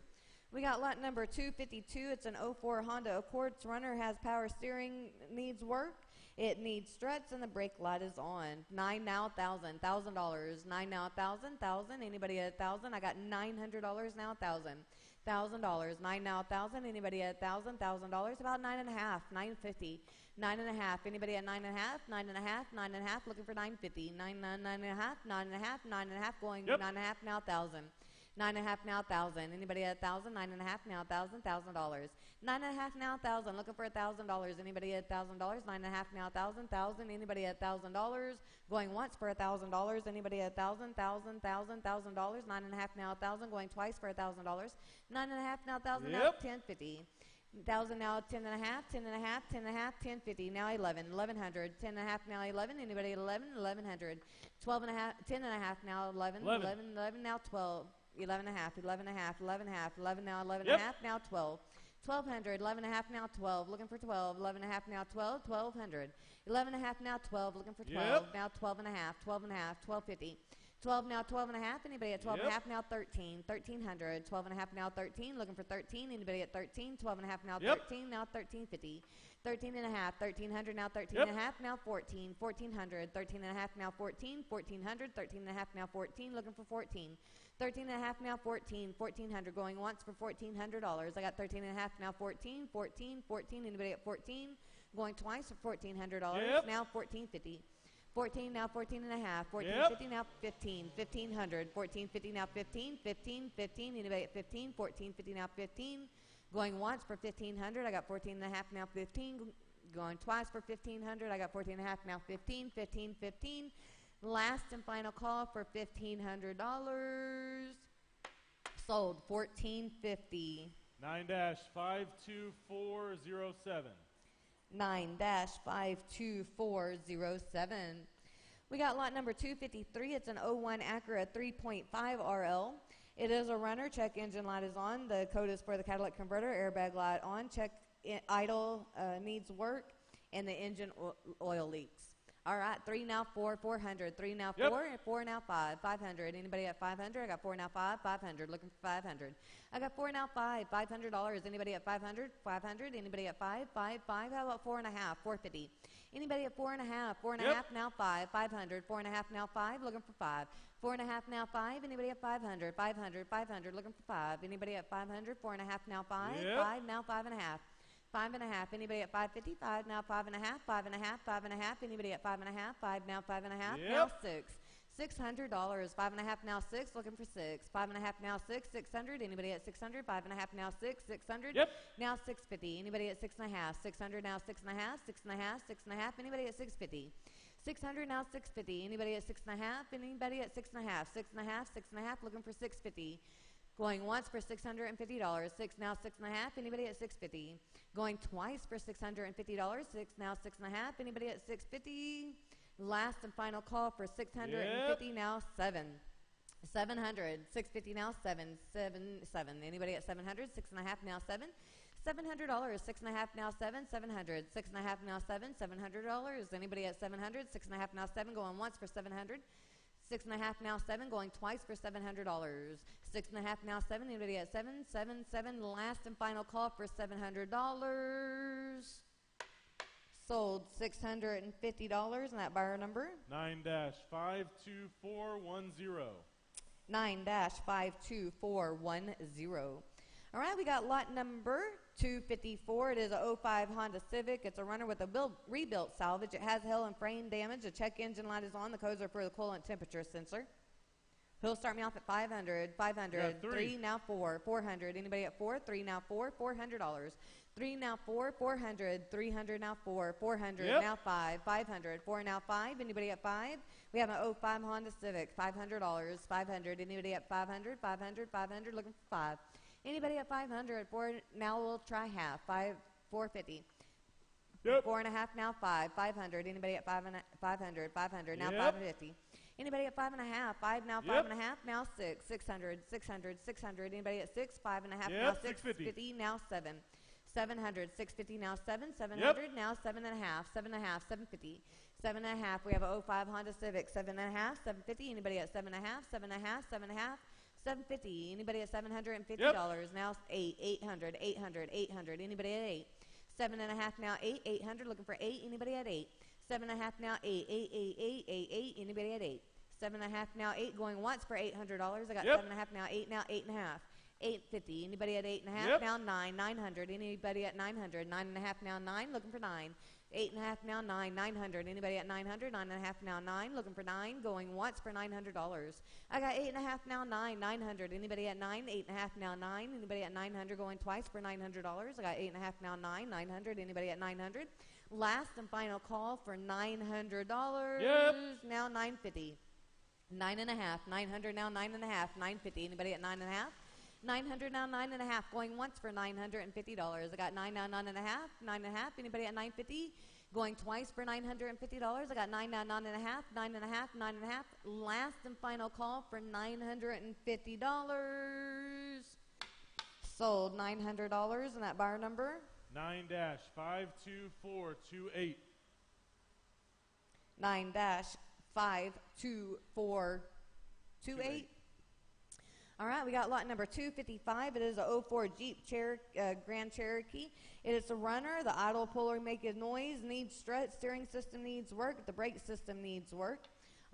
We got lot number 252. It's an 04 Honda Accord. Its runner has power steering, needs work. It needs struts, and the brake light is on. 9 now, $1,000. 9 now, $1,000. Anybody at 1,000? I got $900 now, $1,000. 9 now, 1,000. Anybody at 1,000? $1,000. About 9.5, $950. 9.5. Anybody at 9.5? 9.5, 9.5. Looking for $950. 9.5, 9.5, 9.5. Going 9.5 now, $1,000. 9.5 now, $1,000. Anybody at 1,000? 9.5 now, $1,000. $1,000. 9.5 now, $1,000. Looking for $1,000. Anybody at $1,000? 9.5 now, $1,000. $1,000. Anybody at $1,000? Going once for $1,000. Anybody at $1,000? $1,000. $1,000. 9.5 now, $1,000. Going twice for $1,000. 9.5 now, $1,000. Now $10.50. 1,000 now, 10.5, 10.5, 10.5, 10.50. Now 11, 1,100. 10.5 now, 11. Anybody at 11? 1,100. 12.5, 10.5 now, 11. 11 now, 12. 11.5, 11.5, 11.5, 11 now, 11.5 now, 12. 1,200, 11.5 now, 12. Looking for 12. 11.5 now, 12. 1,200. 11.5 now, 12. Looking for 12. Now 12.5, 12.5, 12.50. 12 now, 12.5. Anybody at 12.5 now, 13. 1,300. 12.5 now, 13. Looking for 13. Anybody at 13? 12.5 now, 13. Now 13.50. 13.5. 1,300 now, 13.5 now, 14. 1,400. 13.5 now, 14. 1,400. 13.5 now, 14. Looking for 14. 13.5 now, 14. 1,400. Going once for $1,400. I got 13.5 now, 14. 14. 14. Anybody at 14? Going twice for $1,400. Now 14.50. 14 now, 14.5. 14.50 now, 15. 1,500. 14.50 now, 15. 15. 15. Anybody at 15? 14.50 now, 15. Going once for 1,500. I got 14.5 now, 15. Going twice for 1,500. I got 14.5 now, 15. 15. 15. Last and final call for $1,500. Sold $1,450. 9-52407. 9-52407. We got lot number 253. It's an 01 Acura 3.5 RL. It is a runner. Check engine light is on. The code is for the catalytic converter. Airbag light on. Check idle needs work. And the engine oil leaks. All right, 3 now, 4, 400. 3 now, 4, and 4 now, 5, 500. Anybody at 500? I got 4 now, 5, 500. Looking for 500. I got 4 now, 5, $500. Anybody at 500? 500. Anybody at 5, 5, 5. How about 4.5? 450. Anybody at 4.5? 4.5 now, 5, 500. 4.5 now, 5. Looking for 5. 4.5 now, 5. Anybody at 500? 500, 500. Looking for 5. Anybody at 500? 4.5 now, 5. 5 now, 5.5. 5.5. Anybody at 550? 5 now, 5.5. 5.5. 5.5. Anybody at 5.5? 5 now, 5.5. Now 6. $600. 5.5 now, 6. Looking for 6. 5.5 now, 6. 600. Anybody at 600? 5.5 now, 6. 600. Now 650. Anybody at 6.5? 600 now, 6.5. 6.5. 6.5. Anybody at 650? 600 now, 650. Anybody at 6.5? Anybody at 6.5? 6.5. 6.5. Looking for 650. Going once for $650. 6 now, 6.5. Anybody at 650? Going twice for $650. 6 now, 6.5. Anybody at 650? Last and final call for $650 now, 7. 700. 650 now, 7. 7. 7. Anybody at 700? 6.5 now, 7. $700. 6.5 now, 7. 700. 6.5 now, 7. $700. Anybody at 700? 6.5 now, 7. Going once for 700. 6.5 now, 7. Going twice for $700. 6.5 now, 7. Anybody at 7? 7. 7. Last and final call for $700. Sold $650. And that buyer number? 9-52410. 9-52410. All right, we got lot number 254. It is a 05 Honda Civic. It's a runner with a rebuilt salvage. It has hail and frame damage. The check engine light is on. The codes are for the coolant temperature sensor. He'll start me off at 500. 500. 3 now, 4. 400. Anybody at 4? 3 now, 4. $400. 3 now 4, 400, 300 now 4, 400 Yep. now 5, 500, 4 now 5. Anybody at 5? We have an 05 Honda Civic, $500, 500. Anybody at 500, 500, 500, looking for 5. Anybody at 500, 4, now we'll try half, 450. Yep. 4 and a half now 5, 500. Anybody at 500, 500, now Yep. 550. Anybody at 5 and a half, 5 now 5 Yep. and a half, now 6, 600, 600, 600. Anybody at 6, 5 and a half, Yep. now 650. 650, now 7. 700, 650 now 7, 700 now 7 and a half, 7 and a half, 750, 7 and a half. We have a 05 Honda Civic, 7 and a half, 750. Anybody at 7 and a half, 7 and a half, 7 and a half, 750. Anybody at $750, now 8, 800, 800, 800. Anybody at 8, 7 and a half now 8, 800, looking for 8. Anybody at 8, 7 and a half now 8, 8, 8, 8, 8, 8. Anybody at 8, 7 and a half now 8, going once for $800. I got 7 and a half now 8, now 8 and a half. 850. Anybody at 8 and a half? Yep. Now 9. 900. Anybody at 900? 9 and a half now 9. Looking for 9. 8 and a half now 9. 900. Anybody at 900? 9 and a half now 9. Looking for 9. Going once for $900. I got 8 and a half now 9. 900. Anybody at 9? 8 and a half now 9. Anybody at 900? Going twice for $900. I got 8 and a half now 9. 900. Anybody at 900? Last and final call for $900. Yep. Now 950. 9 and a half. 900 now 9 and a half. 950. Anybody at 9 and a half? 900 now 9 and a half, going once for $950. I got 9 now 9 and a half, 9 and a half. Anybody at 950? Going twice for $950. I got 9 now 9 and a half, 9 and a half, 9 and a half. Last and final call for $950. Sold $900, and that bar number 9-52428. 9-52428. All right, we got lot number 255. It is a 04 Jeep Grand Cherokee. It is a runner. The idle puller make a noise, needs strut. Steering system needs work. The brake system needs work.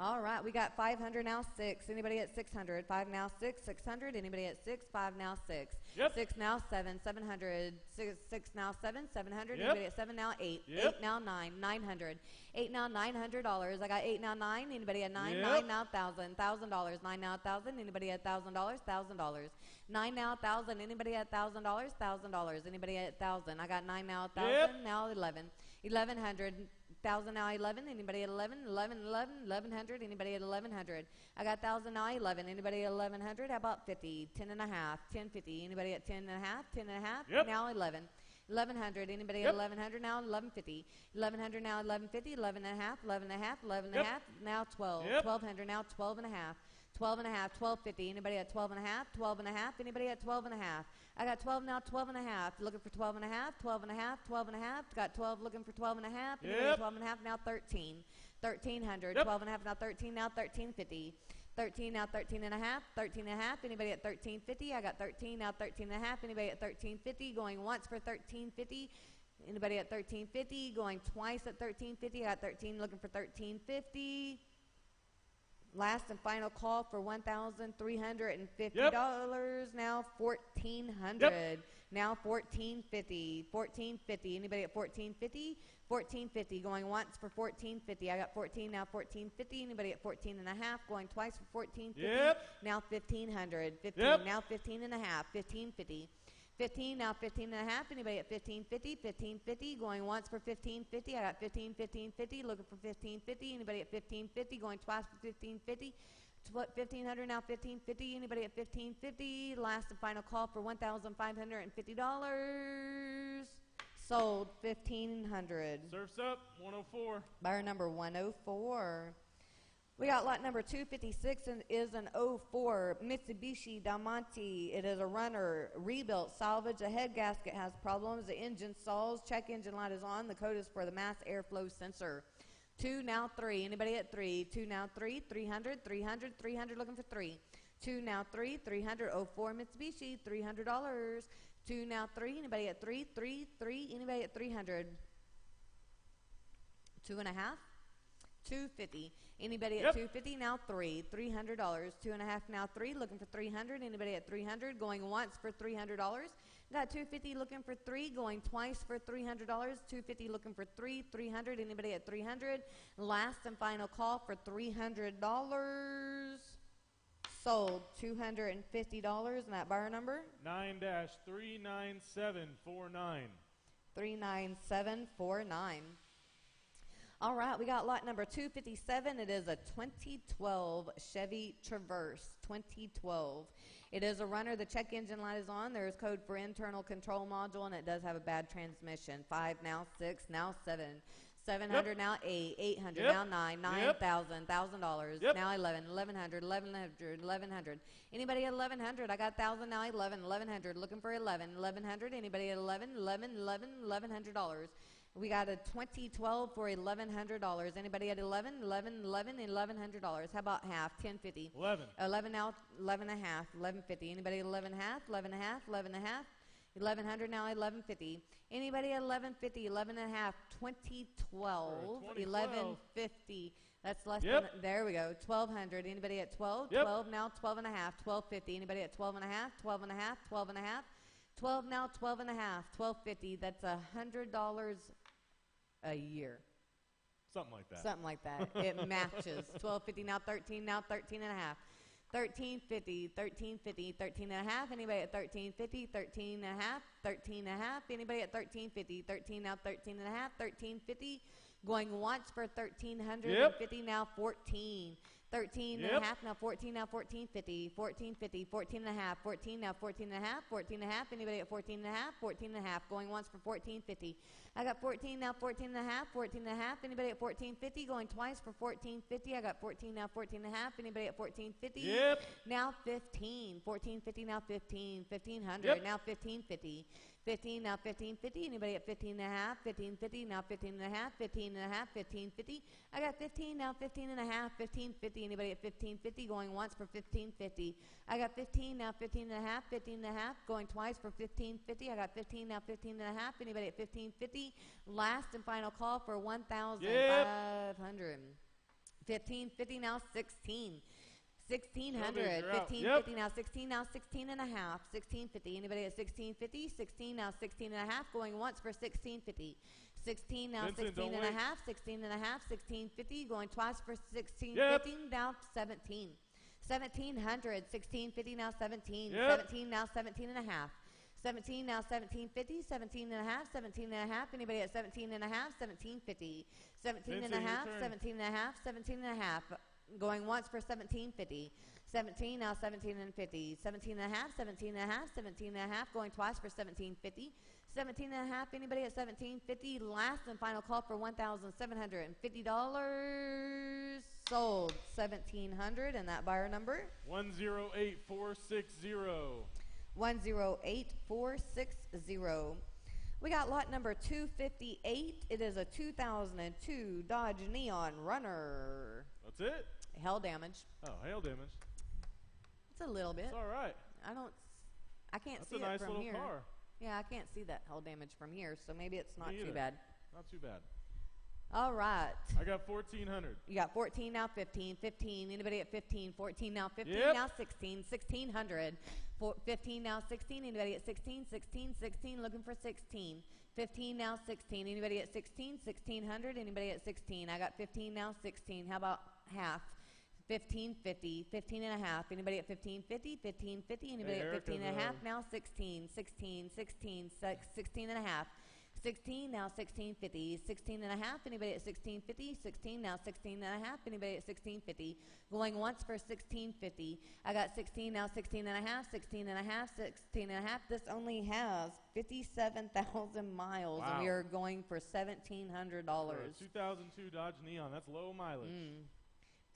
All right, we got 500 now 6. Anybody at 600? 5 now 6, 600. Anybody at 6? 5 now 6. Yep. 6 now 7, 700. 6 now 7, 700. Yep. Anybody at 7 now 8. Yep. 8 now 9, 900. 8 now $900. I got 8 now 9. Anybody at 9? Yep. 9 now $1,000. $1,000. 9 now $1,000. Anybody at $1,000? $1,000. 9 now $1,000. Anybody at $1,000? $1,000. Anybody at 1,000? I got 9 now 1,000. Yep. Now 11. 1,100. 1,000 now 11. Anybody at 11? 11, 11, 1,100. Anybody at 1,100? I got 1,000 now 11. Anybody at 1,100? How about 50? 10 and a half. 1050. Anybody at 10 and a half? 10 and a half. Yep. Now 11. 1,100. Anybody Yep. at 1,100 now? 1,150. 1,100 now 1,150. 11 and a half. 11 and a half. 11 and Yep. a half. Now 12. Yep. 1,200 now 12 and a half. 12 and a half. 1250. Anybody at 12 and a half? 12 and a half. Anybody at 12 and a half? I got 12 now 12 and a half. Looking for 12 and a half. 12 and a half. 12 and a half. Got 12 looking for 12 and a half. Anybody Yep. at 12 and a half now 13. 1,300. Yep. 12 and a half now 13. Now 1,350. 13 now 13 and a half. 13 and a half. Anybody at 1,350? I got 13 now 13 and a half. Anybody at 1,350? Going once for 1,350. Anybody at 1,350? Going twice at 1,350. I got 13 looking for 1,350. Last and final call for $1,350. Yep. Now 1,400. Yep. Now 1,450. 1,450. Anybody at 1,450? 1,450. Going once for 1,450. I got 14 now 1,450. Anybody at 14 and a half? Going twice for 1,450. Yep. Now 1,500. 15. Yep. Now 15 and a half. 1,550. 15 now 15 and a half. Anybody at 1550? 1550. Going once for 1550. I got 15, 1550. Looking for 1550. Anybody at 1550? Going twice for 1550. 1,500 now 1,550. Anybody at 1,550? Last and final call for $1,550. Sold 1,500. Surf's up, 104. Buyer number 104. We got lot number 256 and is an 04 Mitsubishi Damonte. It is a runner, rebuilt, salvage. The head gasket has problems. The engine stalls. Check engine light is on. The code is for the mass airflow sensor. 2 now 3. Anybody at 3? 2 now 3. 300, 300, 300. Looking for 3. 2 now 3. 300. 04 Mitsubishi. $300. 2 now 3. Anybody at 3? 3, 3. Anybody at 300? 2 and a half. 250. Anybody at Yep. 250? Now 3. $300. 2 and a half now 3. Looking for 300. Anybody at 300? Going once for $300. Got 250 looking for 3. Going twice for $300. 250 looking for 3. 300. Anybody at 300? Last and final call for $300. Sold $250. And that buyer number? 9-39749. 39749. All right, we got lot number 257. It is a 2012 Chevy Traverse, 2012. It is a runner. The check engine light is on. There is code for internal control module, and it does have a bad transmission. 5, now 6, now 7. 700, now 8, 800, now 9, 9,000, $1,000, now 11, 1,100, 1,100, 1,100. Anybody at 1,100? I got 1,000, now 11, 1,100. Looking for 11, 1,100. Anybody at 11, 11, 11, $1,100. We got a 2012 for $1,100. Anybody at 11, 11, 11, $1,100. How about half? 1050. 11. 11 now, 11 and a half, 1150. Anybody at 11 half, 11 and a half, 11 and a half. 1,100 now, 1,150. Anybody at 1150, 11 and a half, 2012, 1150. That's less than, there we go, 1,200. Anybody at 12? 12 now, 12 and a half, 1,250. Anybody at 12 and a half, 12 and a half, 12 and a half. 12 now, 12 and a half, 1,250. That's $100 a year. Something like that. Something like that. It matches. 1,250 now, 13 now, 13 and a half. 1350, 1350, 13 and a half. Anybody at 1350, 13 and a half, 13 and a half. Anybody at 1350, 13 now, 13 and a half, 1350. Going once for 1,350 now, 14. 13 and a half now, 14 now, 1450, 1450, 14 and a half, 14 now, 14 and a half, 14 and a half. Anybody at 14 and a half, 14 and a half. Going once for 1450. I got 14 now, 14 and a half, 14 and a half. Anybody at 1450? Going twice for 1450. I got 14 now, 14 and a half. Anybody at 1450? Now 15. 1450 now, 15. 1500 now, 1550. 15 now, 1550. Anybody at 15 and a half? 1550 now, 15 and a half. 15 and a half, 1550. I got 15 now, 15 and a half. 1550. Anybody at 1550? Going once for 1550. I got 15 now, 15 and a half. 15 and a half. Going twice for 1550. I got 15 now, 15 and a half. Anybody at 1550? Last and final call for 1,500. 1550 now, 16. 1,600, 1550 now, 16 now, 16 and a half, 1,650. Anybody at 1,650? 16 now, 16 and a half. Going once for 1,650. 16 now, Vincent, 16 and a half, 16 and a half, 1,650. Going twice for 1,650. Now 17. 1,700, 1,650 now, 17. 17 now, 17 and a half. 17 now, 1750, 17 and a half, 17 and a half. Anybody at 17 and a half? 1750. 17 and a half, 17 and a half, 17 and a half. Going once for 1750. 17 now, 17 and 50. 17 and a half, 17 and a half, 17 and a half. Going twice for 1750. 17 and a half. Anybody at 1750? Last and final call for $1,750. Sold. 1,700. And that buyer number? 108460. 108460. We got lot number 258. It is a 2002 Dodge Neon Runner. That's it? Hail damage. Oh, hail damage. It's a little bit. It's all right. I can't see it from here. That's a nice little car. Yeah, I can't see that hail damage from here, so maybe it's not too bad. Not too bad. All right. I got 1,400. You got 14 now, 15, 15. Anybody at 15? 14 now, 15 now, 16, 1,600. 15 now, 16. Anybody at 16? 16, 16. Looking for 16. 15 now, 16. Anybody at 16? 1,600. Anybody at 16? I got 15 now, 16. How about half? 1550. 15 and a half. Anybody at 1550? 1550. Anybody at 15 and a half? Now 16. 16, 16, 16 and a half. 16 now, 1650. 16 and a half. Anybody at 1650? 16 now, 16 and a half. Anybody at 1650? Going once for 1650. I got 16 now, 16 and a half. 16 and a half. 16 and a half. This only has 57,000 miles, and we are going for $1,700. For a 2002 Dodge Neon. That's low mileage.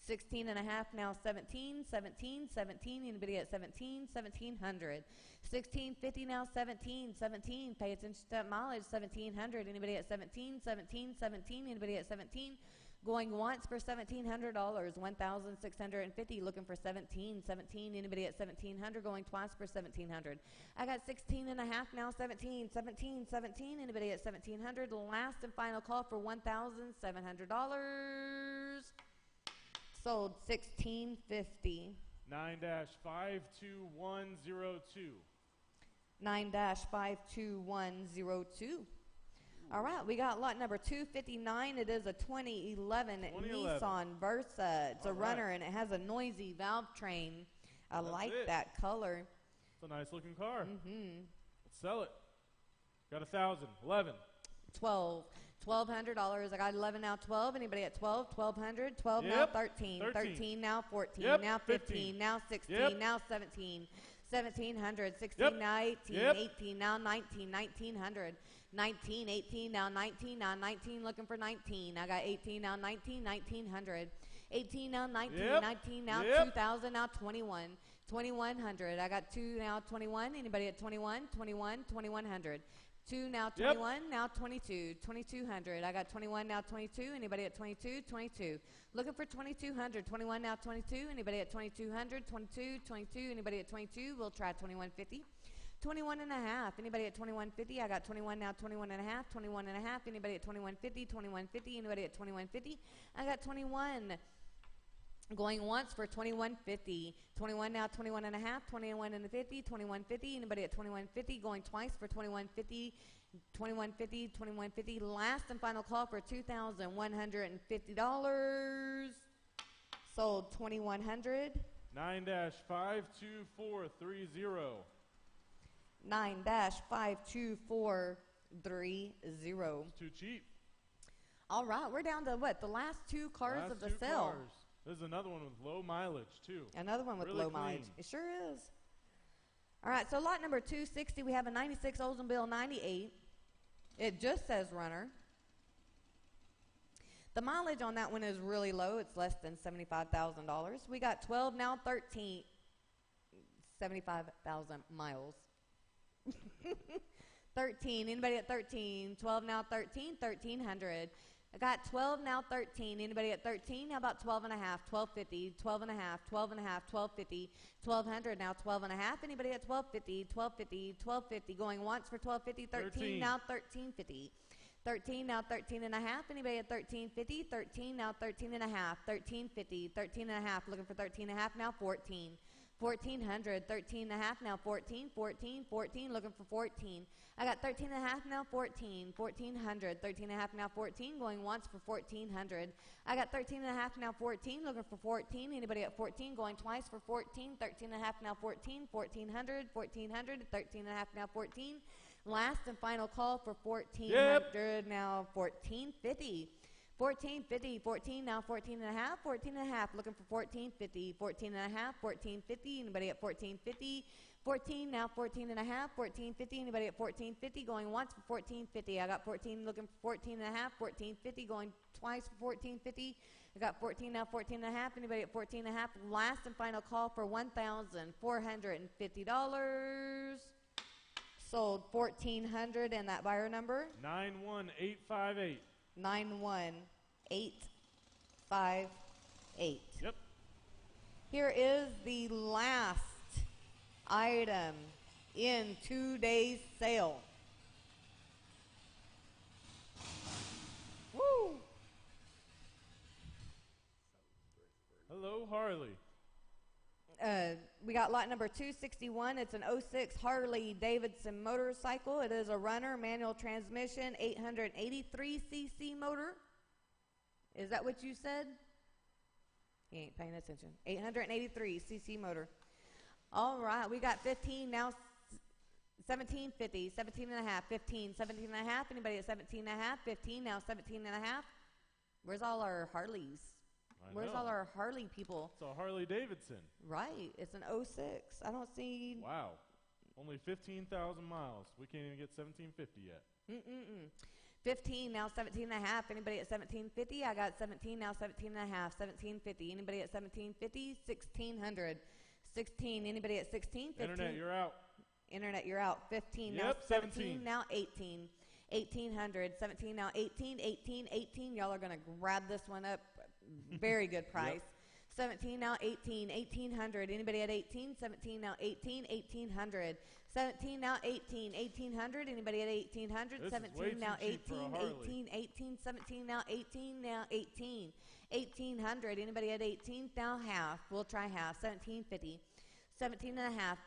16 and a half now, 17, 17, 17. Anybody at 17? 1,700. 1650 now, 17, 17. Pay attention to that mileage, 1,700. Anybody at 17? 17, 17. Anybody at 17? Going once for $1,700, 1,650. Looking for 17, 17. Anybody at 1,700? Going twice for 1,700. I got 16 and a half now, 17, 17, 17. Anybody at 1,700? Last and final call for $1,700. Sold. 1,650. 9-52102. 9-52102. All right, we got lot number 259. It is a 2011 Nissan Versa. It's a runner, and it has a noisy valve train. I like that color. It's a nice looking car. Let's sell it. Got 1,000. 11. 12. $1,200. I got 11 now. 12. Anybody at 12? 1,200. 12 Yep. now. 13. 13. 13 now. 14 Yep. now. 15 now. 16 Yep. now. 17. 1,700. 16 Yep. now. 18. Yep. 18 now. 19. 1,900. 19. 18 now. 19 now. 19. Looking for 19. I got 18 now. 19. 1,900. 18 now. 19. Yep. 19 now. Yep. 2,000 now. 21. 2,100. I got 2 now. 21. Anybody at 21? 21. 2,100. 2 now, 21, Yep. now 22, 2,200. I got 21 now, 22. Anybody at 22? 22. Looking for 2,200. 21 now, 22. Anybody at 2,200? 22, 22. Anybody at 22? We'll try 2,150. 21 and a half. Anybody at 2,150? I got 21 now, 21 and a half. 21 and a half. Anybody at 2,150? 2,150. Anybody at 2,150? I got 21. Going once for 2,150. 21 now, 21 and a half. 21 and a 50. 2,150. Anybody at 2,150? Going twice for 2,150. 2,150. 2,150. Last and final call for $2,150. Sold 2,100. 9-52430. 9-52430. It's too cheap. All right, we're down to what? The last two cars Last of the two sale. cars. There's another one with low mileage, too. Another one with Really low clean. mileage. It sure is. All right, so lot number 260, we have a 96 Oldsmobile 98. It just says runner. The mileage on that one is really low. It's less than $75,000. We got 12 now, 13, 75,000 miles. 13, anybody at 13? 12 now, 13, 1,300. I got 12 now, 13. Anybody at 13? How about 12 and a half, 1250, 12 and a half, 12 and a half, 1250, 1,200 now, 12 and a half. Anybody at 1250, 1250, 1250. Going once for 1250, 13 now, 1350. 13 now, 13 and a half. Anybody at 1350? 13 now, 13 and a half, 1350, 13 and a half. Looking for 13 and a half now, 14. 1,400, 13 and a half now, 14, 14, 14, looking for 14. I got 13 and a half now, 14, 1,400, 13 and a half now, 14, going once for 1,400. I got 13 and a half now, 14, looking for 14. Anybody at 14? Going twice for 14, 13 and a half now, 14, 1,400, 1,400, 13 and a half now, 14. Last and final call for 1,400 now, 1,450. 1450, 14 now, 14 and a half, 14 and a half, looking for 1450, 14 and a half, 1450, anybody at 1450, 14 now, 14 and a half, 1450, anybody at 1450, going once for 1450, I got 14 looking for 14 and a half, 1450, going twice for 1450, I got 14 now, 14 and a half, anybody at 14 and a half, last and final call for $1,450, sold 1,400, and that buyer number? 91858. 91858. Yep. Here is the last item in today's sale. Woo! Hello, Harley. We got lot number 261. It's an 06 Harley Davidson motorcycle. It is a runner, manual transmission, 883 cc motor. Is that what you said? He ain't paying attention. 883 cc motor. All right, we got 15 now. 1750, 17 and a half, 15, 17 and a half. Anybody at 17 and a half? 15 now, 17 and a half. Where's all our Harleys? Where's all our Harley people? It's a Harley Davidson. Right. It's an 06. I don't see. Wow. Only 15,000 miles. We can't even get 1750 yet. 15 now, 17 and a half. Anybody at 1750? I got 17 now, 17 and a half, 1750. Anybody at 1750? 1600. 16. Anybody at 16? 15. Internet, you're out. Internet, you're out. 15 Yep, now, 17 now, 18. 1800. 17 now, 18, 18, 18. Y'all are going to grab this one up. Very good price. Yep. 17 now, 18, 1800. Anybody at 18? 17 now, 18, 1800. 17 now, 18, 1800. Anybody at 1800? This 17 now, 18, 18, 18, 17 now, 18 now, 18, 1800. Anybody at 18? Now half. We'll try half. 1750. 17 and a half.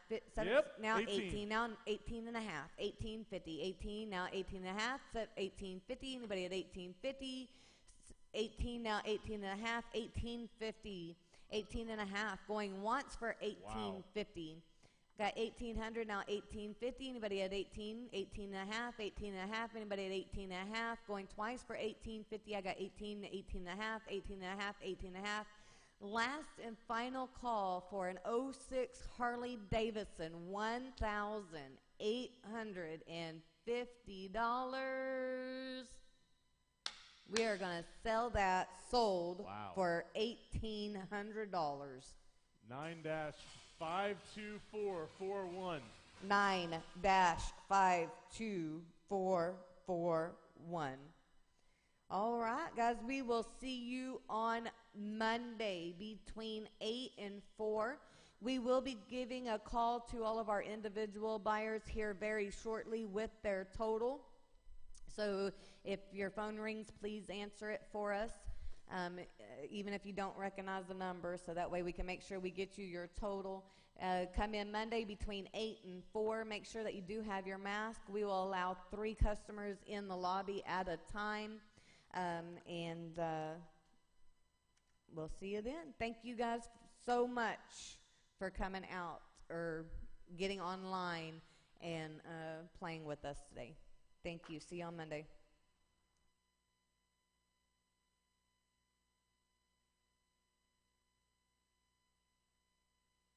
Now 18. Now 18 and a half. 1850. 18 now, 18 and a half. 1850. Anybody at 1850? 18 now, 18 and a half, 1850, 18 and a half, going once for 1850. Got 1800, now 1850. Anybody at 18, 18 and a half, 18 and a half. Anybody at 18 and a half? Going twice for 1850. I got 18, 18 and a half, 18 and a half, 18 and a half. Last and final call for an '06 Harley Davidson, $1,850. We are going to sell that sold for $1,800. 9-52441. 9-52441. All right, guys, we will see you on Monday between 8 and 4. We will be giving a call to all of our individual buyers here very shortly with their total. So if your phone rings, please answer it for us, even if you don't recognize the number, so that way we can make sure we get you your total. Come in Monday between 8 and 4. Make sure that you do have your mask. We will allow 3 customers in the lobby at a time, and we'll see you then. Thank you guys so much for coming out or getting online and playing with us today. Thank you. See you on Monday.